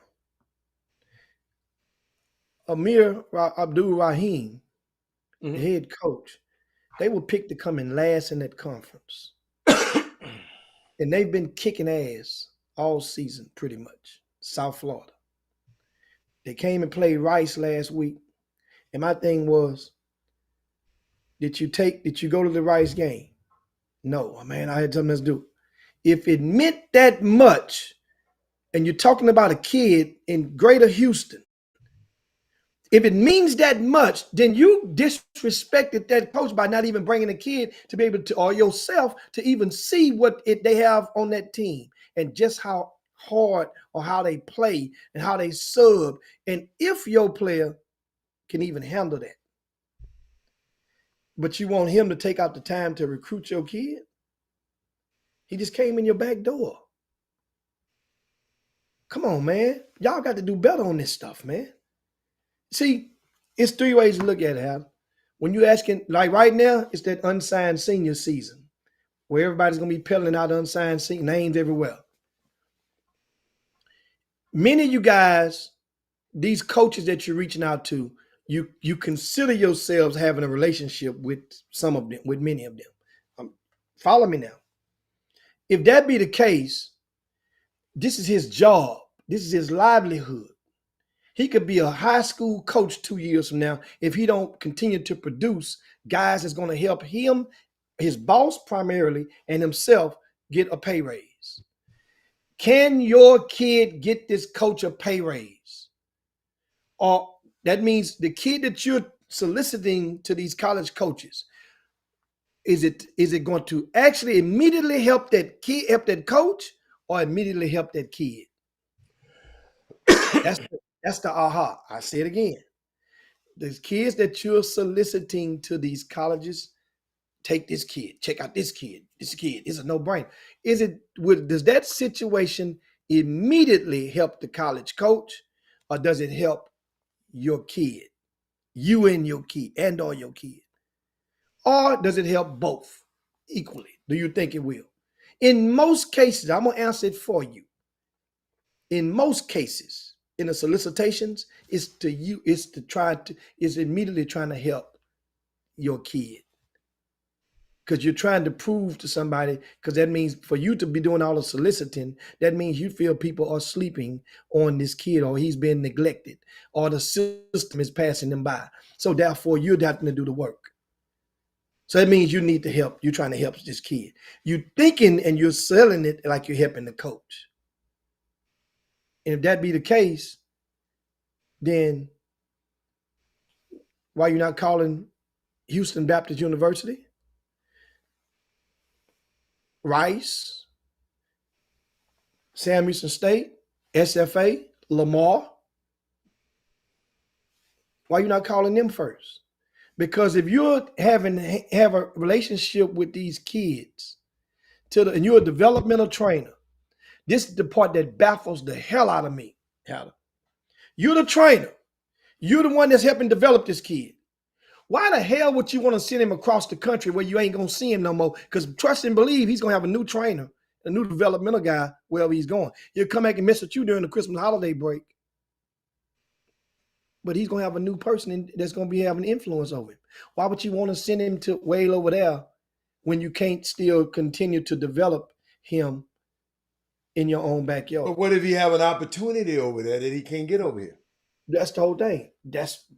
Amir Abdul Rahim, the head coach, they were picked to come in last in that conference. And they've been kicking ass all season, pretty much. South Florida. They came and played Rice last week. And my thing was, did you go to the Rice game? No, man, I had something else to do. If it meant that much, and you're talking about a kid in Greater Houston, if it means that much, then you disrespected that coach by not even bringing a kid to be able to, or yourself, to even see what they have on that team and just how hard or how they play and how they sub. And if your player can even handle that, but you want him to take out the time to recruit your kid, he just came in your back door. Come on, man. Y'all got to do better on this stuff, man. See, it's 3 ways to look at it, Hal. When you're asking, like right now, it's that unsigned senior season where everybody's going to be peddling out unsigned names everywhere. Many of you guys, these coaches that you're reaching out to, you consider yourselves having a relationship with some of them, with many of them. Follow me now. If that be the case, this is his job. This is his livelihood. He could be a high school coach 2 years from now if he don't continue to produce guys that's going to help him, his boss primarily, and himself get a pay raise. Can your kid get this coach a pay raise? Or that means the kid that you're soliciting to these college coaches, is it going to actually immediately help that kid, help that coach, or immediately help that kid? That's the aha. I say it again. The kids that you're soliciting to these colleges, take this kid, check out this kid. This kid is a no-brainer. Does that situation immediately help the college coach, or does it help your kid, you and your kid, and or your kid? Or does it help both equally? Do you think it will? In most cases, I'm going to answer it for you. In most cases, in the solicitations, it's immediately trying to help your kid. Because you're trying to prove to somebody, because that means for you to be doing all the soliciting, that means you feel people are sleeping on this kid, or he's been neglected, or the system is passing them by. So therefore, you're having to do the work. So that means you need to help. You're trying to help this kid. You're thinking and you're selling it like you're helping the coach. And if that be the case, then why you not calling Houston Baptist University, Rice, Sam Houston State, SFA, Lamar? Why you not calling them first? Because if you're have a relationship with these kids and you're a developmental trainer. This is the part that baffles the hell out of me, Hatter. You're the trainer. You're the one that's helping develop this kid. Why the hell would you want to send him across the country where you ain't going to see him no more? Because trust and believe he's going to have a new trainer, a new developmental guy wherever he's going. He'll come back and mess with you during the Christmas holiday break. But he's going to have a new person that's going to be having influence over him. Why would you want to send him to way over there when you can't still continue to develop him in your own backyard? But what if he have an opportunity over there that he can't get over here? That's the whole thing.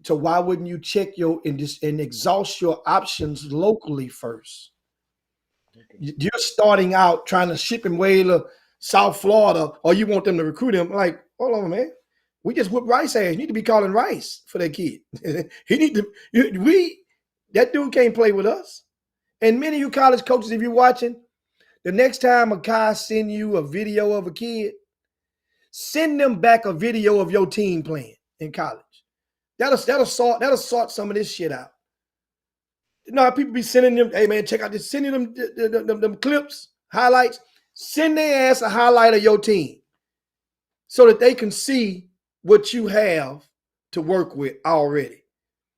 So why wouldn't you check and exhaust your options locally first? Okay. You're starting out trying to ship him way to South Florida, or you want them to recruit him. Like, hold on, man. We just whip Rice ass. You need to be calling Rice for that kid. He need to. That dude can't play with us. And many of you college coaches, if you're watching, the next time a guy send you a video of a kid, send them back a video of your team playing in college. That'll sort some of this shit out. No, people be sending them, hey man, check out this, sending them clips, highlights. Send their ass a highlight of your team so that they can see what you have to work with already.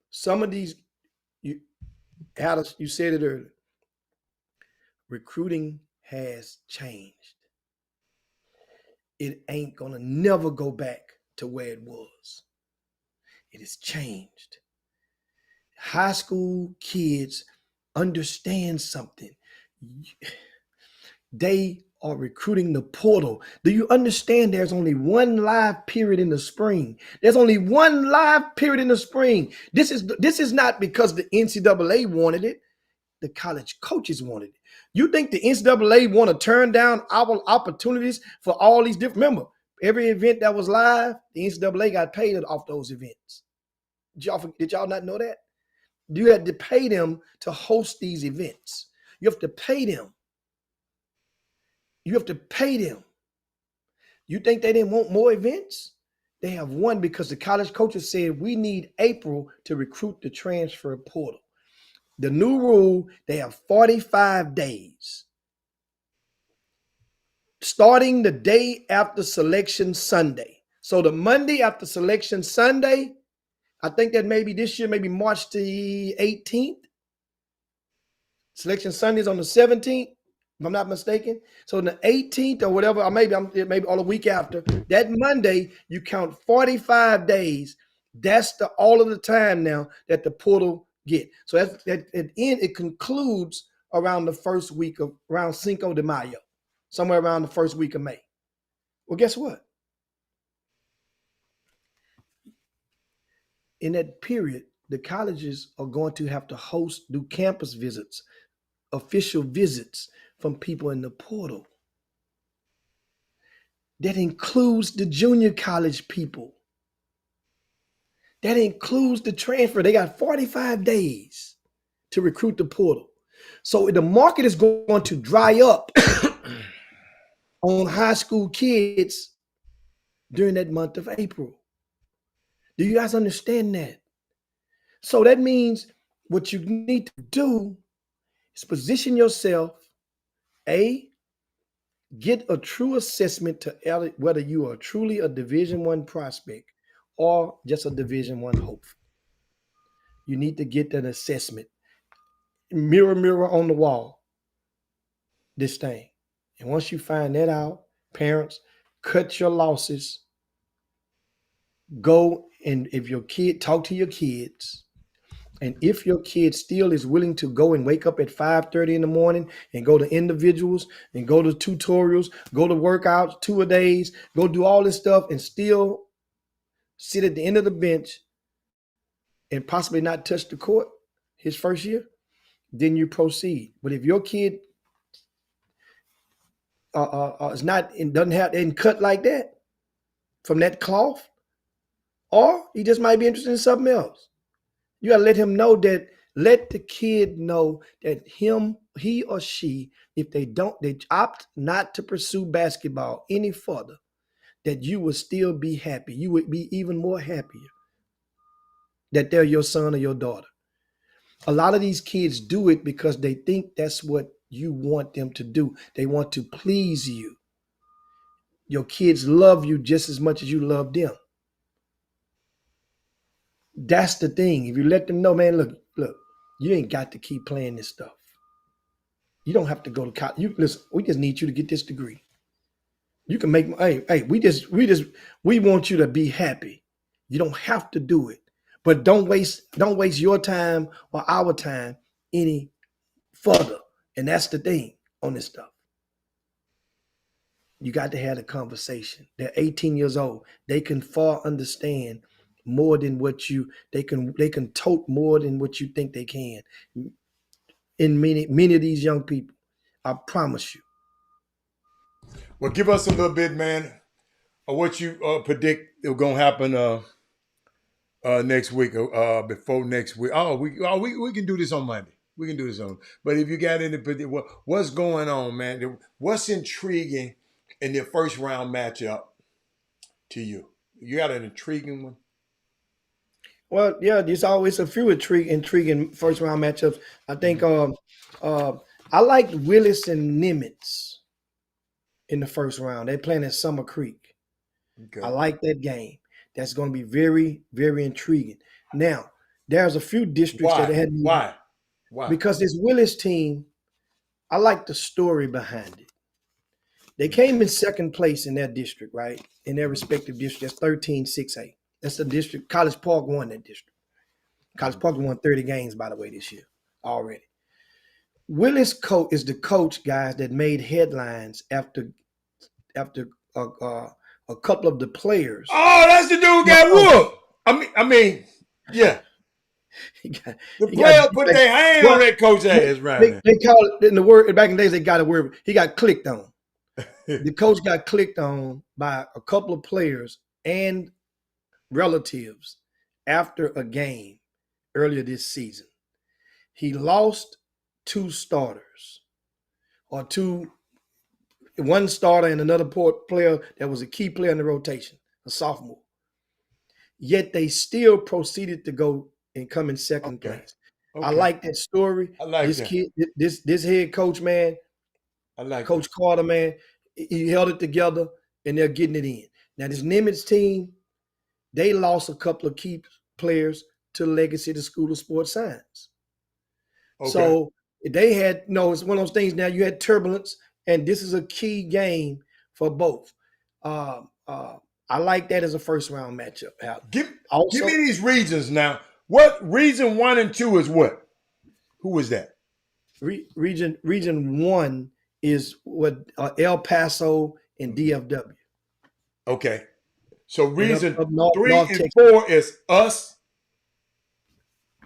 Some of these, you said it earlier, recruiting has changed. It ain't gonna never go back to where it was. It has changed. High school kids understand something. They are recruiting the portal. Do you understand there's only one live period in the spring? There's only one live period in the spring. This is not because the NCAA wanted it. The college coaches wanted it. You think the NCAA want to turn down our opportunities for all these different? Remember, every event that was live, the NCAA got paid off those events. Did y'all not know that? You had to pay them to host these events. You have to pay them. You have to pay them. You think they didn't want more events? They have one because the college coaches said we need April to recruit the transfer portal. The new rule, they have 45 days. Starting the day after Selection Sunday. So the Monday after Selection Sunday, I think that maybe this year, maybe March the 18th. Selection Sunday is on the 17th, if I'm not mistaken. So on the 18th or whatever, or maybe all the week after, that Monday, you count 45 days. That's all of the time now that the portal get. So at the end, it concludes around the first week of, around Cinco de Mayo, somewhere around the first week of May. Well, guess what? In that period, the colleges are going to have to do campus visits, official visits from people in the portal. That includes the junior college people. That includes the transfer. They got 45 days to recruit the portal. So the market is going to dry up on high school kids during that month of April. Do you guys understand that? So that means what you need to do is position yourself, get a true assessment to whether you are truly a Division I prospect or just a Division I hope. You need to get that assessment. Mirror, mirror on the wall, this thing. And once you find that out, parents, cut your losses. Go and if your kid, talk to your kids. And if your kid still is willing to go and wake up at 5:30 in the morning and go to individuals and go to tutorials, go to workouts 2-a-days, go do all this stuff and still sit at the end of the bench and possibly not touch the court his first year, then you proceed. But if your kid is not and doesn't cut like that from that cloth, or he just might be interested in something else. You got to let him know that, let the kid know that he or she, if they opt not to pursue basketball any further, that you will still be happy. You would be even more happier that they're your son or your daughter. A lot of these kids do it because they think that's what you want them to do. They want to please you. Your kids love you just as much as you love them. That's the thing. If you let them know, man, look, you ain't got to keep playing this stuff. You don't have to go to college. You listen, we just need you to get this degree. You can make hey, we want you to be happy. You don't have to do it. But don't waste your time or our time any further. And that's the thing on this stuff. You got to have a conversation. They're 18 years old. They can far understand more than what they can tote more than what you think they can. In many of these young people, I promise you. Well, give us a little bit, man, of what you predict is going to happen next week, before next week. We can do this on Monday. We can do this on. But if you got any, what's going on, man? What's intriguing in the first round matchup to you? You got an intriguing one? Well, yeah, there's always a few intriguing first round matchups. I think I liked Willis and Nimitz in the first round. They're playing at Summer Creek. Okay. I like that game. That's going to be very, very intriguing. Now, there's a few districts that had Why? Because this Willis team, I like the story behind it. They came in second place in their district, right? In their respective district. That's 13-6A. That's the district. College Park won that district. College Park won 30 games, by the way, this year already. Willis is the coach, guys, that made headlines after a couple of the players. Oh, that's the dude who got whooped. I mean, yeah. The player put their hand on that coach's ass right now. They call it in the word back in the days. They got a word. He got clicked on. The coach got clicked on by a couple of players and relatives after a game earlier this season. He lost two starters, one starter and another player that was a key player in the rotation, a sophomore. Yet they still proceeded to go and come in second place. Okay. I like that story. I like this that. kid, this head coach, man. I like Coach Carter, man. He held it together, and they're getting it in. Now, this Nimitz team, they lost a couple of key players to Legacy, the School of Sports Science. Okay. So they had, it's one of those things now. You had turbulence, and this is a key game for both. I like that as a first round matchup. Give me these regions now. What region 1 and 2 is what? Who is that? Region 1 is what El Paso and DFW. Okay. So region North 3 and Texas. 4 is us.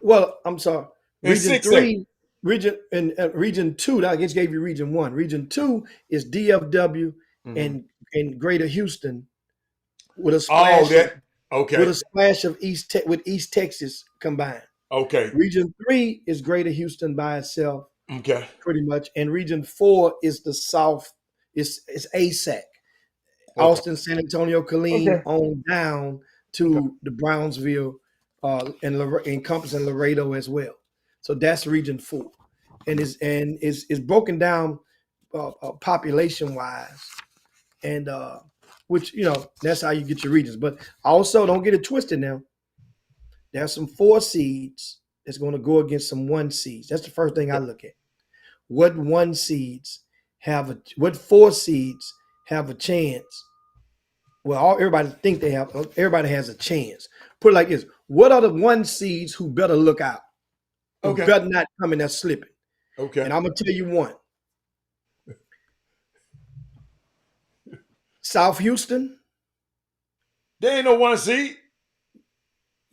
Well, I'm sorry. Region 3. Region 2, I just gave you region 1. Region 2 is DFW and Greater Houston with a splash. With a splash of East Texas combined. Okay. Region 3 is Greater Houston by itself. Okay. Pretty much. And region 4 is the South. It's ASAC. Okay. Austin, San Antonio, Killeen on down to the Brownsville and encompassing Laredo as well. So that's region 4. And is broken down population wise. And which, that's how you get your regions. But also, don't get it twisted now. There's some 4 seeds that's going to go against some 1 seeds. That's the first thing I look at. What 4 seeds have a chance? Well, everybody think they have. Everybody has a chance. Put it like this: what are the 1 seeds who better look out? Who better not come in there slipping? Okay. And I'm gonna tell you one. South Houston. They ain't no 1 seed.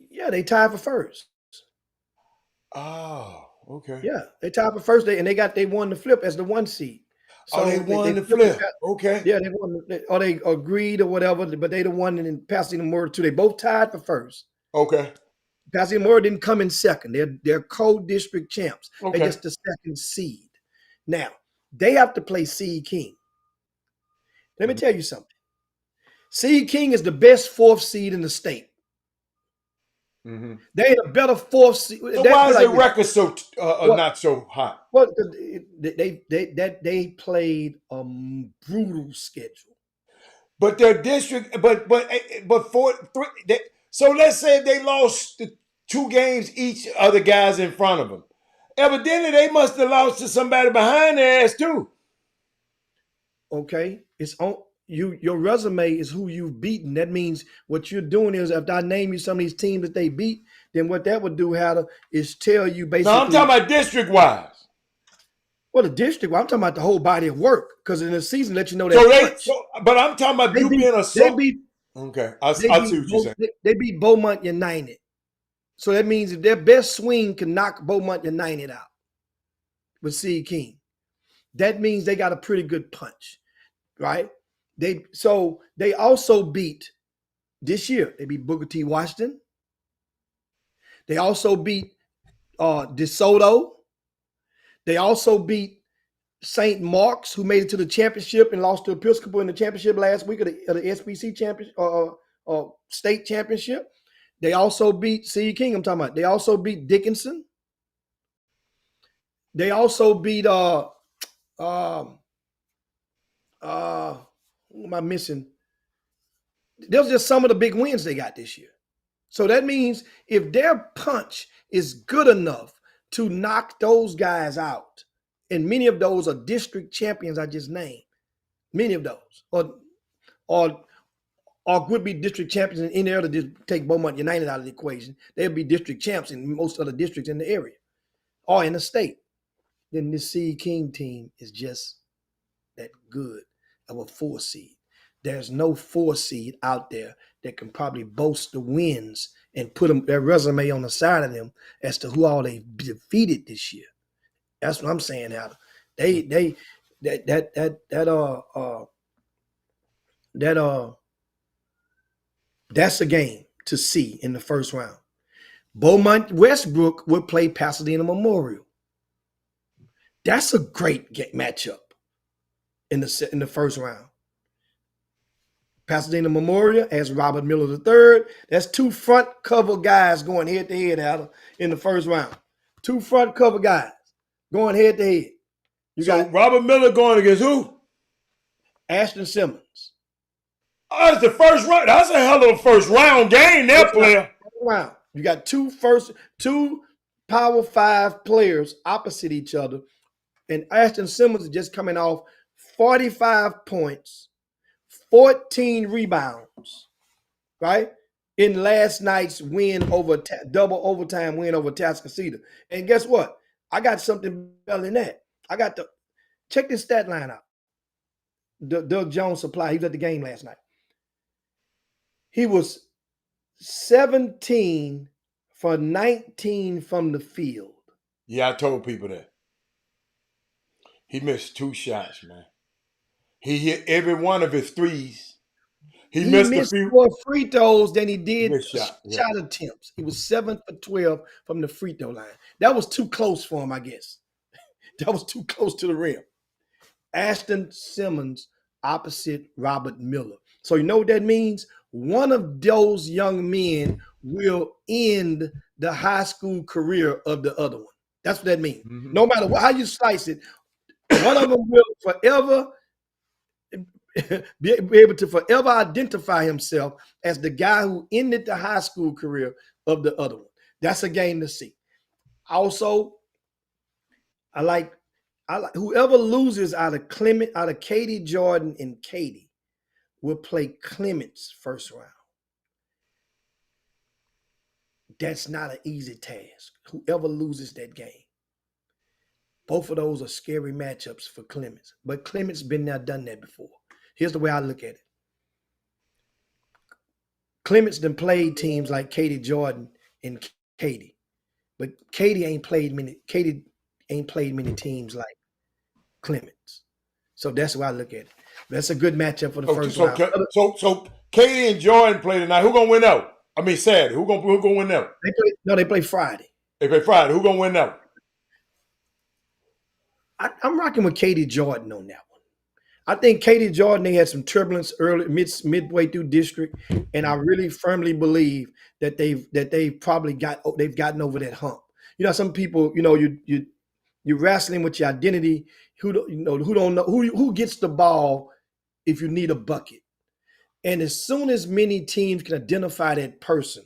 Yeah, they tied for first. Oh, okay. Yeah, they tied for first. They won the flip as the 1 seed. So they won the flip. Okay. Yeah, they won. Or they agreed or whatever, but they the one in Pasadena Murder too. They both tied for first. Okay. Pasadena Murder didn't come in second. They're co-district champs. Okay. They're just the 2nd seed. Now they have to play Seed King. Let me tell you something. Seed King is the best 4th seed in the state. They had a better fourth seed. So why is the record so not so hot? Well, they played a brutal schedule. But their district, but so let's say if they lost the 2 games each of the guys in front of them. Evidently, they must have lost to somebody behind their ass too. Okay, it's on you. Your resume is who you've beaten. That means what you're doing is, if I name you some of these teams that they beat, then what that would do, Hatter, is tell you basically. No, I'm talking about district wise. Well, the district. Well, I'm talking about the whole body of work, because in the season, let you know that. But I'm talking about you being a. They beat. Okay, I see what you're saying. They beat Beaumont United. So that means if their best swing can knock Beaumont United out with C. King, that means they got a pretty good punch, right? They also beat this year. They beat Booker T. Washington. They also beat DeSoto. They also beat St. Mark's, who made it to the championship and lost to Episcopal in the championship last week of the SBC championship state championship. They also beat C. King. I'm talking about. They also beat Dickinson. They also beat who am I missing? Those are just some of the big wins they got this year. So that means if their punch is good enough to knock those guys out, and many of those are district champions I just named, many of those, or would be district champions in any other district. Take Beaumont United out of the equation, they'll be district champs in most other districts in the area or in the state. Then this C. King team is just that good of a 4 seed. There's no 4 seed out there that can probably boast the wins and put their resume on the side of them as to who all they defeated this year. That's what I'm saying, Adam. That's a game to see in the first round. Beaumont Westbrook would play Pasadena Memorial. That's a great matchup in the first round. Pasadena Memorial has Robert Miller III. That's 2 front cover guys going head to head out in the first round. 2 front cover guys going head to head. You got Robert Miller going against who? Ashton Simmons. Oh, that's the first round. That's a hell of a first round game there, player. Round. You got 2 Power 5 players opposite each other. And Ashton Simmons is just coming off 45 points, 14 rebounds, right? In last night's win over double overtime win over Tascasita. And guess what? I got something better than that. Check this stat line out. Doug Jones Supply. He was at the game last night. He was 17 for 19 from the field. Yeah, I told people that. He missed 2 shots, man. He hit every one of his threes. He missed a few more free throws than he did shot attempts. He was 7 for 12 from the free throw line. That was too close for him, I guess. That was too close to the rim. Ashton Simmons opposite Robert Miller. So you know what that means? One of those young men will end the high school career of the other one. That's what that means. Mm-hmm. No matter how you slice it, one of them will forever be able to forever identify himself as the guy who ended the high school career of the other one. That's a game to see. Also, I like whoever loses out of Katie Jordan and Katie will play Clements first round. That's not an easy task. Whoever loses that game. Both of those are scary matchups for Clements. But Clements been there, done that before. Here's the way I look at it. Clements done played teams like Katie Jordan and Katie. But Katie ain't played many teams like Clements. So that's the way I look at it. That's a good matchup for the first round. So Katie and Jordan play tonight. Who gonna win out? I mean Saturday. Who gonna win out? They play Friday. They play Friday. Who gonna win out? I'm rocking with Katie Jordan on that one. I think Katie Jordan, they had some turbulence early midway through district, and I really firmly believe that they've probably gotten over that hump. You know, some people, you know, you're wrestling with your identity. Who don't know who gets the ball if you need a bucket. And as soon as many teams can identify that person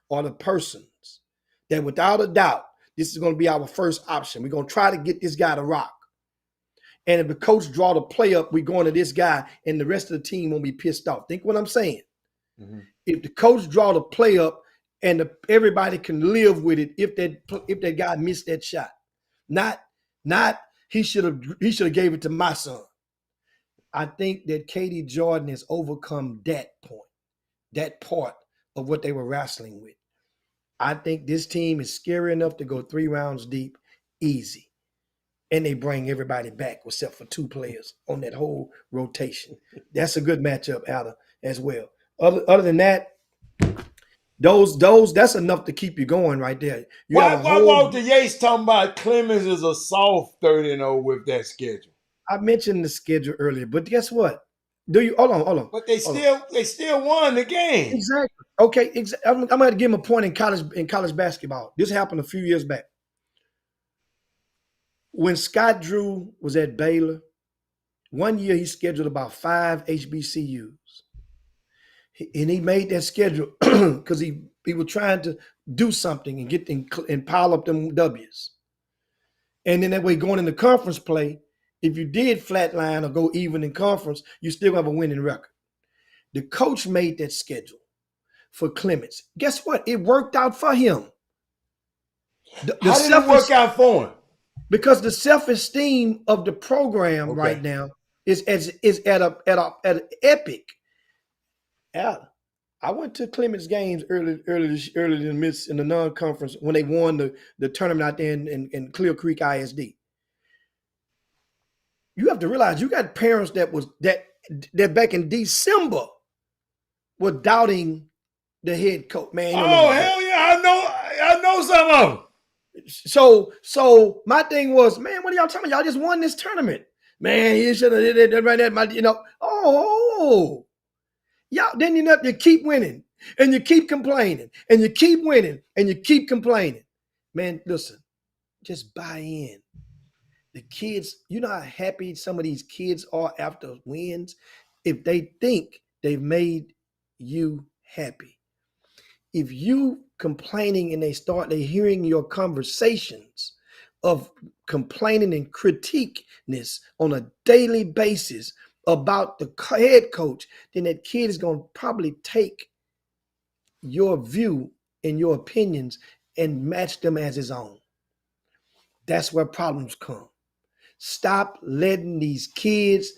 or the persons, that without a doubt, this is going to be our first option. We're going to try to get this guy to rock. And if the coach draw the play up, we're going to this guy, and the rest of the team won't be pissed off. Think what I'm saying. Mm-hmm. If the coach draw the play up, and everybody can live with it, if that guy missed that shot, not he should have gave it to my son. I think that Katie Jordan has overcome that point, that part of what they were wrestling with. I think this team is scary enough to go 3 rounds deep, easy. And they bring everybody back except for 2 players on that whole rotation. That's a good matchup, Ada, as well. Other than that, those that's enough to keep you going right there. Why Walter Yates talking about Clemens is a soft 30-0 with that schedule? I mentioned the schedule earlier, but guess what? Hold on. But they still won the game. Exactly. Okay. I'm going to give him a point in college basketball. This happened a few years back. When Scott Drew was at Baylor, one year he scheduled about 5 HBCUs. And he made that schedule because he was trying to do something and get and pile up them W's. And then that way, going into conference play, if you did flatline or go even in conference, you still have a winning record. The coach made that schedule for Clemens. Guess what? It worked out for him. How did it work out for him? Because the self-esteem of the program right now is at an epic. Yeah, I went to Clemens games early in the non-conference when they won the tournament out there in Clear Creek ISD. You have to realize you got parents that back in December were doubting the head coach. Man, hell yeah, I know some of them. So my thing was, man, what are y'all talking about? Y'all just won this tournament. Man, you should have did that right there. Y'all, then you keep winning and you keep complaining and you keep winning and you keep complaining. Man, listen, just buy in. The kids, you know how happy some of these kids are after wins if they think they've made you happy. If you complaining and they hearing your conversations of complaining and critiqueness on a daily basis about the head coach, then that kid is going to probably take your view and your opinions and match them as his own. That's where problems come. Stop letting these kids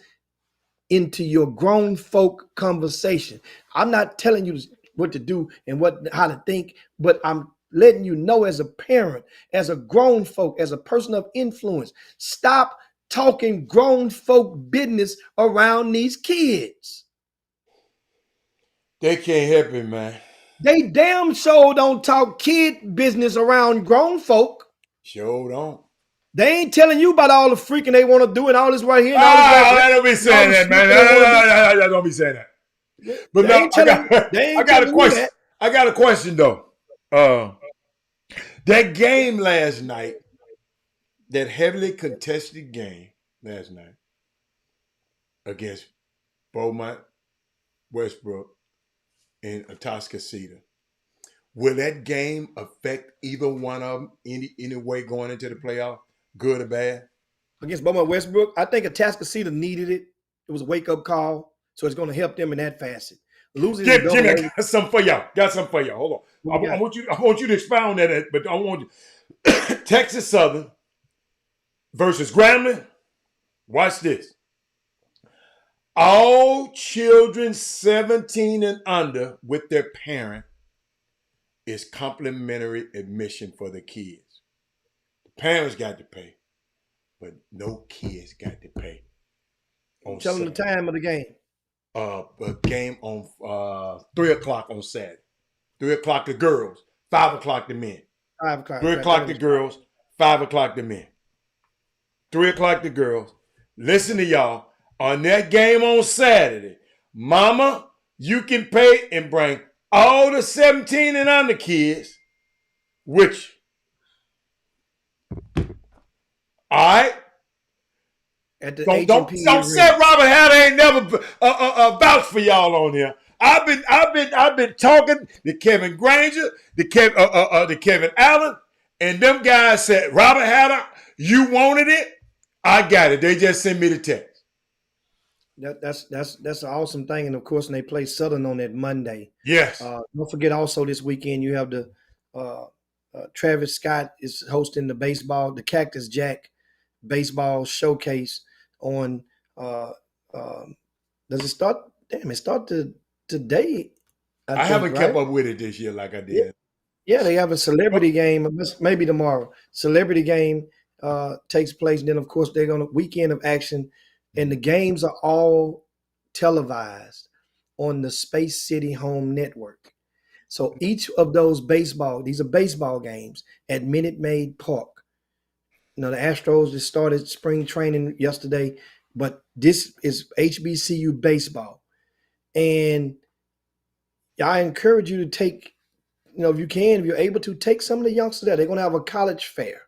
into your grown folk conversation. I'm not telling you what to do and how to think, but I'm letting you know as a parent, as a grown folk, as a person of influence, stop talking grown folk business around these kids. They can't help it, man. They damn sure don't talk kid business around grown folk. Sure don't. They ain't telling you about all the freaking they want to do and all this right here. And I don't be saying that, man. I don't be saying that. But now I got a question. I got a question though. That game last night, that heavily contested game last night against Beaumont, Westbrook, and Atascocita, will that game affect either one of them any way going into the playoff, good or bad? Against Beaumont, Westbrook, I think Atascocita needed it. It was a wake-up call, so it's going to help them in that facet. Jimmy, I got something for y'all. Hold on. I want you to expound on that, but I want you. Texas Southern versus Grambling. Watch this. All children 17 and under with their parent is complimentary admission for the kids. The parents got to pay, but no kids got to pay. Tell them the time of the game. A game on 3 o'clock on Saturday. 3 o'clock the girls, 5 o'clock the men. 5 o'clock. 3 o'clock the girls, 5 o'clock the men. 3 o'clock the girls. Listen to y'all. on that game on Saturday, mama, you can pay and bring all the 17 and under kids with you. All right? At the Don't H&P say arena. Robert Hatter ain't never vouched for y'all on here. I've been talking to Kevin Granger, to Kevin Allen, and them guys said, Robert Hatter, you wanted it, I got it. They just sent me the text. That's an awesome thing, and of course, when they play Southern on that Monday. Yes. Don't forget also this weekend you have the Travis Scott is hosting the Cactus Jack baseball showcase on. Does it start? Damn, it started today. I think, haven't right? kept up with it this year like I did. Yeah, they have a celebrity game, maybe tomorrow. Celebrity game takes place, and then of course they're going to weekend of action, and the games are all televised on the Space City Home Network. So each of these are baseball games at Minute Maid Park. You know, the Astros just started spring training yesterday, but this is HBCU baseball. And I encourage you to take, if you can, if you're able to, take some of the youngsters there. They're going to have a college fair,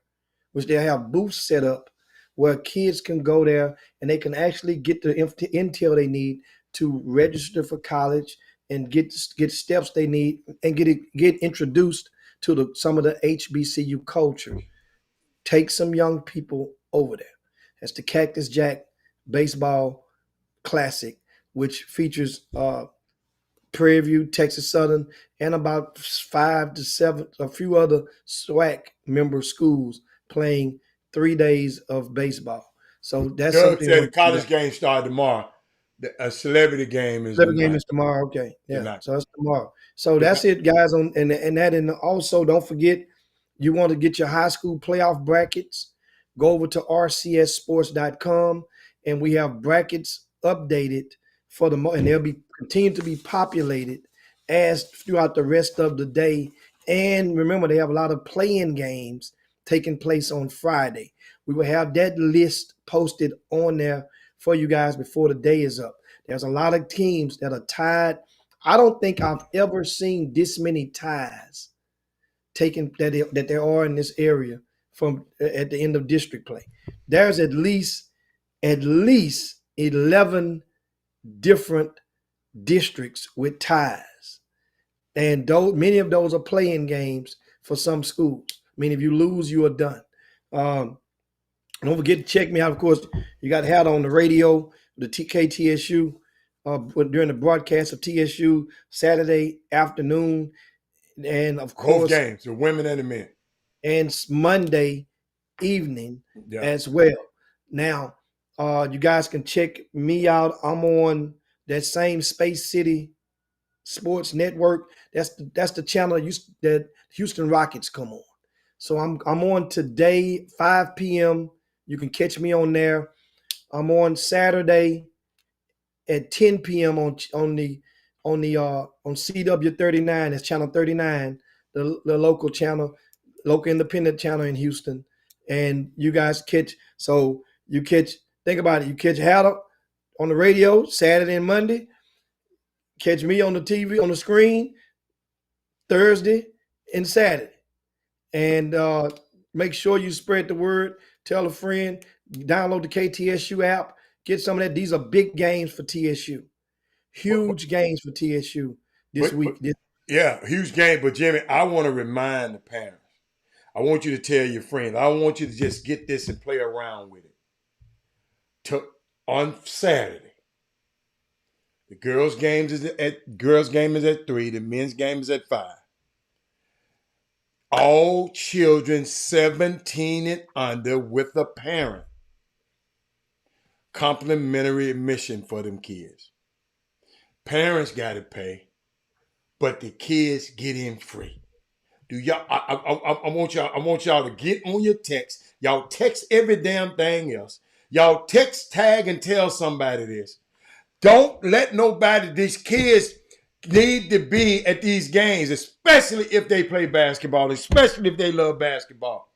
which they have booths set up where kids can go there and they can actually get the intel they need to register for college and get steps they need and get introduced to some of the HBCU culture. Take some young people over there. That's the Cactus Jack Baseball Classic, which features Prairie View, Texas Southern, and about 5 to 7, a few other SWAC member schools playing 3 days of baseball. So that's Doug something. said the college game started tomorrow. A celebrity game is the game is tomorrow. Okay, yeah, tonight. so that's tomorrow. So that's it, guys. And also don't forget, you want to get your high school playoff brackets, go over to rcssports.com, and we have brackets updated for and they'll be continue to be populated as throughout the rest of the day. And remember, they have a lot of play-in games taking place on Friday. We will have that list posted on there for you guys before the day is up. There's a lot of teams that are tied. I don't think I've ever seen this many ties taken that there are in this area from at the end of district play. There's at least 11 different districts with ties, and many of those are playing games for some schools. I mean, if you lose, you are done. Don't forget to check me out. Of course, you got Hat on the radio, the KTSU, during the broadcast of TSU Saturday afternoon, and of course both games, the women and the men, and Monday evening as well. Now, you guys can check me out. I'm on that same Space City Sports Network. That's the channel that Houston Rockets come on. So I'm on today, 5 p.m. You can catch me on there. I'm on Saturday at 10 p.m. on CW39. That's channel 39, the local channel, local independent channel in Houston. And you guys think about it. You catch Hatter on the radio Saturday and Monday. Catch me on the TV, on the screen, Thursday and Saturday. And make sure you spread the word. Tell a friend. Download the KTSU app. Get some of that. These are big games for TSU. Huge games for TSU this week. Yeah, huge game. But, Jimmy, I want to remind the parents. I want you to tell your friends. I want you to just get this and play around with it. On Saturday, the girls' game is at 3. The men's game is at 5. All children 17 and under with a parent. Complimentary admission for them kids. Parents got to pay, but the kids get in free. Do y'all? I want y'all to get on your text. Y'all text every damn thing else. Y'all text, tag, and tell somebody this. Don't let nobody. These kids need to be at these games, especially if they play basketball, especially if they love basketball.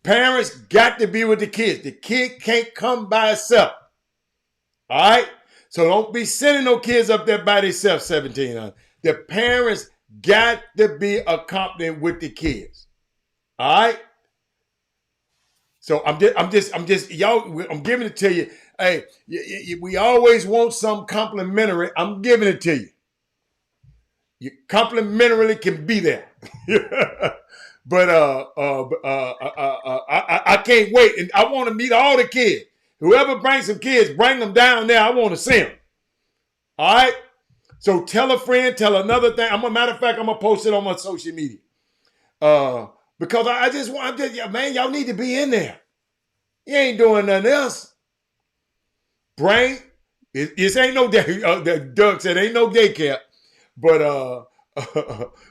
Parents got to be with the kids. The kid can't come by itself. All right? So don't be sending no kids up there by themselves 1700. The parents got to be accompanied with the kids. All right? So I'm just y'all. I'm giving it to you. Hey, we always want some complimentary. I'm giving it to you. You complimentarily can be there. But I can't wait, and I want to meet all the kids. Whoever brings some kids, bring them down there. I want to see them. All right. So tell a friend, tell another thing. Matter of fact, I'm gonna post it on my social media. Because I just want, man, y'all need to be in there. You ain't doing nothing else. Brain, it ain't no day. Doug said ain't no daycare, but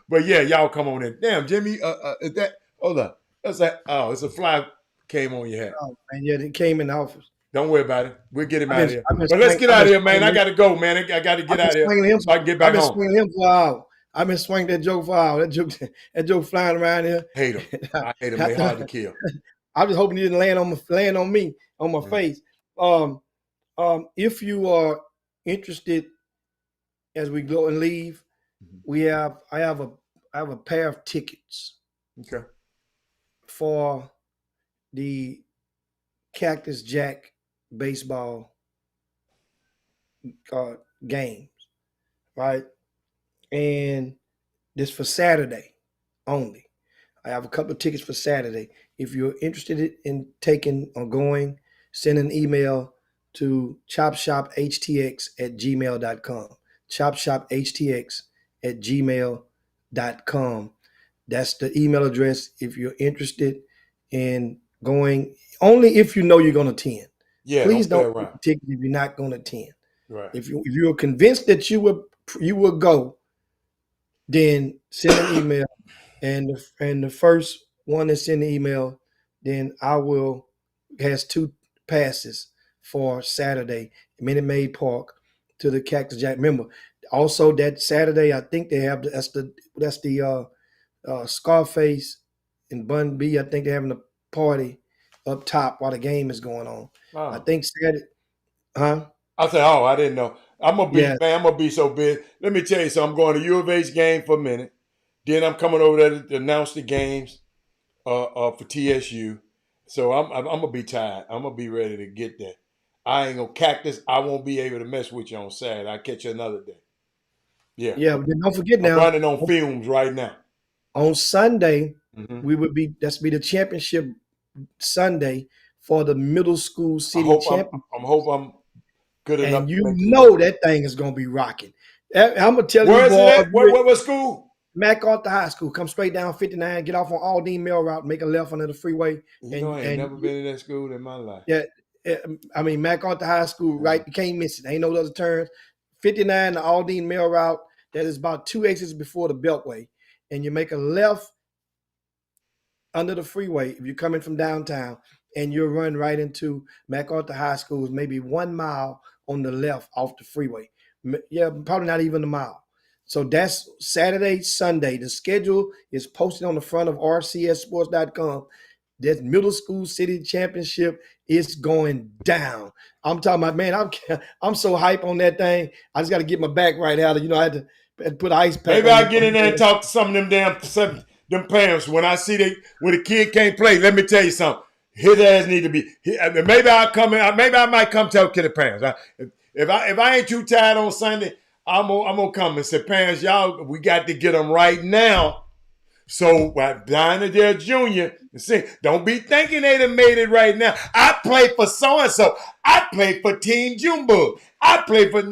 but yeah, y'all come on in. Damn, Jimmy, is that? Hold on, that's that. Oh, it's a fly came on your head. Oh, man, yeah, they came in the office. Don't worry about it. We'll get him out of here. But let's get out of here, man. I got to go, man. I got to get out of here so I can get back I've been home. swinging him for an hour. I've been swinging that joke for an hour. That joke flying around here. Hate him. I hate him. They hard to kill. I'm just hoping he didn't land on me, on my face. If you are interested as we go and leave, I have a pair of tickets. Okay. For the Cactus Jack baseball games, right? And this for Saturday only. I have a couple of tickets for Saturday. If you're interested in taking or going, send an email to chopshophtx@gmail.com. chopshophtx@gmail.com. That's the email address if you're interested in going, only if you know you're going to attend. Yeah, please don't take a ticket if you're not going to attend. Right. If you're convinced that you will go, then send an email, and the first one that send the email, then has 2 passes for Saturday, Minute Maid Park to the Cactus Jack. Remember, also that Saturday, I think they have that's the Scarface and Bun B. I think they're having a party up top while the game is going on. Oh. I think Saturday, huh? I said, I didn't know. I'm gonna be so big. Let me tell you something. I'm going to U of H game for a minute. Then I'm coming over there to announce the games for TSU. So I'm gonna be tired. I'm gonna be ready to get there. I ain't gonna Cactus. I won't be able to mess with you on Saturday. I'll catch you another day. Yeah. Yeah, but don't forget now. I'm running on fumes right now. On Sunday, that's be the championship Sunday for the middle school city championship. I hope I'm good enough. And you know that thing is gonna be rocking. I'm gonna tell Where you, is it? What school? MacArthur High School. Come straight down 59, get off on Aldine Mill Route, make a left onto the freeway. I ain't never been in that school in my life. Yeah, I mean MacArthur High School, right? You can't miss it. Ain't no other turns. 59, the Aldine Mill Route. That is about 2 exits before the Beltway, and you make a left under the freeway if you're coming from downtown, and you'll run right into MacArthur High School, maybe 1 mile on the left off the freeway. Yeah, probably not even a mile. So that's Saturday, Sunday. The schedule is posted on the front of rcssports.com. That middle school city championship is going down. I'm talking about, man, I'm so hype on that thing. I just got to get my back right out. I had to put ice pack. Maybe I'll get in there and talk to some of them parents. When I see when the kid can't play, let me tell you something. His ass need to be. Maybe I'll come in. Maybe I might come talk to the parents. If I ain't too tired on Sunday, I'm gonna come and say, parents, y'all, we got to get them right now. So Dinah Dale Jr. See, don't be thinking they done made it right now. I play for so and so. I play for Team Junebug. I play for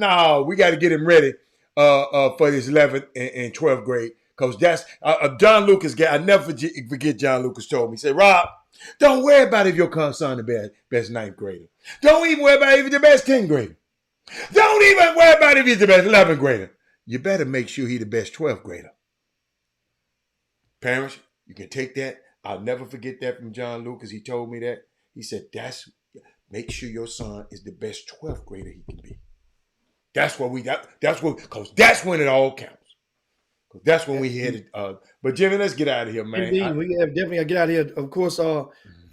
we got to get him ready for this 11th and 12th grade, because that's John Lucas. I never forget John Lucas told me. He said, Rob, don't worry about if your son the best 9th grader. Don't even worry about if he's the best 10th grader. Don't even worry about if he's the best 11th grader. You better make sure he's the best 12th grader. Parents, you can take that. I'll never forget that from John Lucas. He told me that. He said, make sure your son is the best 12th grader he can be. Because that's when it all counts. That's when we headed. But Jimmy, let's get out of here, man. Indeed, we have definitely got to get out of here. Of course,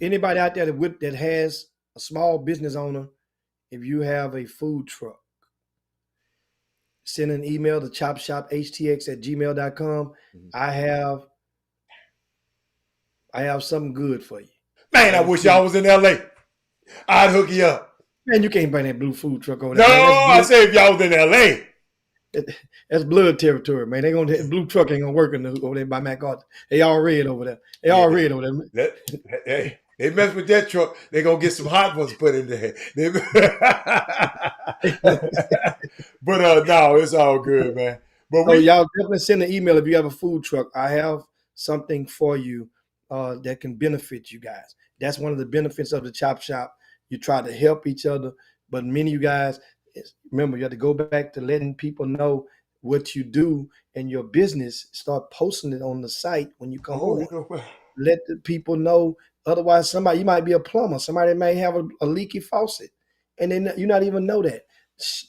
anybody out there that has a small business owner if you have a food truck, send an email to chopshophtx@gmail.com. I have something good for you. Man, I wish y'all was in LA. I'd hook you up. Man, you can't bring that blue food truck over No, there. Man, I say if y'all was in LA. that's blood territory, man. Blue truck ain't gonna work over there by MacArthur. They all red over there. They all red over there. Hey, they mess with that truck, they gonna get some hot ones put in there. But no, it's all good, man. But y'all definitely send an email if you have a food truck. I have something for you that can benefit you guys. That's one of the benefits of the Chop Shop. You try to help each other, but many of you guys, remember, you have to go back to letting people know what you do in your business. Start posting it on the site when you come home. Let the people know. Otherwise, you might be a plumber. Somebody may have a leaky faucet, and then you not even know that.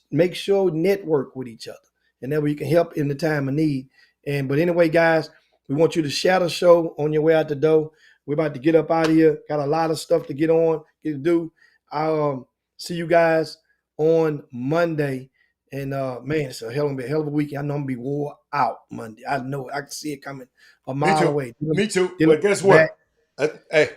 Make sure network with each other, and that way you can help in the time of need. But anyway, guys, we want you to share the show on your way out the door. We're about to get up out of here. Got a lot of stuff to get to do. I'll see you guys on Monday. And man, it's a hell of a weekend. I know I'm gonna be wore out Monday. I know I can see it coming a mile away. Me too. But guess what? Hey,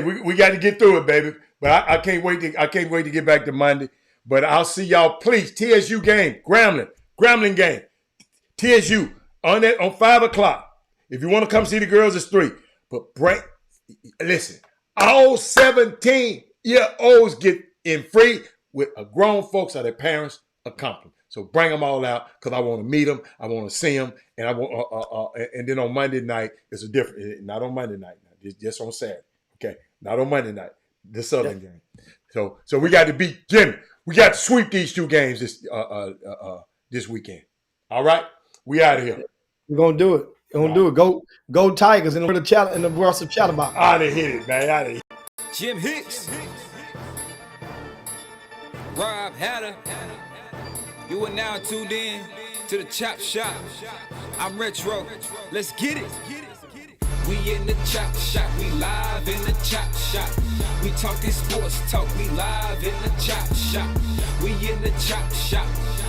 we got to get through it, baby. But I can't wait to get back to Monday. But I'll see y'all. Please, TSU game, Grambling game, TSU on 5:00. If you want to come see the girls, it's 3. But listen, all 17-year-olds get in free with a grown folks or their parents accompany. So bring them all out because I want to meet them, I want to see them, and I want. And then on Monday night, it's a different. Not on Monday night, just on Saturday. Okay, not on Monday night. The Southern game. So we got to beat Jimmy. We got to sweep these 2 games this weekend. All right, we out of here. We're gonna do it. Go Tigers in the world of Chatterbox. I done hit it, man. I done. Jim Hicks, Rob Hatter. You are now tuned in to the Chop Shop. I'm Retro. Let's get it. We in the Chop Shop. We live in the Chop Shop. We talking sports talk. We live in the Chop Shop. We in the Chop Shop.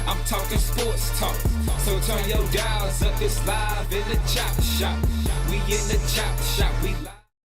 I'm talking sports talk. So turn your dials up. It's live in the Chop Shop. We in the Chop Shop. We live.